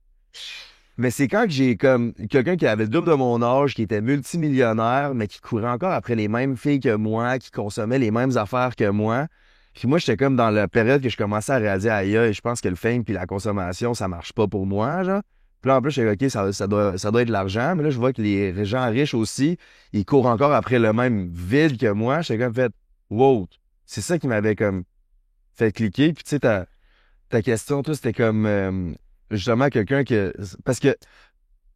Mais c'est quand que j'ai comme quelqu'un qui avait le double de mon âge, qui était multimillionnaire, mais qui courait encore après les mêmes filles que moi, qui consommait les mêmes affaires que moi. Puis moi, j'étais comme dans la période que je commençais à réaliser, aïe, je pense que le fame puis la consommation, ça marche pas pour moi, genre. Puis là, en plus, je suis OK, ça doit être de l'argent. Mais là, je vois que les gens riches aussi, ils courent encore après le même vide que moi. J'étais comme fait, wow, c'est ça qui m'avait comme fait cliquer. Puis tu sais, ta question, toi, c'était comme justement quelqu'un que... Parce que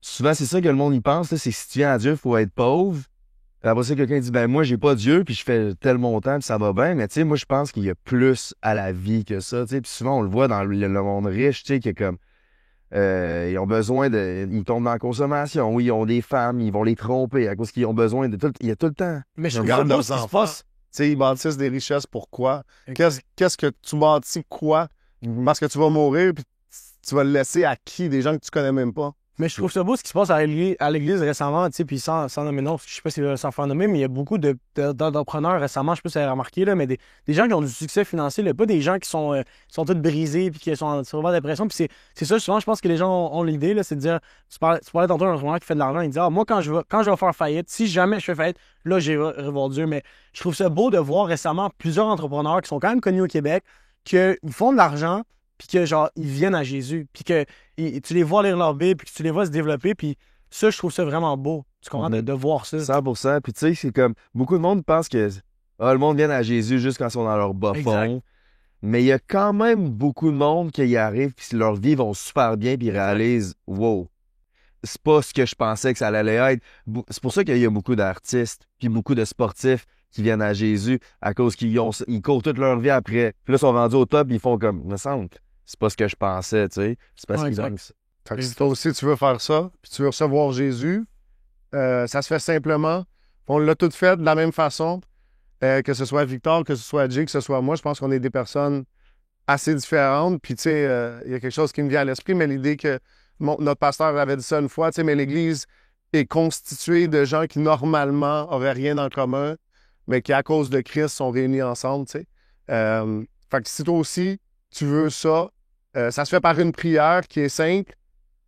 souvent, c'est ça que le monde y pense, là, c'est que si tu viens à Dieu, il faut être pauvre. Après ça, quelqu'un dit, ben moi, j'ai pas Dieu, puis je fais tel montant, puis ça va bien. Mais tu sais, moi, je pense qu'il y a plus à la vie que ça. Tu sais, puis souvent, on le voit dans le monde riche, tu sais, qui est comme... ils ont besoin de... Ils tombent dans la consommation. Oui, ils ont des femmes, ils vont les tromper à cause qu'ils ont besoin de tout... Il y a tout le temps. Mais je Ils trouve ça regardent beau leurs ce qui se enfants. passe. Tu sais, ils bâtissent des richesses, pourquoi? Qu'est-ce que tu bâtis quoi? Parce que tu vas mourir, puis tu vas le laisser à qui? Des gens que tu connais même pas. Mais je trouve ça beau ce qui se passe à l'église récemment, tu sais, puis sans nommer non, je sais pas si sans faire nommer, mais il y a beaucoup d'entrepreneurs récemment, je sais pas si vous avez remarqué, là, mais des gens qui ont du succès financier, là, pas des gens qui sont tous brisés puis qui sont en dépression. Puis c'est ça, souvent, je pense que les gens ont l'idée, là, c'est de dire, tu parlais tantôt d'un entrepreneur qui fait de l'argent, il dit, ah, moi, quand je vais faire faillite, si jamais je fais faillite, là, j'irai voir Dieu. Mais je trouve ça beau de voir récemment plusieurs entrepreneurs qui sont quand même connus au Québec, qu'ils font de l'argent, puis que, genre, ils viennent à Jésus, puis que tu les vois lire leur Bible, puis que tu les vois se développer, puis ça, je trouve ça vraiment beau. Tu comprends? De voir ça. 100%. Puis tu sais, c'est comme... Beaucoup de monde pense que le monde vient à Jésus juste quand ils sont dans leur bas fond. Mais il y a quand même beaucoup de monde qui y arrive, puis leur vie vont super bien, puis ils réalisent, wow, c'est pas ce que je pensais que ça allait être. C'est pour ça qu'il y a beaucoup d'artistes, puis beaucoup de sportifs qui viennent à Jésus à cause qu'ils courent toute leur vie après. Puis là, ils sont rendus au top, ils font comme, me semble, c'est pas ce que je pensais, tu sais. C'est parce qu'ils ont ça. Fait que si toi aussi tu veux faire ça, puis tu veux recevoir Jésus, ça se fait simplement. On l'a tout fait de la même façon, que ce soit Victor, que ce soit Jay, que ce soit moi. Je pense qu'on est des personnes assez différentes. Puis tu sais, il y a quelque chose qui me vient à l'esprit, mais l'idée que notre pasteur avait dit ça une fois, tu sais, mais l'Église est constituée de gens qui normalement auraient rien en commun, mais qui à cause de Christ sont réunis ensemble, tu sais. Fait que si toi aussi tu veux ça, ça se fait par une prière qui est simple.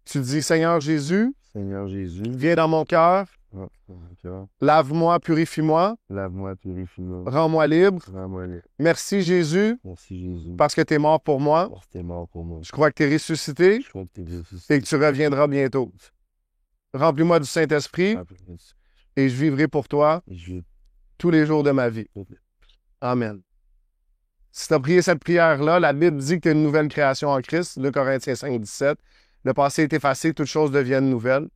Tu dis, Seigneur Jésus, viens dans mon cœur, lave-moi, purifie-moi, rends-moi libre. Merci Jésus, parce que tu es mort pour moi. Je crois que tu es ressuscité et que tu reviendras bientôt. Remplis-moi du Saint-Esprit et je vivrai pour toi tous les jours de ma vie. Amen. Si tu as prié cette prière-là, la Bible dit que tu es une nouvelle création en Christ, 2 Corinthiens 5, 17. Le passé est effacé, toutes choses deviennent nouvelles.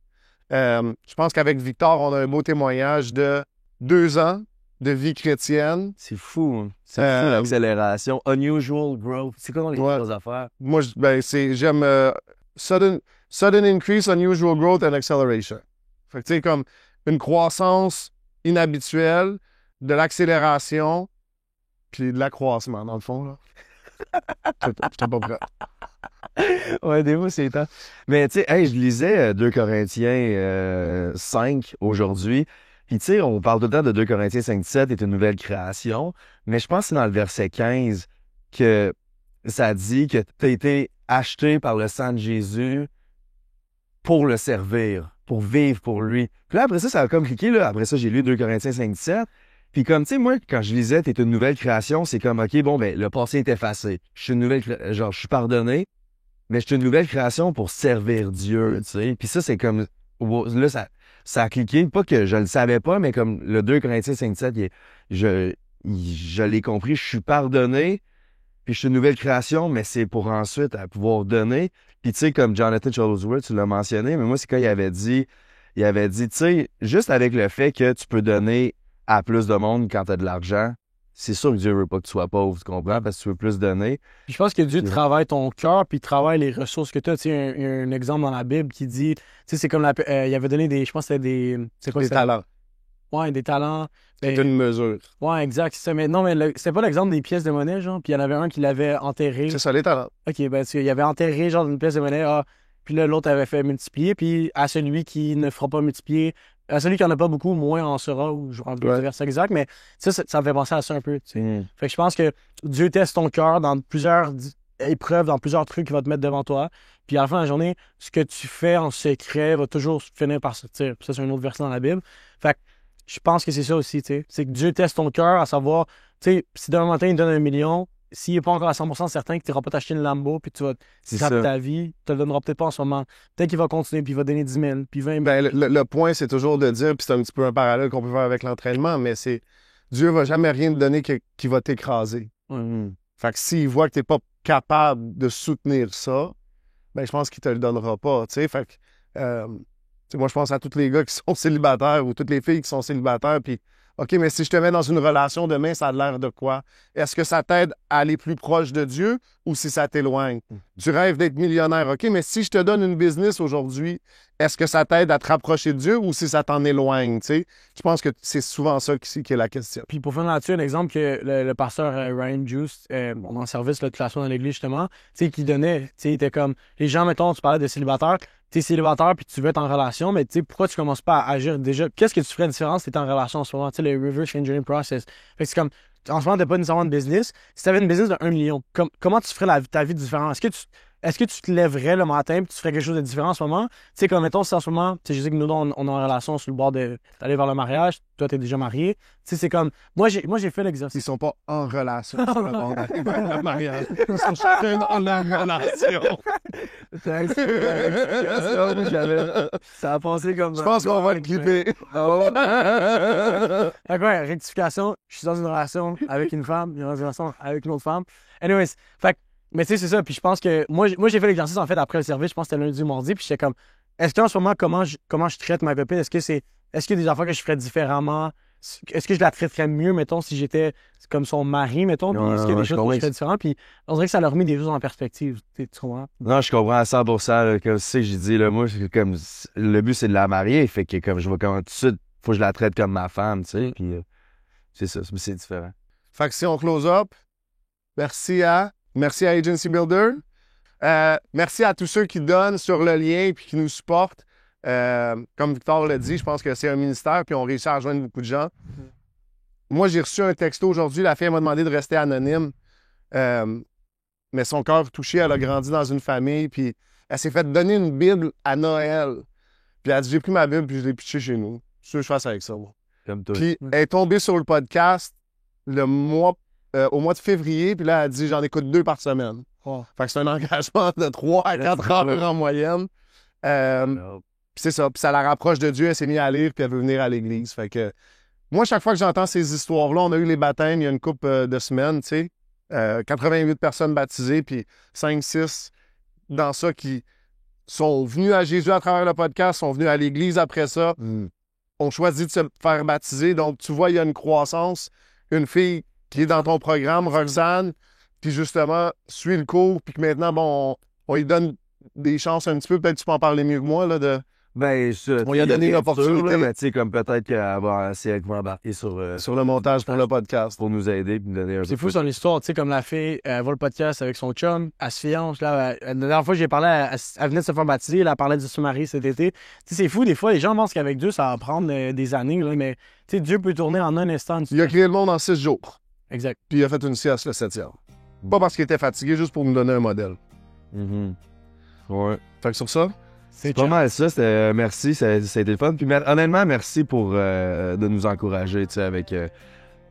Je pense qu'avec Victor, on a un beau témoignage de 2 ans de vie chrétienne. C'est fou, hein? C'est fou l'accélération. Unusual growth. C'est quoi les choses à faire? Moi, j'aime sudden increase, unusual growth and acceleration. Fait que tu sais, comme une croissance inhabituelle, de l'accélération, puis de l'accroissement, dans le fond, là. J'étais pas prêt. Ouais, des fois, c'est temps. Mais tu sais, hey, je lisais 2 Corinthiens 5 aujourd'hui. Puis tu sais, on parle tout le temps de 2 Corinthiens 5, 17 est une nouvelle création. Mais je pense que c'est dans le verset 15 que ça dit que tu as été acheté par le sang de Jésus pour le servir, pour vivre pour lui. Puis là, après ça a comme cliqué, là. Après ça, j'ai lu 2 Corinthiens 5, 17. Puis comme, tu sais, moi, quand je lisais, t'es une nouvelle création, c'est comme, OK, bon, ben, le passé est effacé. Je suis une nouvelle, genre, je suis pardonné, mais je suis une nouvelle création pour servir Dieu, tu sais. Puis ça, c'est comme, là, ça a cliqué. Pas que je le savais pas, mais comme le 2 Corinthiens 5, 7, je l'ai compris, je suis pardonné, puis je suis une nouvelle création, mais c'est pour ensuite pouvoir donner. Puis tu sais, comme Jonathan Shuttlesworth, tu l'as mentionné, mais moi, c'est quand il avait dit, tu sais, juste avec le fait que tu peux donner à plus de monde quand tu as de l'argent, c'est sûr que Dieu veut pas que tu sois pauvre, tu comprends? Parce que tu veux plus donner. Puis je pense que Dieu travaille ton cœur, puis travaille les ressources que tu as. Tu sais, il y a un exemple dans la Bible qui dit, tu sais, c'est comme il avait donné je pense que c'était des talents. Ouais, des talents. C'est une mesure. Ouais, exact. C'est ça. Mais non, mais c'était pas l'exemple des pièces de monnaie, genre. Puis il y en avait un qui l'avait enterré. C'est ça, les talents. OK, ben, il avait enterré, genre, une pièce de monnaie. Ah, puis là, l'autre avait fait multiplier, puis à celui qui ne fera pas multiplier, à celui qui en a pas beaucoup, moins en sera, ou je rentre vers ça exact, mais ça me fait penser à ça un peu, tu sais. Fait que je pense que Dieu teste ton cœur dans plusieurs épreuves, dans plusieurs trucs qu'il va te mettre devant toi, puis à la fin de la journée, ce que tu fais en secret va toujours finir par sortir. Puis ça, c'est un autre verset dans la Bible. Fait que je pense que c'est ça aussi, tu sais. C'est que Dieu teste ton cœur à savoir, tu sais, si demain matin il te donne 1 million, s'il n'est pas encore à 100% certain que tu n'iras pas t'acheter une Lambo, puis tu vas scraper ta vie, tu te le donneras peut-être pas en ce moment. Peut-être qu'il va continuer, puis il va donner 10 000, puis 20 000. Ben, le point, c'est toujours de dire, puis c'est un petit peu un parallèle qu'on peut faire avec l'entraînement, mais c'est Dieu va jamais rien te donner qui va t'écraser. Fait que s'il voit que tu n'es pas capable de soutenir ça, ben je pense qu'il te le donnera pas, tu sais. Fait que, moi, je pense à tous les gars qui sont célibataires ou toutes les filles qui sont célibataires, puis OK, mais si je te mets dans une relation demain, ça a l'air de quoi? Est-ce que ça t'aide à aller plus proche de Dieu ou si ça t'éloigne? Tu rêves d'être millionnaire, OK, mais si je te donne une business aujourd'hui, est-ce que ça t'aide à te rapprocher de Dieu ou si ça t'en éloigne, tu sais? Je pense que c'est souvent ça qui est la question. Puis pour finir là-dessus, un exemple que le pasteur Ryan Juice, dans le service de création dans l'église justement, tu sais, qui donnait, tu sais, il était comme, les gens, mettons, tu parlais de célibataire, t'es célibataire puis tu veux être en relation, mais tu sais, pourquoi tu commences pas à agir déjà? Qu'est-ce que tu ferais de différence si t'es en relation en ce moment? Tu sais, le reverse engineering process. Fait que c'est comme, en ce moment, t'as pas nécessairement de business. Si t'avais une business de 1 million, comment tu ferais ta vie différente? Est-ce que tu te lèverais le matin et tu ferais quelque chose de différent en ce moment? Tu sais, comme mettons, si en ce moment, tu sais, je sais que nous, on est en relation sur le bord d'aller vers le mariage, toi, t'es déjà marié. Tu sais, c'est comme, moi, j'ai fait l'exercice. Ils sont pas en relation sur le bord d'aller vers le mariage. Ils sont chacun en relation. Ça a passé comme ça. Je pense qu'on va le clipper. Fait que, rectification, je suis dans une relation avec une femme, une relation avec une autre femme. Anyways, fait que, mais tu sais, c'est ça. Puis je pense que moi j'ai fait l'exercice en fait après le service. Je pense que c'était lundi ou mardi. Puis j'étais comme, est-ce qu'en ce moment, comment je traite ma copine? Est-ce qu'il y a des affaires que je ferais différemment? Est-ce que je la traiterais mieux, mettons, si j'étais comme son mari, mettons? Puis est-ce qu'il y a des choses que je ferais différentes? Puis on dirait que ça leur remet des choses en perspective. Tu comprends? Non, je comprends à 100%. Là, comme tu sais, j'ai dit, là, moi, comme, le but, c'est de la marier. Fait que comme je vois comment tout de suite, faut que je la traite comme ma femme, tu sais. Puis c'est ça, c'est différent. Fait que si on close up, merci à Agency Builder. Merci à tous ceux qui donnent sur le lien et qui nous supportent. Comme Victor l'a dit, je pense que c'est un ministère puis on réussit à rejoindre beaucoup de gens. Moi, j'ai reçu un texto aujourd'hui. La fille m'a demandé de rester anonyme. Mais son cœur touché, elle a grandi dans une famille puis elle s'est fait donner une Bible à Noël. Puis elle a dit, j'ai pris ma Bible puis je l'ai pitchée chez nous. C'est ce que je fasse avec ça, moi. Comme toi. Puis elle est tombée sur le podcast au mois de février, puis là, elle dit, j'en écoute 2 par semaine. Oh. Fait que c'est un engagement de 3 à 4 heures en moyenne. Puis c'est ça, puis ça la rapproche de Dieu, elle s'est mise à lire, puis elle veut venir à l'église. Fait que moi, chaque fois que j'entends ces histoires-là, on a eu les baptêmes il y a une couple de semaines, tu sais, 88 personnes baptisées, puis 5-6 dans ça qui sont venus à Jésus à travers le podcast, sont venus à l'église après ça, ont choisi de se faire baptiser. Donc, tu vois, il y a une croissance. Une fille qui est dans ton programme, Roxane, puis justement, suit le cours, puis que maintenant, bon, on lui donne des chances un petit peu. Peut-être que tu peux en parler mieux que moi, là, de... Ben, on lui a donné l'opportunité. Mais tu sais, comme peut-être qu'elle va essayer de m'embarquer sur le montage pour le podcast. Pour nous aider et nous donner un peu. C'est fou son histoire, tu sais, comme la fille, elle voit le podcast avec son chum, elle se fiance, là, la dernière fois que j'ai parlé, elle venait de se faire baptiser, elle parlait de son mari cet été. Tu sais, c'est fou, des fois, les gens pensent qu'avec Dieu, ça va prendre des années, là, mais tu sais, Dieu peut tourner en un instant. Il a créé le monde en 6 jours. Exact. Puis il a fait une sieste le 7e. Pas parce qu'il était fatigué, juste pour nous donner un modèle. Ouais. Fait que sur ça... C'est pas mal ça, merci, ça a été le fun. Puis honnêtement, merci pour de nous encourager, tu sais, avec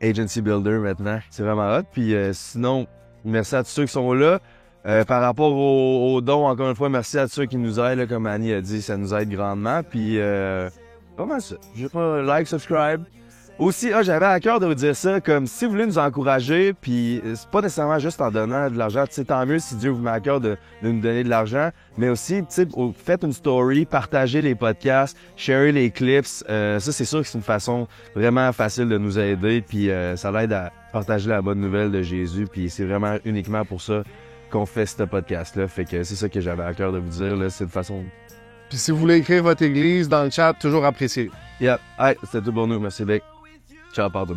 Agency Builder maintenant. C'est vraiment hot. Puis sinon, merci à tous ceux qui sont là. Par rapport aux dons, encore une fois, merci à tous ceux qui nous aident, là, comme Annie a dit, ça nous aide grandement. Puis pas mal ça. Je vais pas like, subscribe. Aussi, j'avais à cœur de vous dire ça, comme si vous voulez nous encourager, puis c'est pas nécessairement juste en donnant de l'argent, tu sais, tant mieux si Dieu vous met à cœur de nous donner de l'argent, mais aussi, tu sais, faites une story, partagez les podcasts, sharez les clips, ça c'est sûr que c'est une façon vraiment facile de nous aider, puis ça l'aide à partager la bonne nouvelle de Jésus, puis c'est vraiment uniquement pour ça qu'on fait ce podcast-là, fait que c'est ça que j'avais à cœur de vous dire, là, c'est une façon... Puis si vous voulez écrire votre église dans le chat, toujours apprécié. Yep, c'était tout pour nous, merci Vic. Ciao, pardon.